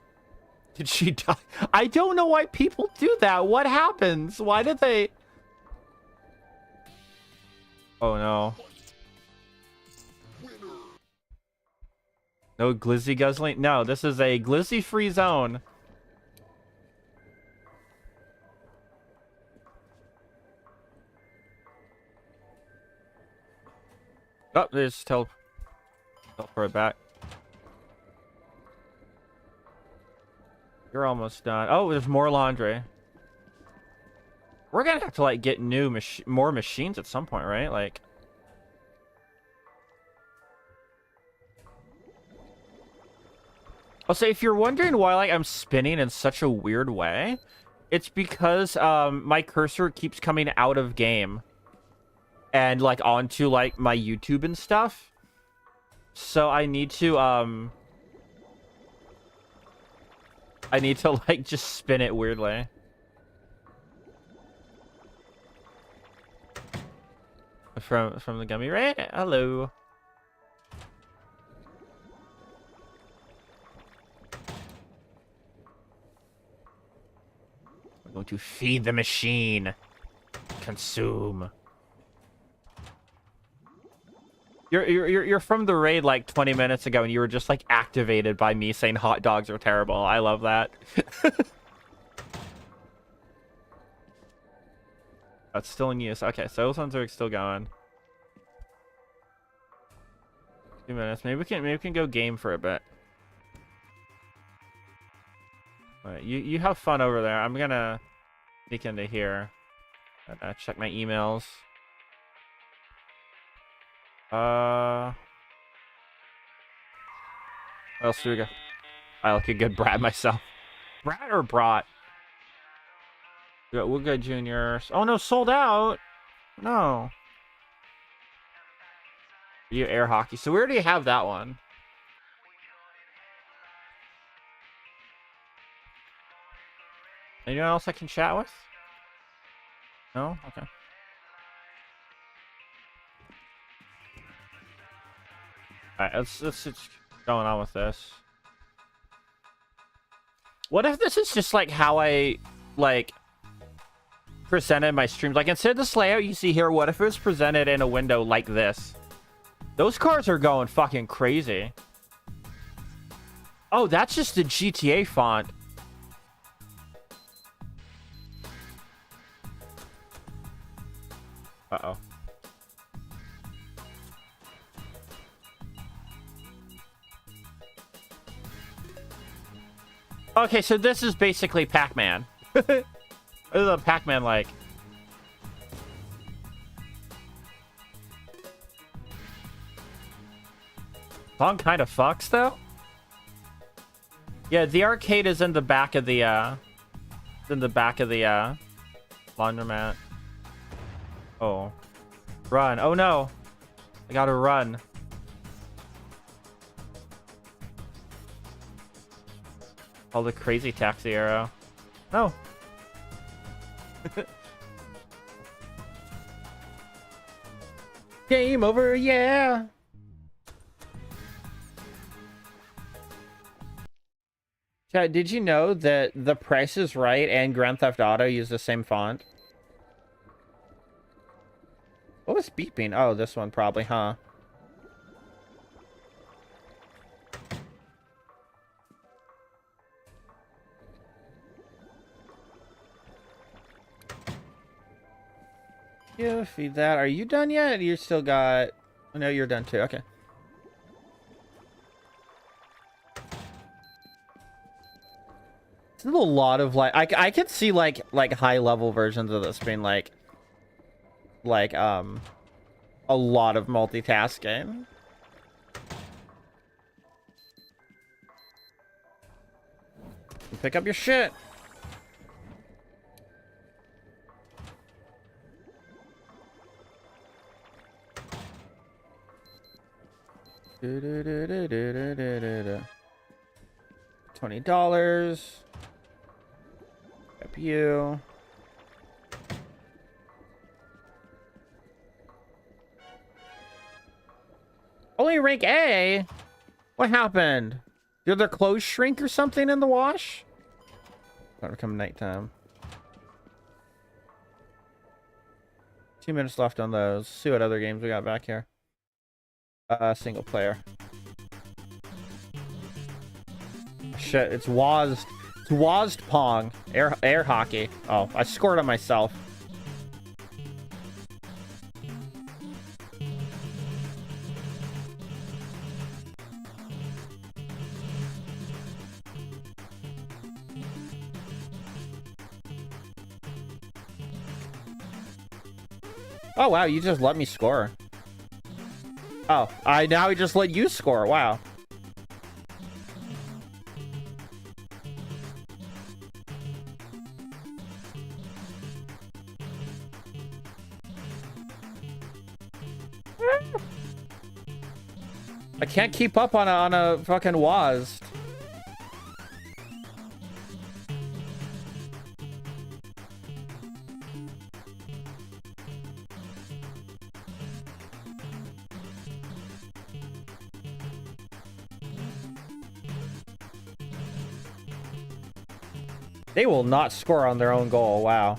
Did she die? I don't know why people do that. What happens? Why did they? Oh no. No glizzy guzzling? No, this is a glizzy free zone. Oh, there's teleport back. You're almost done. Oh, there's more laundry. We're gonna have to like get more machines at some point, right? Like, I'll say if you're wondering why like I'm spinning in such a weird way, it's because my cursor keeps coming out of game and like onto like my YouTube and stuff. So I need to like just spin it weirdly. From the gummy ray. Hello. We're going to feed the machine. Consume. You're from the raid like 20 minutes ago, and you were just like activated by me saying hot dogs are terrible. I love that. That's still in use. Okay, so those ones are still going. 2 minutes. Maybe we can go game for a bit. All right, you have fun over there. I'm gonna sneak into here. Check my emails. What else do we go? I look a good brat myself. Brat or brat? We'll go juniors. Oh no, sold out. No. You air hockey. So we already have that one. Anyone else I can chat with? No? Okay. Alright, let's just going on with this. What if this is just like how I like presented my streams? Like instead of this layout you see here, what if it was presented in a window like this? Those cars are going fucking crazy. Oh, that's just the GTA font. Uh-oh. Okay, so this is basically Pac-Man. This is a Pac-Man like. Song kind of fucks though. Yeah, the arcade is in the back of the laundromat. Oh. Run. Oh no. I gotta run. Oh, the crazy taxi arrow. No. Game over, yeah. Chat, did you know that The Price is Right and Grand Theft Auto use the same font? What was beeping? Oh, this one probably, huh? Yeah, feed that. Are you done yet? You still got... Oh, no, you're done too. Okay. There's a lot of like... I could see like high level versions of this being like a lot of multitasking. Pick up your shit. $20. Up you. Only rank A? What happened? Did their clothes shrink or something in the wash? Gotta come nighttime. 2 minutes left on those. See what other games we got back here. Single player. Shit, it's WASD. It's WASD Pong. Air hockey. Oh, I scored on myself. Oh wow, you just let me score. Oh, now I just let you score. Wow. I can't keep up on a fucking WASD. They will not score on their own goal. Wow.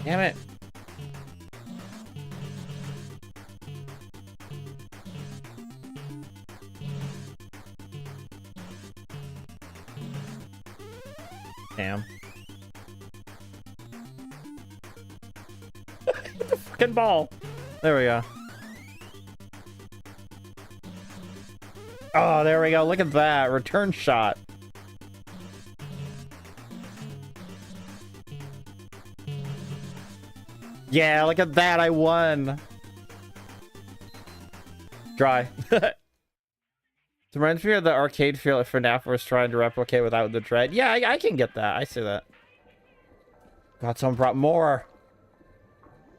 Damn it. Damn. The fucking ball. There we go. Oh, there we go. Look at that. Return shot. Yeah, look at that. I won. Dry. It reminds me of the arcade feel if FNAF was trying to replicate without the dread. Yeah, I can get that. I see that. God, someone brought more.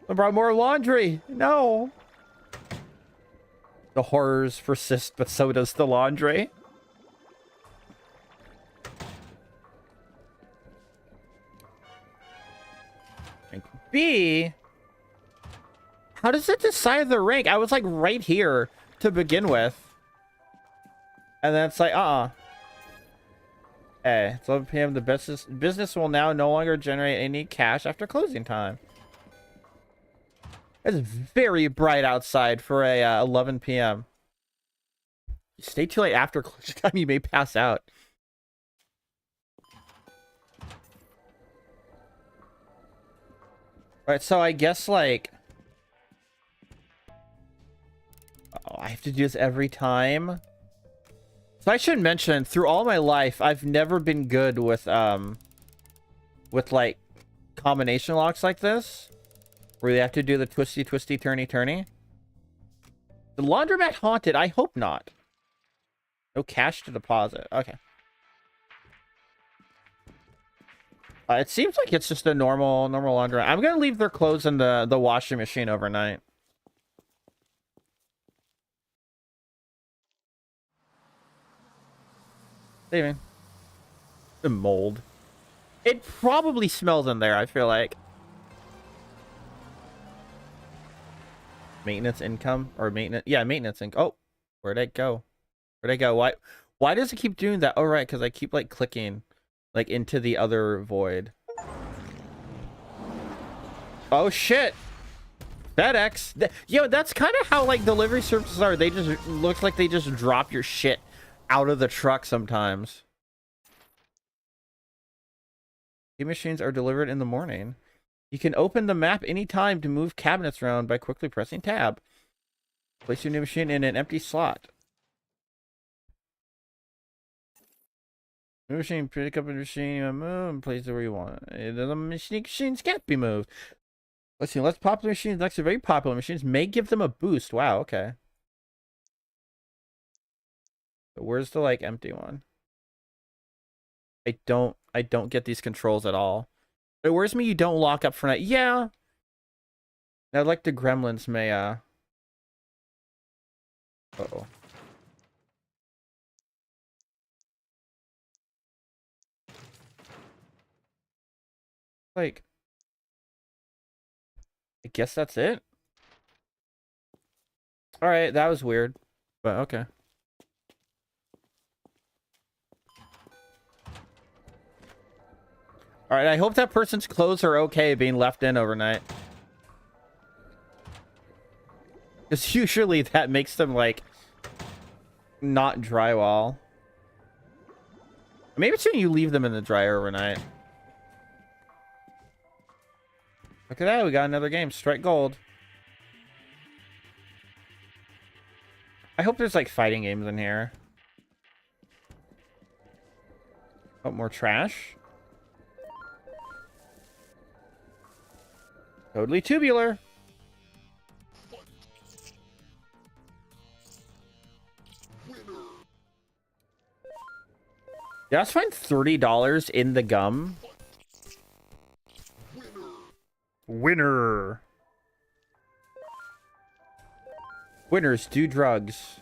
I brought more laundry. No. The horrors persist, but so does the laundry. be... How does it decide the rank? I was like right here to begin with. And then it's like, Hey, it's 11 p.m. The business will now no longer generate any cash after closing time. It's very bright outside for a 11 p.m. Stay too late after closing time, you may pass out. Alright, so I guess, like... Oh, I have to do this every time? So I should mention, through all my life, I've never been good with, like, combination locks like this. Where you have to do the twisty, twisty, turny, turny. The laundromat haunted? I hope not. No cash to deposit. Okay. It seems like it's just a normal laundromat. I'm gonna leave their clothes in the washing machine overnight. Saving. The mold. It probably smells in there, I feel like. Maintenance income or maintenance. Yeah, maintenance income. Oh, where'd it go? Where'd it go? Why does it keep doing that? Oh, right, because I keep like clicking like into the other void. Oh shit. FedEx. Yo, that's kind of how like delivery services are. They just looks like they just drop your shit out of the truck sometimes. Machines are delivered in the morning. You can open the map anytime to move cabinets around by quickly pressing tab. Place your new machine in an empty slot. New machine, pick up a machine, move, and place it where you want. The machines can't be moved. Let's see, less popular machines next to very popular machines may give them a boost. Wow, okay. But where's the like empty one? I don't get these controls at all. But where's me? You don't lock up for night. Yeah. I'd like the gremlins may Uh-oh. Like, I guess that's it. All right, that was weird, but okay. All right, I hope that person's clothes are okay being left in overnight. Because usually that makes them, like, not drywall. Maybe it's when you leave them in the dryer overnight. Look at that, we got another game. Strike gold. I hope there's, like, fighting games in here. Oh, more trash. Totally tubular. Did I just find $30 in the gum? Winner. Winners do drugs.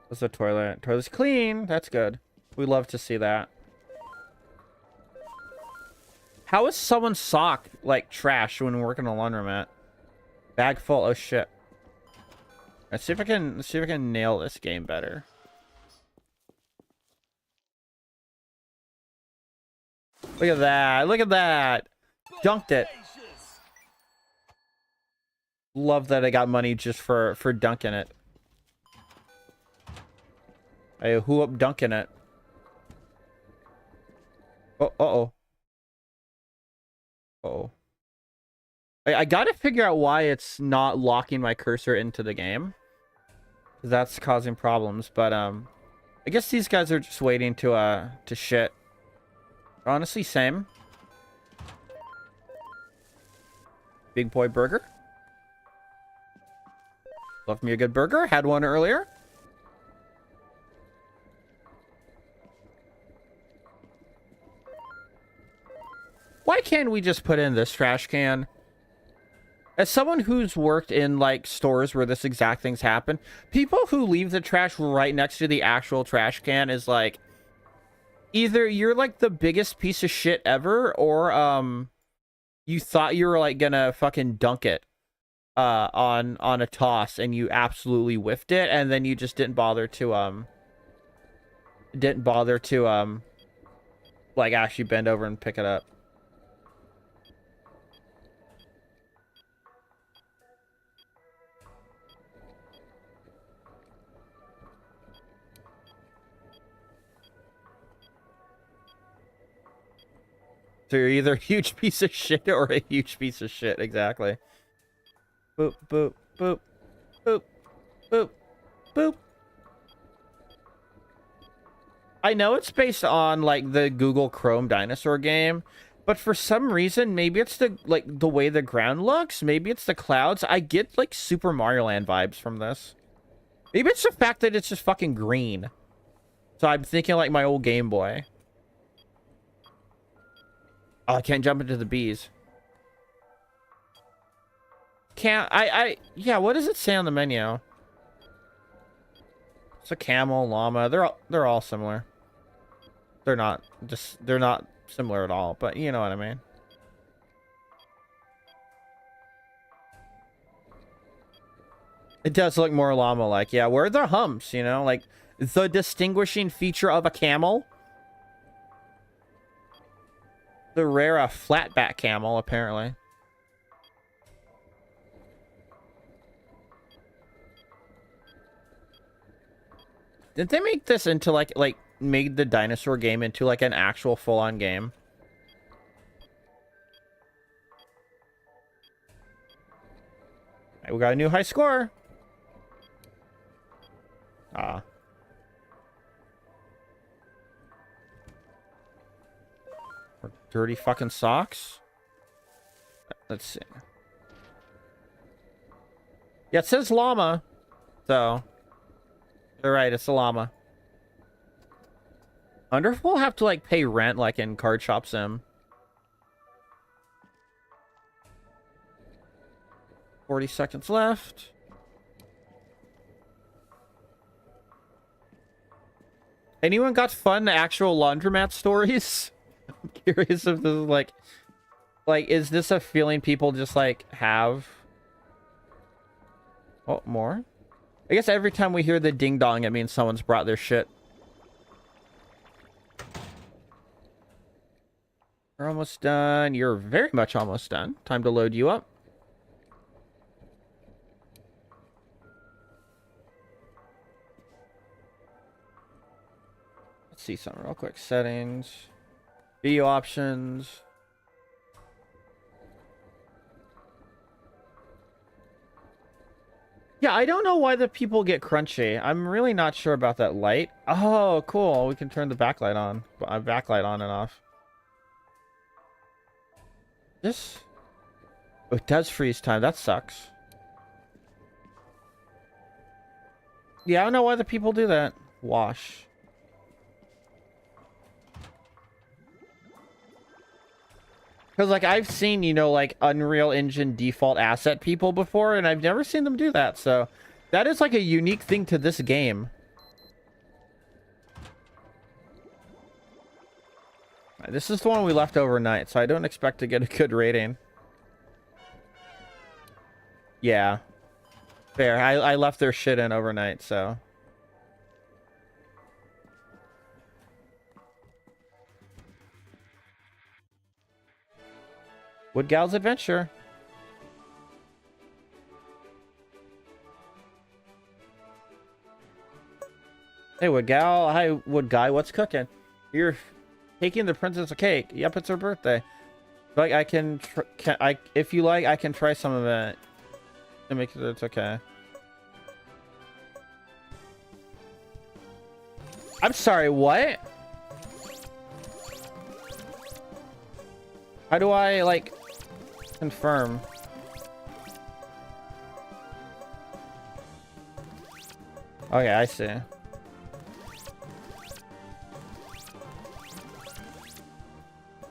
What's the toilet? Toilet's clean. That's good. We love to see that. How is someone's sock like trash when we're working a laundromat? Bag full. Oh shit. Let's see if I can nail this game better. Look at that. Look at that. Dunked it. Love that I got money just for dunking it. Hey, who up dunking it? Oh, uh-oh. Uh-oh. I gotta figure out why it's not locking my cursor into the game. That's causing problems, but I guess these guys are just waiting to shit. Honestly, same. Big boy burger. Love me a good burger. Had one earlier. Why can't we just put in this trash can? As someone who's worked in, like, stores where this exact thing's happen, people who leave the trash right next to the actual trash can is, like, either you're like the biggest piece of shit ever, or you thought you were like gonna fucking dunk it on a toss and you absolutely whiffed it, and then you just didn't bother to like actually bend over and pick it up. So you're either a huge piece of shit or a huge piece of shit. Exactly. Boop, boop, boop, boop, boop, boop. I know it's based on like the Google Chrome dinosaur game, but for some reason, maybe it's the like the way the ground looks, maybe it's the clouds. I get like Super Mario Land vibes from this. Maybe it's the fact that it's just fucking green. So I'm thinking like my old Game Boy. Oh, I can't jump into the bees. Can't yeah, what does it say on the menu? It's a camel, llama. They're all similar. They're not similar at all, but you know what I mean. It does look more llama-like. Yeah, where are the humps, you know? Like, the distinguishing feature of a camel. The rare flatback camel, apparently. Didn't they make this into, like, made the dinosaur game into, like, an actual full-on game? Right, we got a new high score. Ah. Or dirty fucking socks. Let's see. Yeah, it says llama. So. You're right, it's a llama. I wonder if we'll have to, like, pay rent, like, in Card Shop Sim. 40 seconds left. Anyone got fun actual laundromat stories? I'm curious if this is, like, is this a feeling people just, like, have? Oh, more? I guess every time we hear the ding dong, it means someone's brought their shit. We're almost done. You're very much almost done. Time to load you up. Let's see something real quick. Settings. Video options. Yeah, I don't know why the people get crunchy. I'm really not sure about that light. Oh, cool. We can turn the backlight on. Backlight on and off. This... Oh, it does freeze time. That sucks. Yeah, I don't know why the people do that. Wash. Because, like, I've seen, you know, like, Unreal Engine default asset people before, and I've never seen them do that, so... That is, like, a unique thing to this game. This is the one we left overnight, so I don't expect to get a good rating. Yeah. Fair. I left their shit in overnight, so... Wood Gal's Adventure. Hey, Wood Gal. Hi, Wood Guy. What's cooking? You're taking the princess a cake. Yep, it's her birthday. Like, I can if you like, I can try some of it. To make sure it's okay. I'm sorry, what? How do I, like, confirm? Okay, I see.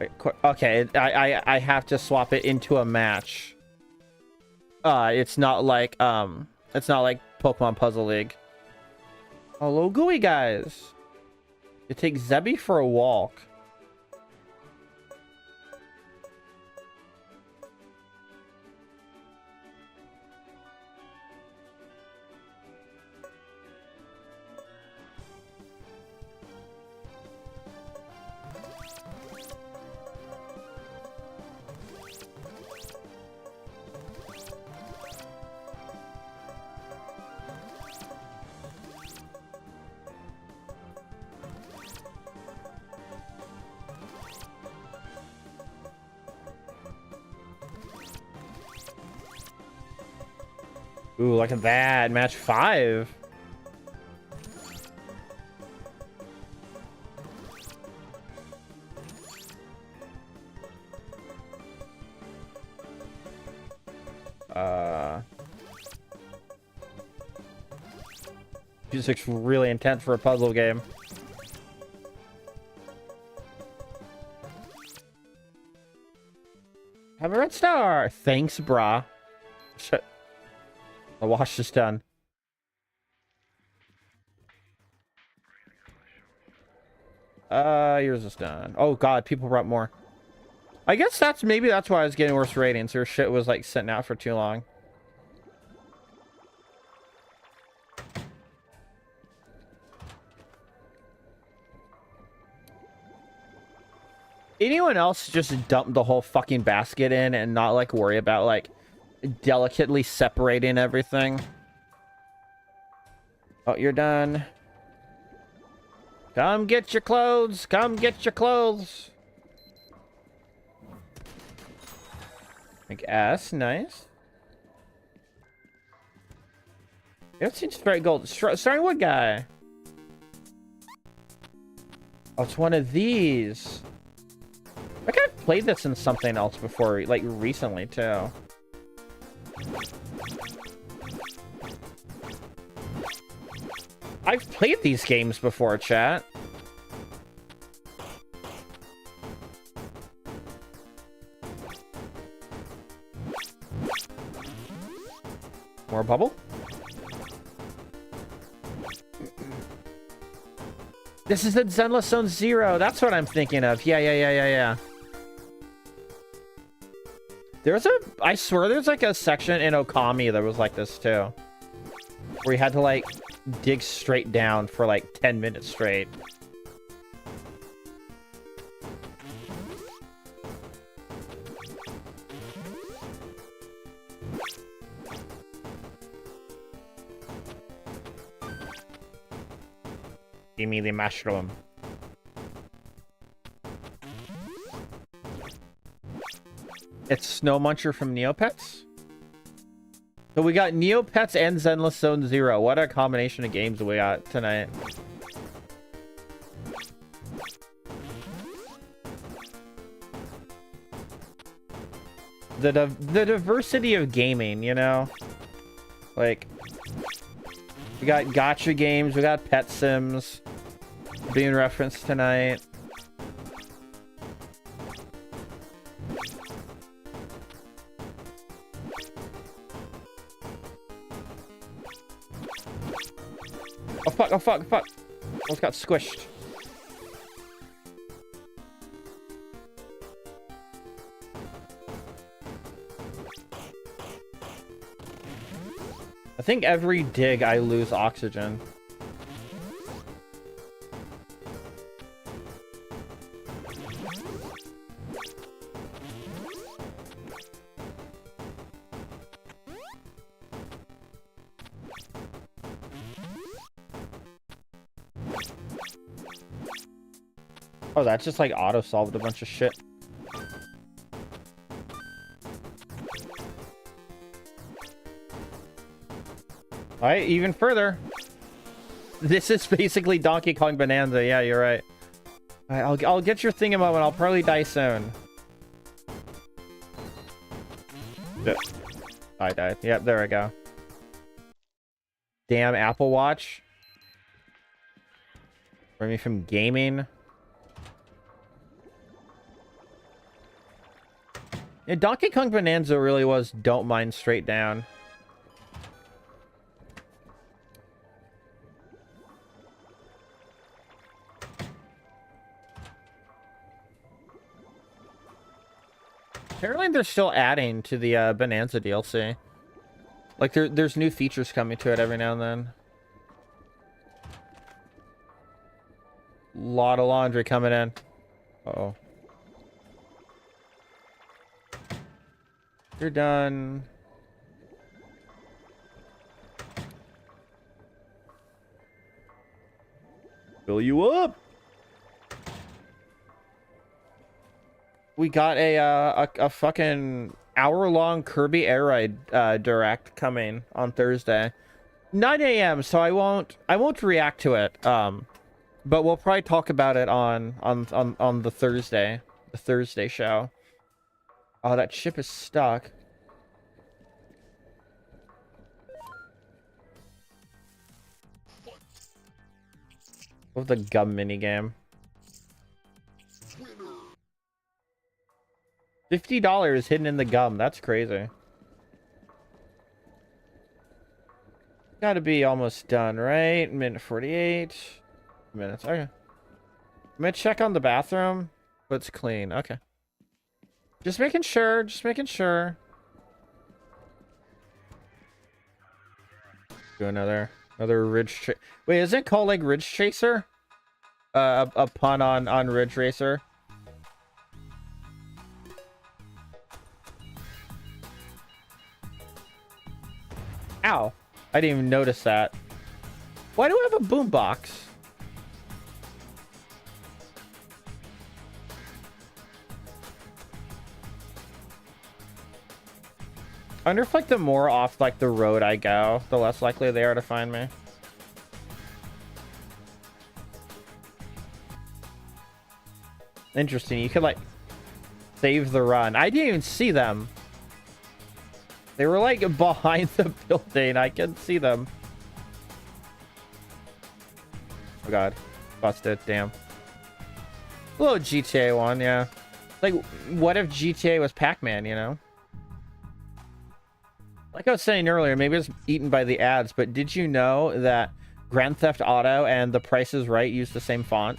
Wait, okay, I have to swap it into a match. It's not like Pokemon Puzzle League. Hello, gooey guys. You take Zebby for a walk. Ooh, look at that. Match 5. Music's really intense for a puzzle game. Have a red star. Thanks, brah. Shit. The wash is done. Yours is done. Oh god, people brought more. I guess maybe that's why I was getting worse ratings. Your shit was like sitting out for too long. Anyone else just dump the whole fucking basket in and not like worry about like delicately separating everything? Oh, you're done. Come get your clothes. Come get your clothes. Like S, nice. You haven't seen Straight Gold. Starting Wood guy. Oh, it's one of these. I think I've played this in something else before, like recently too. I've played these games before, chat. More bubble? This is the Zenless Zone Zero. That's what I'm thinking of. Yeah. I swear there's like a section in Okami that was like this too. Where you had to like dig straight down for like 10 minutes straight. Give me the mushroom. It's Snow Muncher from Neopets. So we got Neopets and Zenless Zone Zero. What a combination of games we got tonight. The diversity of gaming, you know? Like, we got gacha games, we got pet sims being referenced tonight. Oh fuck. Almost got squished. I think every dig I lose oxygen. Oh, that's just like auto-solved a bunch of shit. Alright, even further. This is basically Donkey Kong Bonanza. Yeah, you're right. Alright, I'll get your thing in a moment. I'll probably die soon. Yep. I died. Yep, there we go. Damn Apple Watch. Bring me from gaming. Yeah, Donkey Kong Bonanza really was don't mind straight down. Apparently they're still adding to the Bonanza DLC. Like there's new features coming to it every now and then. Lot of laundry coming in. Uh-oh. You're done. Fill you up. We got a fucking hour-long Kirby Air Ride direct coming on Thursday, 9 a.m. So I won't react to it. But we'll probably talk about it on the Thursday show. Oh, that ship is stuck. With the gum minigame. $50 hidden in the gum. That's crazy. Gotta be almost done, right? Minute 48 minutes. Okay. I'm gonna check on the bathroom, but it's clean. Okay. Just making sure. Just making sure. Do another Ridge. Wait, is it called like Ridge Chaser? A pun on Ridge Racer. Ow! I didn't even notice that. Why do I have a boombox? I wonder if like the more off like the road I go, the less likely they are to find me. Interesting. You could like save the run. I didn't even see them. They were like behind the building. I couldn't see them. Oh god. Busted. Damn. A little GTA 1, yeah. Like, what if GTA was Pac-Man, you know? Like I was saying earlier, maybe it's eaten by the ads, but did you know that Grand Theft Auto and The Price is Right use the same font?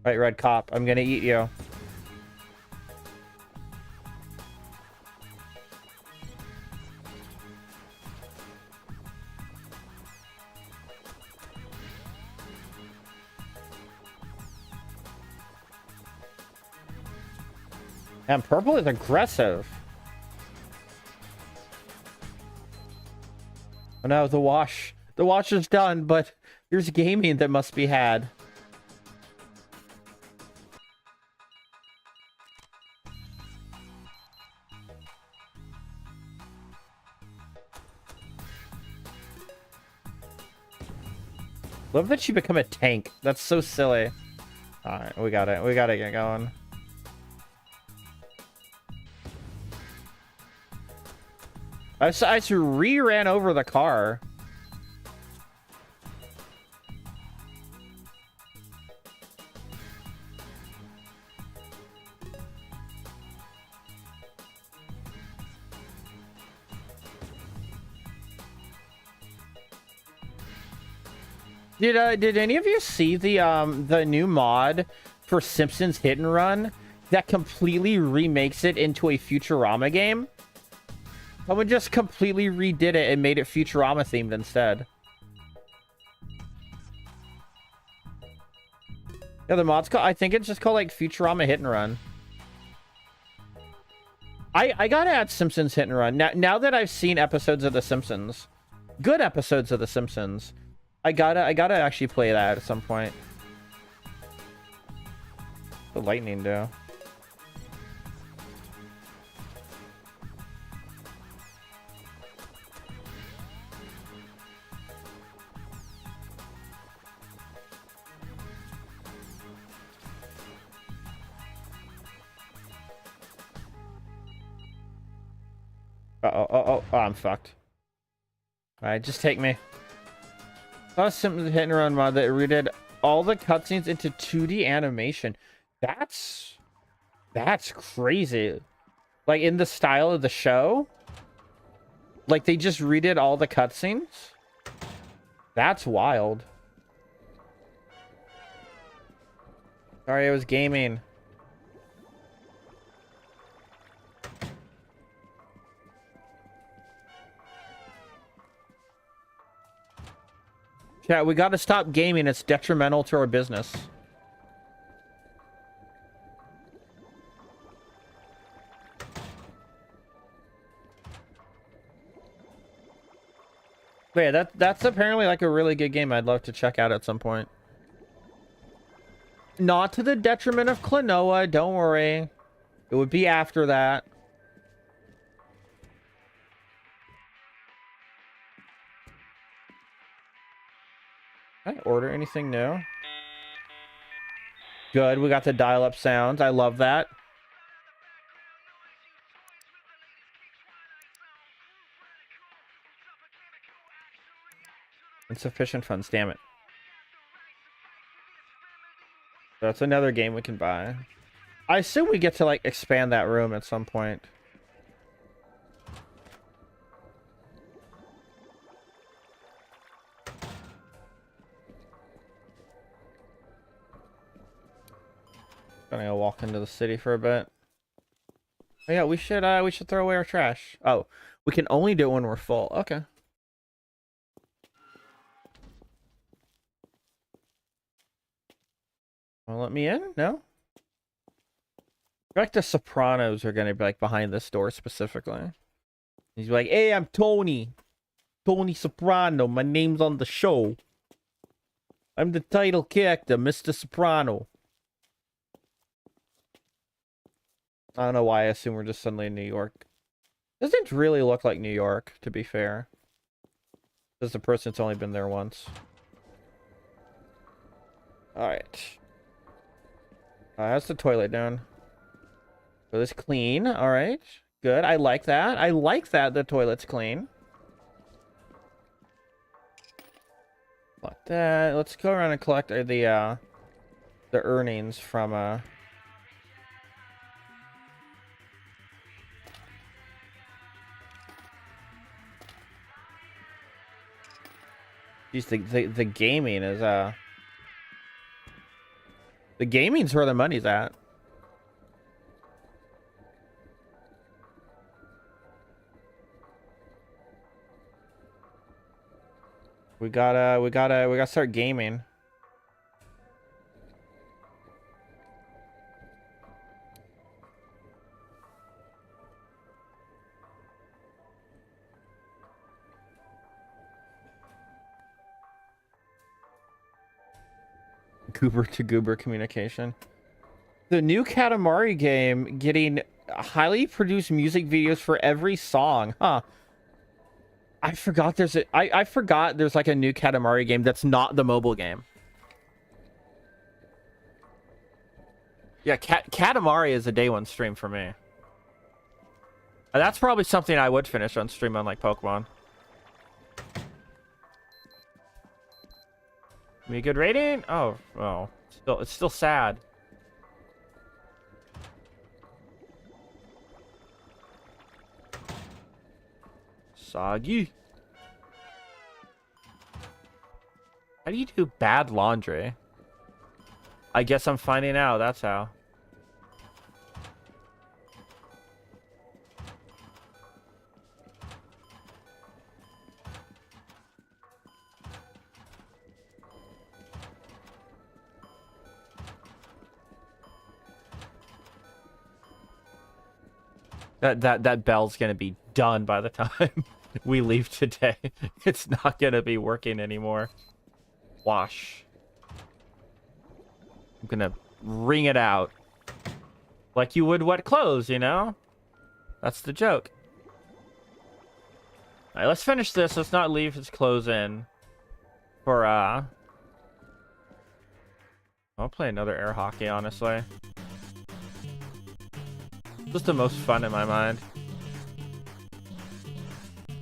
Right, Red Cop, I'm gonna eat you. And purple is aggressive. Oh no, the wash is done, but there's gaming that must be had. Love that you become a tank. That's so silly. Alright, we got it. We gotta get going. I just re-ran over the car. Did any of you see the new mod for Simpsons Hit and Run that completely remakes it into a Futurama game? Someone just completely redid it and made it Futurama themed instead. Yeah, the mod's called, I think it's just called like Futurama Hit and Run. I gotta add Simpsons Hit and Run. Now that I've seen episodes of The Simpsons, good episodes of The Simpsons, I gotta actually play that at some point. The lightning do. Oh, I'm fucked. Alright, just take me. Saw Simpsons Hit and Run mod that redid all the cutscenes into 2D animation. That's crazy. Like, in the style of the show? Like, they just redid all the cutscenes? That's wild. Sorry, I was gaming. Yeah, we gotta stop gaming. It's detrimental to our business. But yeah, that's apparently like a really good game I'd love to check out at some point. Not to the detriment of Klonoa, don't worry. It would be after that. Can I order anything new? Good, we got the dial-up sounds. I love that. Insufficient funds, damn it. That's another game we can buy. I assume we get to, like, expand that room at some point. Gonna go walk into the city for a bit. Oh, yeah, we should throw away our trash. Oh, we can only do it when we're full. Okay. Wanna let me in? No? I feel like the Sopranos are gonna be like behind this door specifically. He's like, hey, I'm Tony. Tony Soprano. My name's on the show. I'm the title character, Mr. Soprano. I don't know why I assume we're just suddenly in New York. Doesn't really look like New York, to be fair. As the person that's only been there once. Alright. That's the toilet down. So this clean. Alright. Good. I like that. I like that the toilet's clean. Like that. Let's go around and collect the earnings from Geez, the gaming is the gaming's where the money's at. We gotta start gaming. Goober to goober communication. The new Katamari game getting highly produced music videos for every song. Huh. I forgot I forgot there's like a new Katamari game that's not the mobile game. Yeah, Katamari is a day one stream for me. And that's probably something I would finish on stream, unlike Pokemon. Give me a good rating? Oh, it's still sad. Soggy. How do you do bad laundry? I guess I'm finding out. That's how. That bell's gonna be done by the time we leave today. It's not gonna be working anymore. Wash. I'm gonna wring it out. Like you would wet clothes, you know? That's the joke. Alright, let's finish this. Let's not leave his clothes in. For, I'll play another air hockey, honestly. Just the most fun in my mind.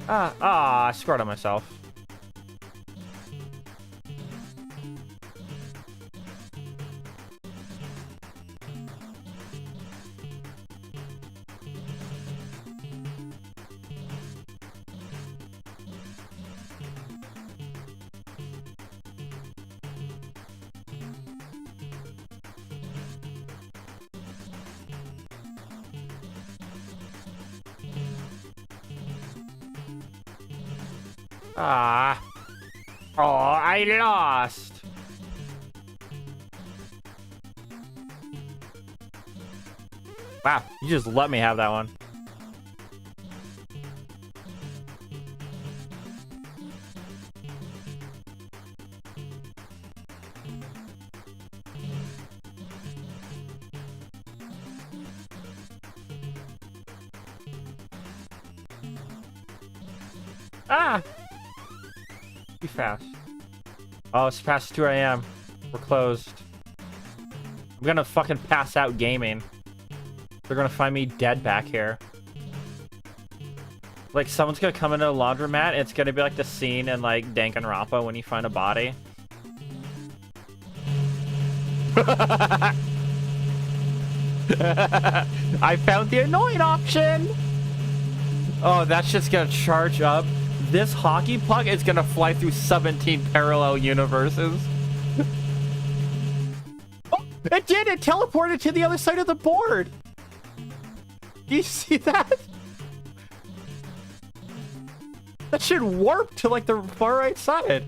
I scored on myself. Ah. Oh, I lost. Wow, you just let me have that one. Ah! Be fast. Oh, it's past 2 a.m. We're closed. I'm gonna fucking pass out gaming. They're gonna find me dead back here. Like, someone's gonna come into a laundromat, and it's gonna be like the scene in, like, Danganronpa when you find a body. I found the annoying option! Oh, that shit's gonna charge up. This hockey puck is gonna fly through 17 parallel universes. Oh, it did! It teleported to the other side of the board! Do you see that? That shit warped to, like, the far right side.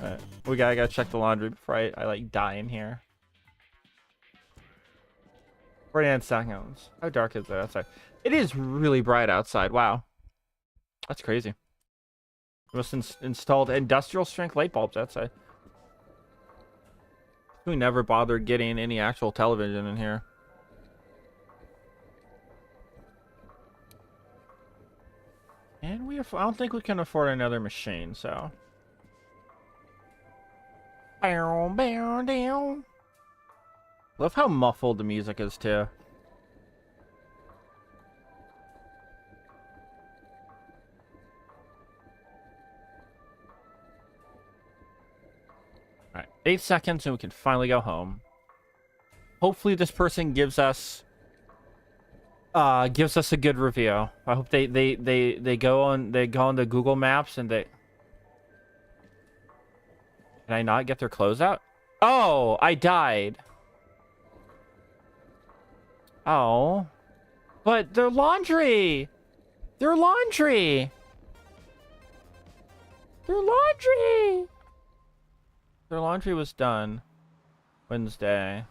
Alright, we gotta check the laundry before I like, die in here. 49 seconds. How dark is it outside? It is really bright outside. Wow. That's crazy. We must installed industrial strength light bulbs outside. We never bothered getting any actual television in here. And I don't think we can afford another machine, so. Bow, bow, down. Love how muffled the music is, too. Alright, 8 seconds and we can finally go home. Hopefully this person gives us a good review. I hope they go on the Google Maps and they. Can I not get their clothes out? Oh, I died. Oh. But their laundry. Their laundry. Their laundry. Their laundry was done Wednesday.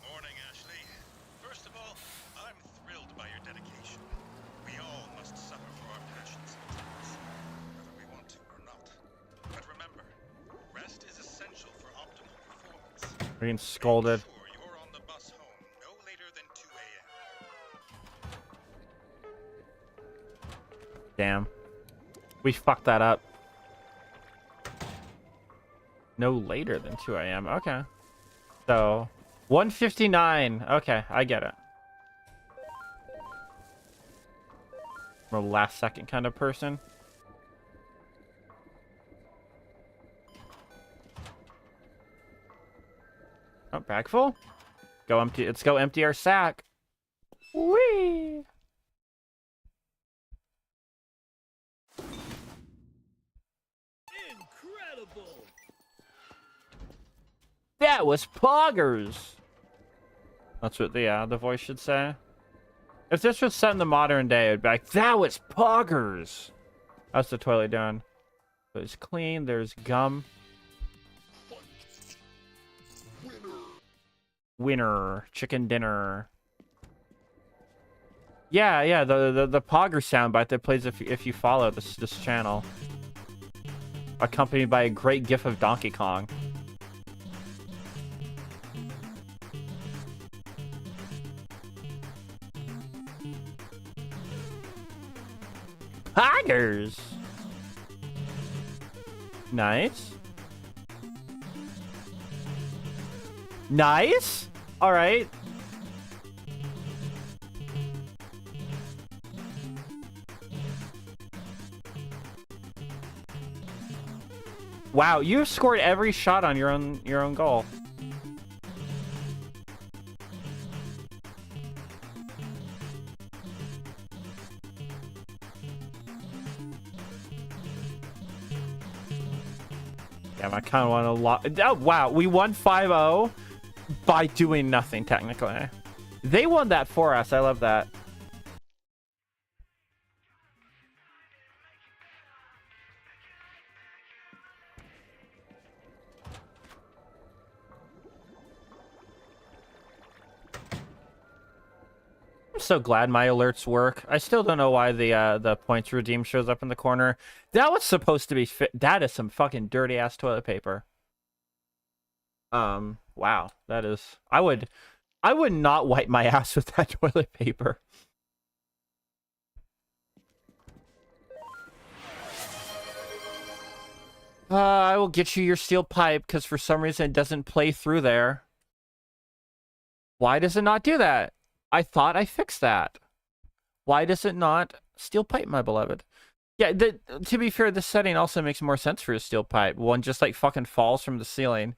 Morning, Ashley. First of all, I'm thrilled by your dedication. We all must suffer for our passions sometimes, whether we want to or not. But remember, rest is essential for optimal performance. We're getting scolded. Make sure you're on the bus home no later than 2 a.m. Damn. We fucked that up. No later than 2 a.m. Okay. So, 1:59. Okay, I get it. I'm a last second kind of person. Oh, bag full? Go empty. Let's go empty our sack. Whee! Incredible! That was poggers. That's what the voice should say. If this was set in the modern day, it would be like, that was poggers. How's the toilet doing? It's clean. There's gum. Winner. Chicken dinner. Yeah, the Pogger soundbite that plays if you follow this channel. Accompanied by a great gif of Donkey Kong. Poggers! Nice. Nice? Alright. Wow, you scored every shot on your own goal. Damn, I kind of want to oh, wow, we won 5-0 by doing nothing, technically. They won that for us. I love that. so glad my alerts work. I still don't know why the points redeem shows up in the corner. That was supposed to be that is some fucking dirty ass toilet paper. Wow, that is. I would not wipe my ass with that toilet paper. I will get you your steel pipe because for some reason it doesn't play through there. Why does it not do that? I thought I fixed that. Why does it not? Steel pipe, my beloved. Yeah, to be fair, this setting also makes more sense for a steel pipe. One just like fucking falls from the ceiling.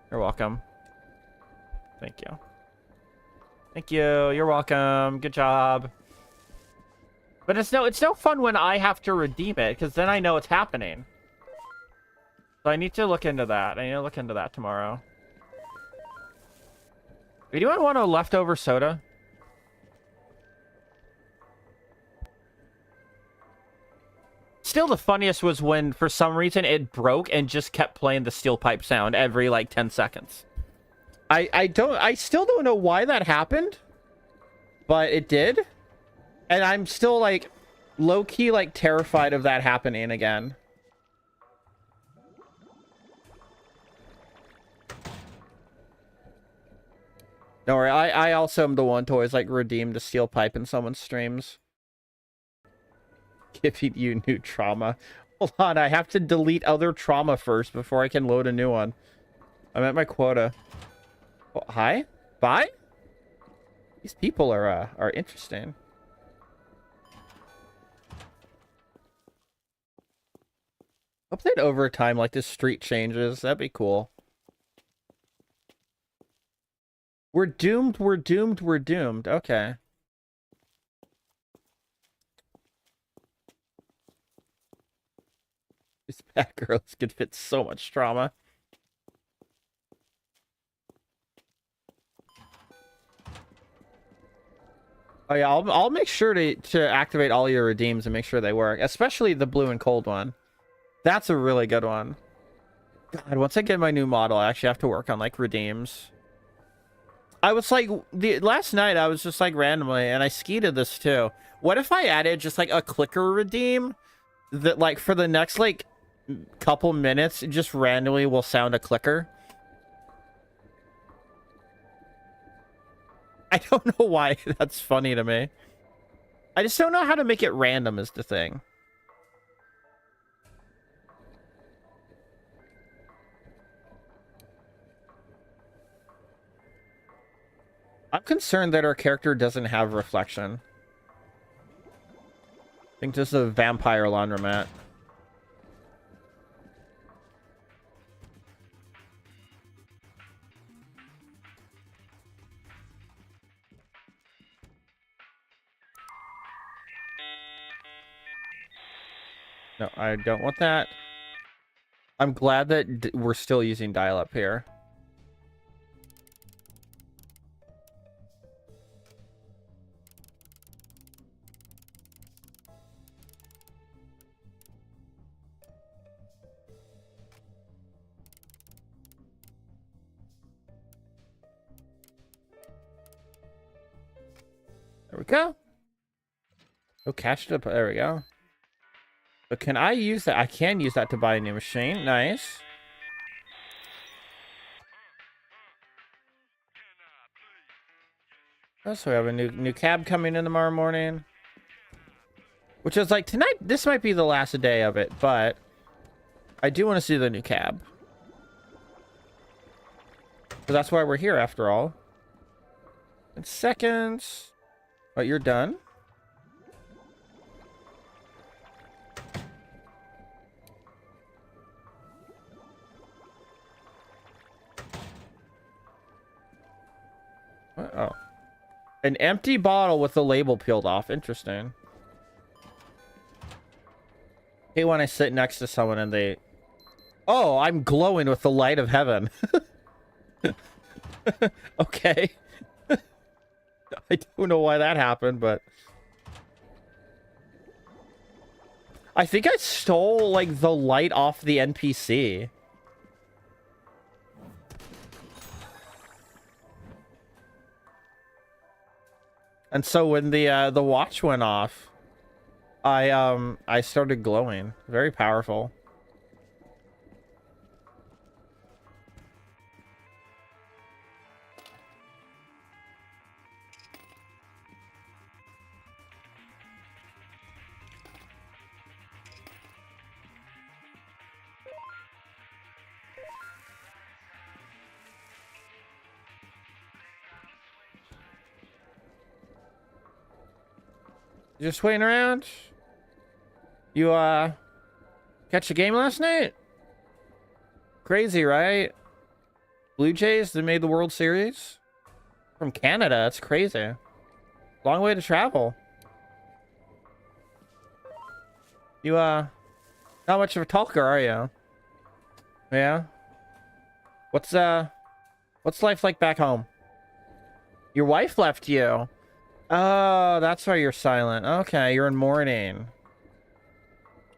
You're welcome. Thank you. Thank you. You're welcome. Good job. But it's no fun when I have to redeem it, because then I know it's happening. So I need to look into that. I need to look into that tomorrow. Anyone want a leftover soda? Still, the funniest was when, for some reason, it broke and just kept playing the steel pipe sound every, like, 10 seconds. I still don't know why that happened, but it did. And I'm still, like, low-key, like, terrified of that happening again. Don't worry, I also am the one to always, like, redeem the steel pipe in someone's streams. Giving you new trauma. Hold on, I have to delete other trauma first before I can load a new one. I'm at my quota. Oh, hi? Bye? These people are interesting. Hope that over time, like, this street changes. That'd be cool. We're doomed, we're doomed, we're doomed. Okay. These bad girls could fit so much trauma. Oh yeah, I'll make sure to activate all your redeems and make sure they work, especially the blue and cold one. That's a really good one. God, once I get my new model, I actually have to work on like redeems. I was like, last night I was just like randomly, and I skeeted this too. What if I added just like a clicker redeem that like for the next like couple minutes, it just randomly will sound a clicker? I don't know why that's funny to me. I just don't know how to make it random is the thing. I'm concerned that our character doesn't have reflection. I think this is a vampire laundromat. No, I don't want that. I'm glad that we're still using dial-up here. There we go. Oh, cashed up. There we go. But can I use that? I can use that to buy a new machine. Nice. Oh, so we have a new cab coming in tomorrow morning. Which is like tonight. This might be the last day of it, but I do want to see the new cab. So that's why we're here after all. In seconds. Oh, you're done? What? Oh. An empty bottle with the label peeled off. Interesting. Hey, when I sit next to someone and they... Oh, I'm glowing with the light of heaven. Okay. I don't know why that happened, but... I think I stole, like, the light off the NPC. And so when the watch went off, I started glowing. Very powerful. Just waiting around? You, catch a game last night? Crazy, right? Blue Jays, they made the World Series? From Canada, that's crazy. Long way to travel. You, not much of a talker, are you? Yeah? What's life like back home? Your wife left you. Oh, that's why you're silent. Okay, you're in mourning.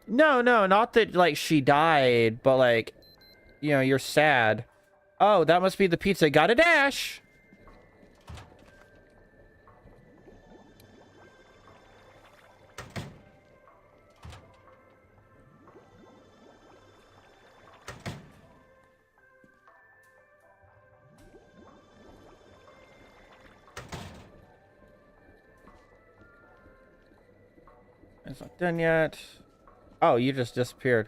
No, not that, like, she died, but, like, you know, you're sad. Oh, that must be the pizza. Got a dash! It's not done yet. Oh, you just disappeared.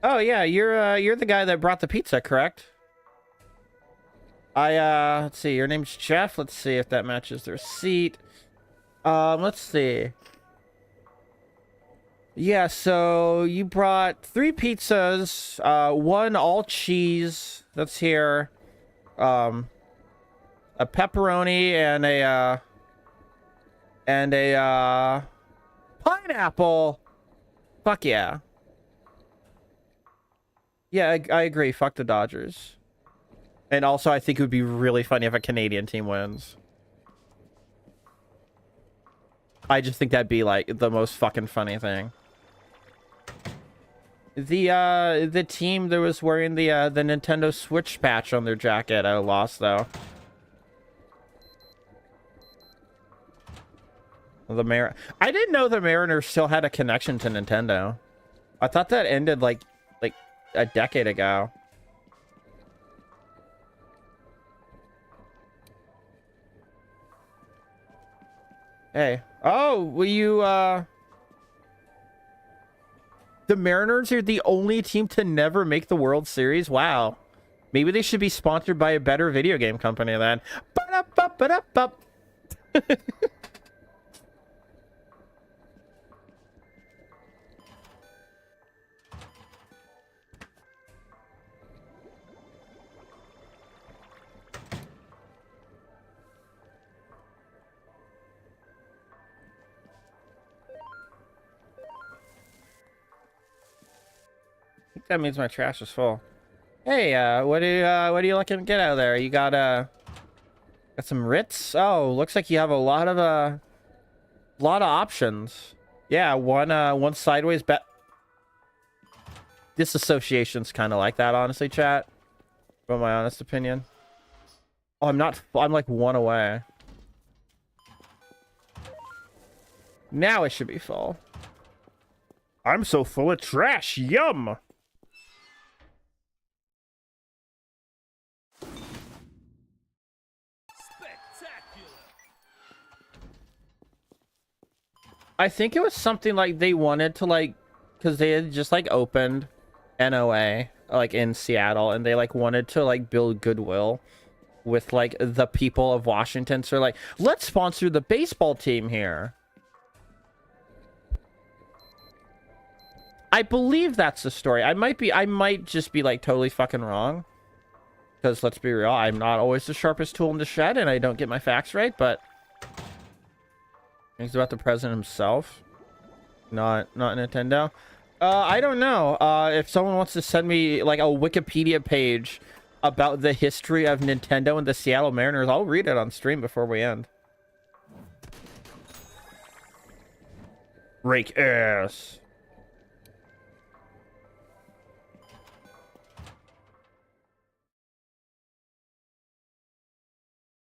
Oh yeah, you're the guy that brought the pizza, correct? Let's see, your name's Jeff. Let's see if that matches the receipt. Let's see. Yeah, so you brought 3 pizzas, 1 all cheese. That's here. A pepperoni and a pineapple. Fuck yeah. Yeah, I agree. Fuck the Dodgers. And also, I think it would be really funny if a Canadian team wins. I just think that'd be, like, the most fucking funny thing. The team that was wearing the Nintendo Switch patch on their jacket, I lost, though. I didn't know the Mariners still had a connection to Nintendo. I thought that ended, like a decade ago. Hey. Oh, will you, the Mariners are the only team to never make the World Series? Wow. Maybe they should be sponsored by a better video game company then. Ba-da-ba-ba-da-ba. I think that means my trash is full. Hey, what are you looking to get out of there? You got some Ritz? Oh, looks like you have a lot of options. Yeah, one sideways bet. Disassociation's kind of like that, honestly, chat. From my honest opinion. Oh, I'm like 1 away. Now it should be full. I'm so full of trash. Yum. I think it was something like they wanted to, like, because they had just, like, opened NOA, like, in Seattle, and they, like, wanted to, like, build goodwill with, like, the people of Washington. So, like, let's sponsor the baseball team here. I believe that's the story. I might just be, like, totally fucking wrong. Because, let's be real, I'm not always the sharpest tool in the shed, and I don't get my facts right, but... It's about the president himself, not Nintendo. I don't know. If someone wants to send me, like, a Wikipedia page about the history of Nintendo and the Seattle Mariners, I'll read it on stream before we end. Rake ass.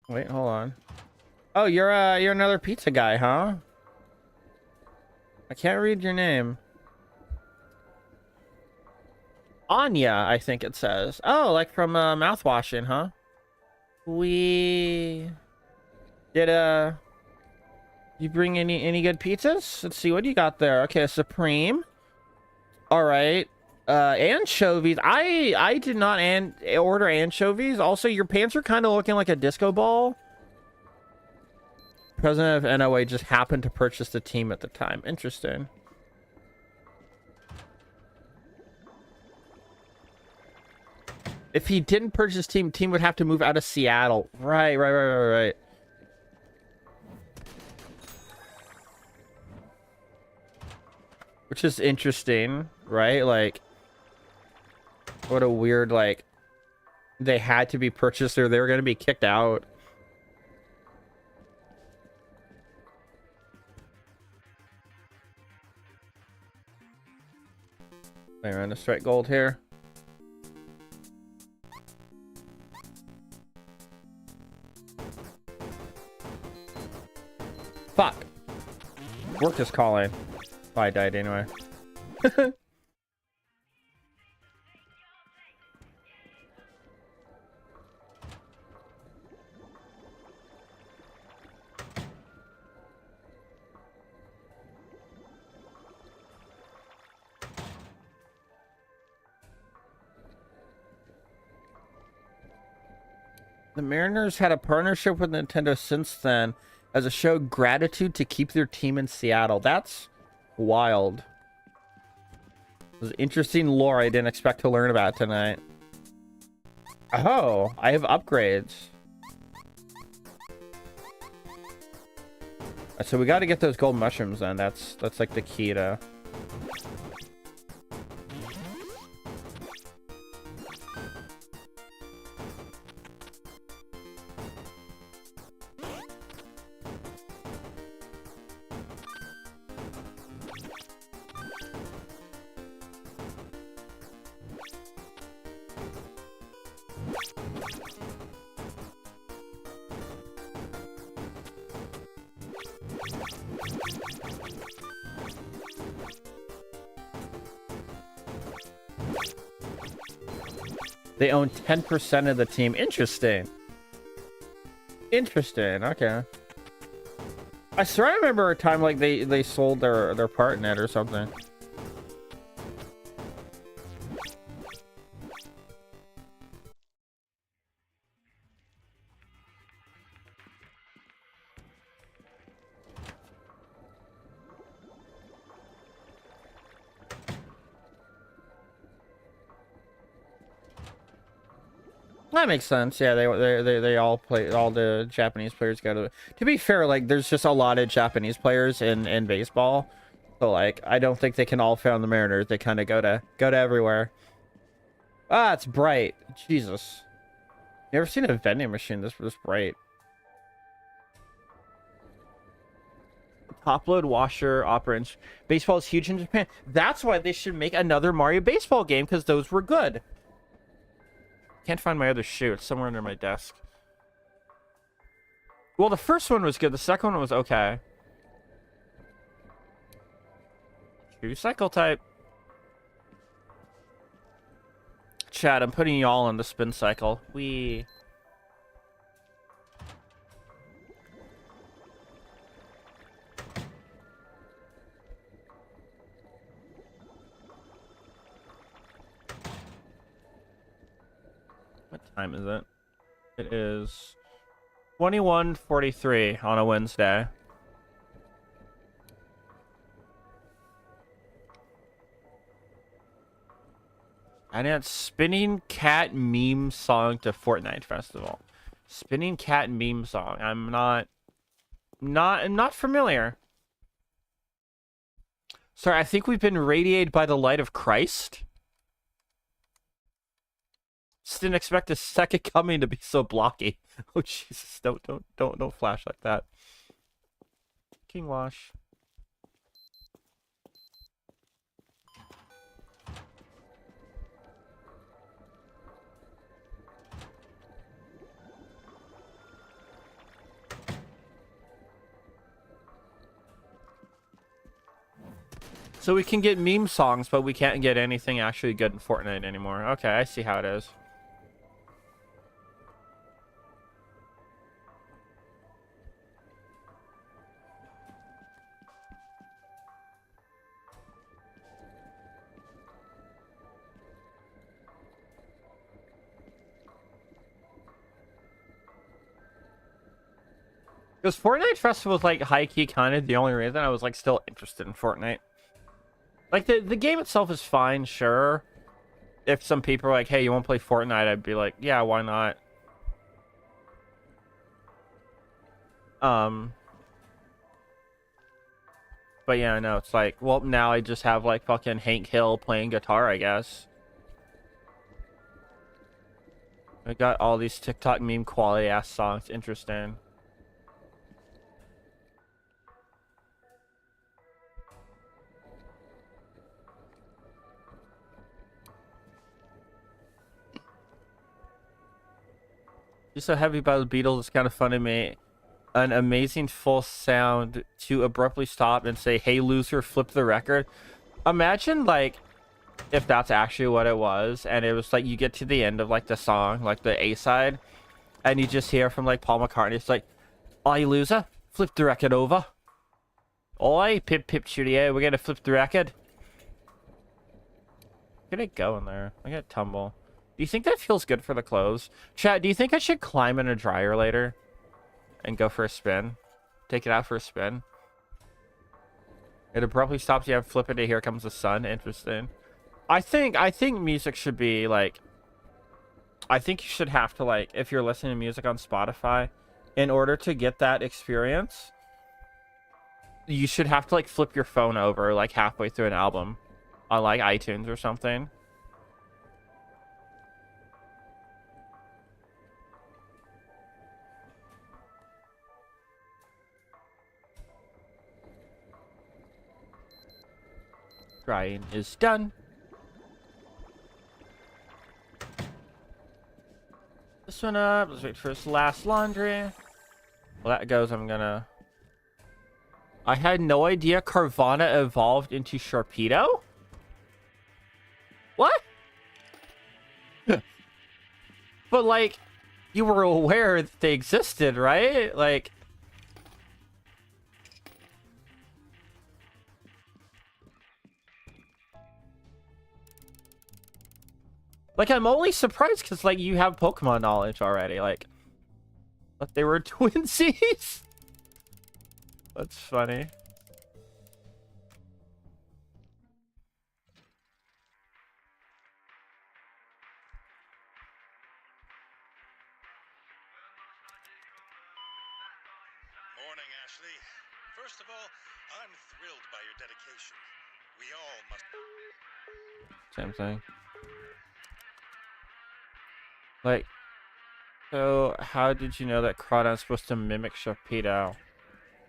Wait, hold on. Oh, you're another pizza guy, huh? I can't read your name. Anya, I think it says. Oh, like from mouthwashing, huh? We did you bring any good pizzas? Let's see, what do you got there? Okay, Supreme. All right. Anchovies. I did not order anchovies. Also, your pants are kind of looking like a disco ball. President of NOA just happened to purchase the team at the time. Interesting. If he didn't purchase team would have to move out of Seattle. Right. Which is interesting, right? Like, what a weird, like, they had to be purchased or they were going to be kicked out. Wait, we're going to strike gold here. Fuck. Work is calling. Oh, I died anyway. The Mariners had a partnership with Nintendo since then as a show of gratitude to keep their team in Seattle. That's wild. This is interesting lore I didn't expect to learn about tonight. Oh, I have upgrades. So we got to get those gold mushrooms then. That's like the key to... They own 10% of the team. Interesting. Interesting. Okay. I swear I remember a time like they sold their part in it or something. That makes sense. Yeah, they all play. All the Japanese players go to be fair, like there's just a lot of Japanese players in baseball, so like I don't think they can all fit on the Mariners. They kind of go to everywhere. Ah, it's bright. Jesus, never seen a vending machine this bright. Top load washer operants. Baseball is huge in Japan. That's why they should make another Mario baseball game, because those were good. Can't find my other shoe. It's somewhere under my desk. Well, the first one was good. The second one was okay. Shoe cycle type. Chat, I'm putting y'all on the spin cycle. Wee. What time is it? It is 21:43 on a Wednesday. And it's Spinning Cat meme song to Fortnite Festival. Spinning Cat meme song. I'm not familiar. Sorry, I think we've been radiated by the light of Christ. Just didn't expect the second coming to be so blocky. Oh Jesus! Don't flash like that. King Wash. So we can get meme songs, but we can't get anything actually good in Fortnite anymore. Okay, I see how it is. Because Fortnite Festival was like high-key kind of the only reason I was like still interested in Fortnite. Like the game itself is fine, sure. If some people are like, hey, you want to play Fortnite? I'd be like, yeah, why not? But yeah, no, it's like, well, now I just have like fucking Hank Hill playing guitar, I guess. I got all these TikTok meme quality ass songs. Interesting. You're so heavy by the Beatles. It's kind of fun to me. An amazing full sound to abruptly stop and say, hey, loser, flip the record. Imagine, like, if that's actually what it was, and it was like you get to the end of like the song, like the A side, and you just hear from like Paul McCartney, it's like, oi, loser, flip the record over. Oi, pip pip cheerio, we're gonna flip the record. Get it going there. I got tumble. Do you think that feels good for the clothes? Chat, do you think I should climb in a dryer later and go for a spin? Take it out for a spin. It abruptly stops. You have flip it to Here Comes the Sun. Interesting. I think music should be like, I think you should have to, like, if you're listening to music on Spotify, in order to get that experience, you should have to like flip your phone over like halfway through an album on like iTunes or something. Drying is done. This one up. Let's wait for this last laundry. Well, that goes. I'm gonna. I had no idea Carvana evolved into Sharpedo. What? But like, you were aware that they existed, right? Like. Like, I'm only surprised because, like, you have Pokemon knowledge already. Like, but they were twinsies? That's funny. Morning, Ashley. First of all, I'm thrilled by your dedication. We all must... Same thing. Like, so how did you know that Crawdon's supposed to mimic Sharpedo?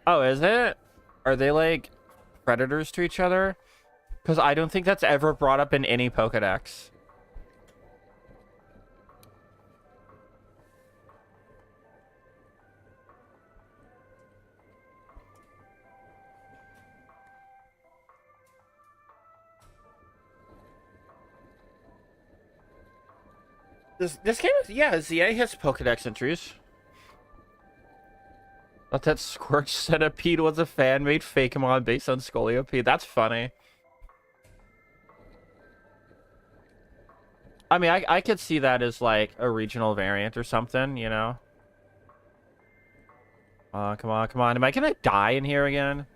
Oh, is it? Are they like predators to each other? Because I don't think that's ever brought up in any Pokedex. This game is, yeah, ZA has Pokedex entries. Thought that Squirch Centipede was a fan-made Fakemon based on Scoliope. That's funny. I mean, I could see that as like a regional variant or something, you know? Come on, come on. Am I gonna die in here again?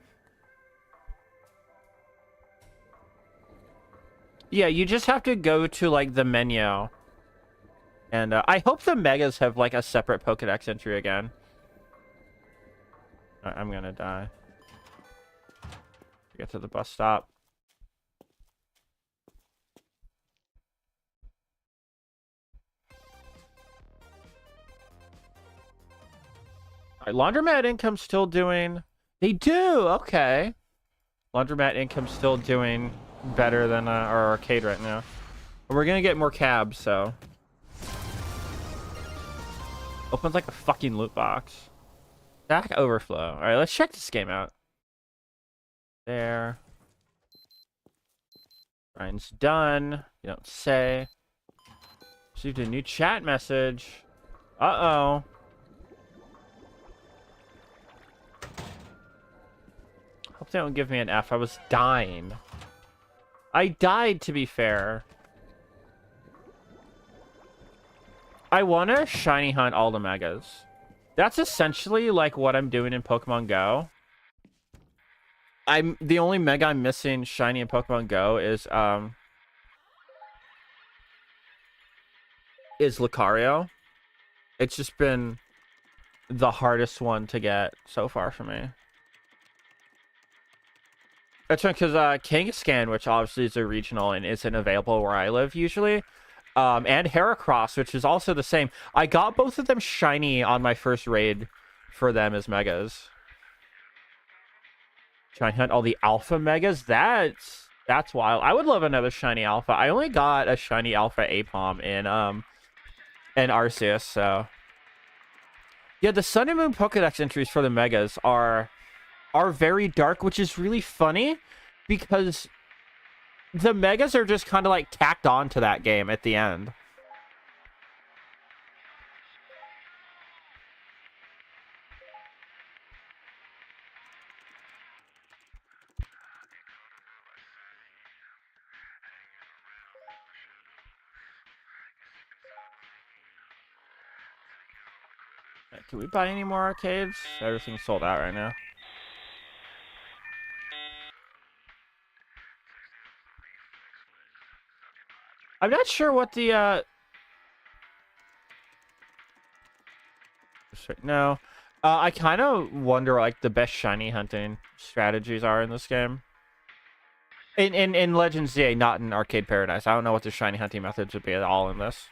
Yeah, you just have to go to like the menu. And I hope the Megas have like a separate Pokedex entry again. I'm gonna die. Get to the bus stop. Alright, Laundromat Income's still doing... They do! Okay. Laundromat Income's still doing better than our arcade right now. But we're gonna get more cabs, so... Opens like a fucking loot box. Stack overflow. Alright, let's check this game out. There. Ryan's done. You don't say. Received a new chat message. Uh-oh. Hope they don't give me an F. I was dying. I died, to be fair. I want to shiny hunt all the megas. That's essentially like what I'm doing in Pokemon Go. The only mega I'm missing shiny in Pokemon Go is Lucario. It's just been the hardest one to get so far for me. That's right, because Kangaskhan, which obviously is a regional and isn't available where I live usually, and Heracross, which is also the same. I got both of them shiny on my first raid for them as megas. Trying to hunt all the alpha megas. That's wild. I would love another shiny alpha. I only got a shiny alpha Apom in Arceus, so yeah. The Sun and Moon Pokedex entries for the megas are very dark, which is really funny because the megas are just kind of like tacked on to that game at the end. Can we buy any more arcades? Everything's sold out right now. I'm not sure what the no. I kind of wonder like the best shiny hunting strategies are in this game. In Legends ZA, not in Arcade Paradise. I don't know what the shiny hunting methods would be at all in this.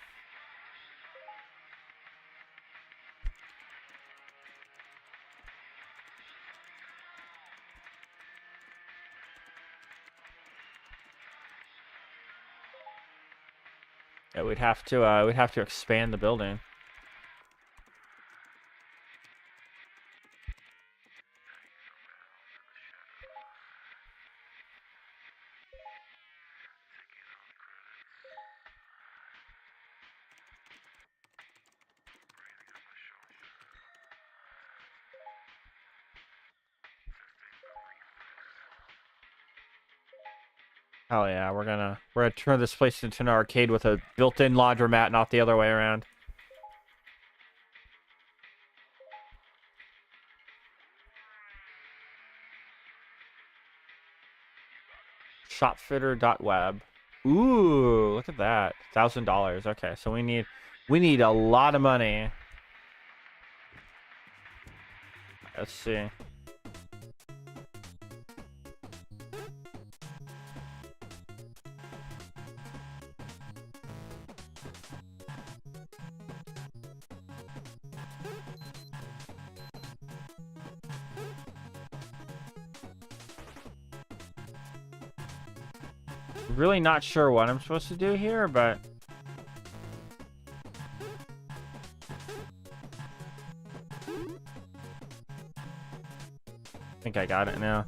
Yeah, we'd have to expand the building. Oh yeah, we're gonna turn this place into an arcade with a built-in laundromat, not the other way around. Shopfitter.web. Ooh, look at that. $1,000. Okay, so we need a lot of money. Let's see. Really not sure what I'm supposed to do here, but I think I got it now.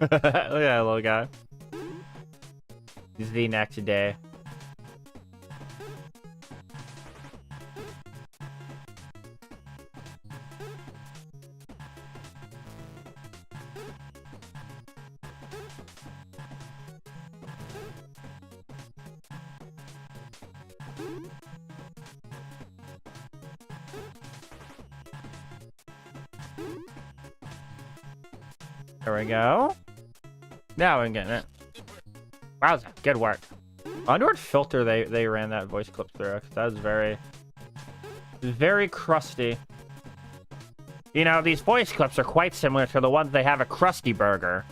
Look at that little guy. The next day. There we go. Now I'm getting it. Wowza, good work. I wonder what filter they ran that voice clip through. That was very crusty. You know, these voice clips are quite similar to the ones they have at Krusty Burger.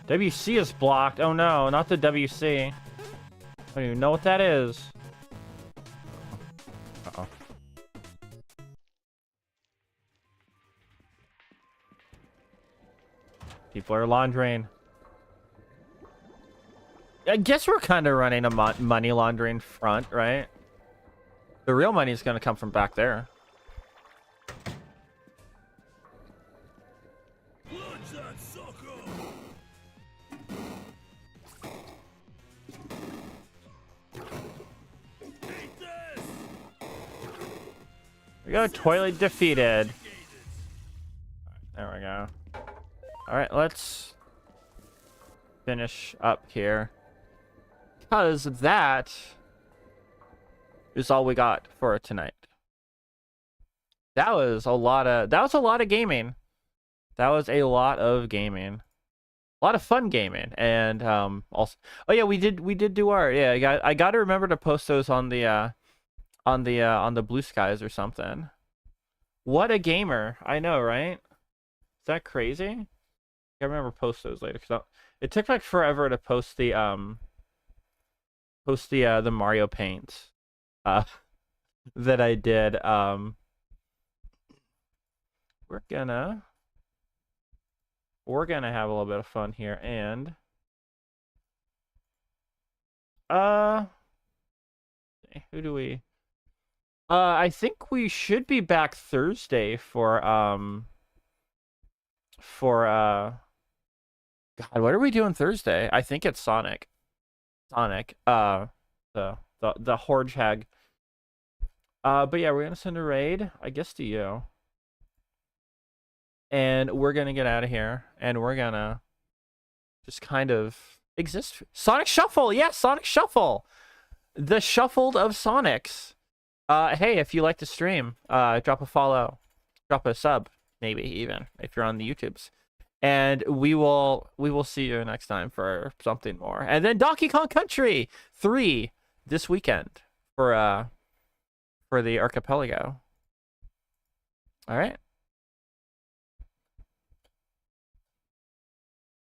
WC is blocked. Oh no, not the WC. I don't even know what that is. Uh-oh. People are laundering. I guess we're kind of running a money laundering front, right? The real money is going to come from back there. Launch that sucker! Eat this! We go. Toilet defeated. There we go. All right, let's finish up here. Because that is all we got for tonight. That was a lot of gaming. That was a lot of gaming. A lot of fun gaming. And also, oh yeah, we did do art. Yeah, I got to remember to post those on the Blue Skies or something. What a gamer. I know, right? Is that crazy? I remember post those later, cuz it took like forever to post the Mario Paint that I did. We're gonna have a little bit of fun here, and who do we I think we should be back Thursday for God, what are we doing Thursday? I think it's Sonic. The Horge Hag. But yeah, we're gonna send a raid, I guess, to you. And we're gonna get out of here, and we're gonna just kind of exist. Sonic Shuffle, yes, Sonic Shuffle, the shuffled of Sonics. Hey, if you like to stream, drop a follow, drop a sub, maybe even if you're on the YouTubes, and we will see you next time for something more. And then Donkey Kong Country 3 this weekend for the archipelago. All right.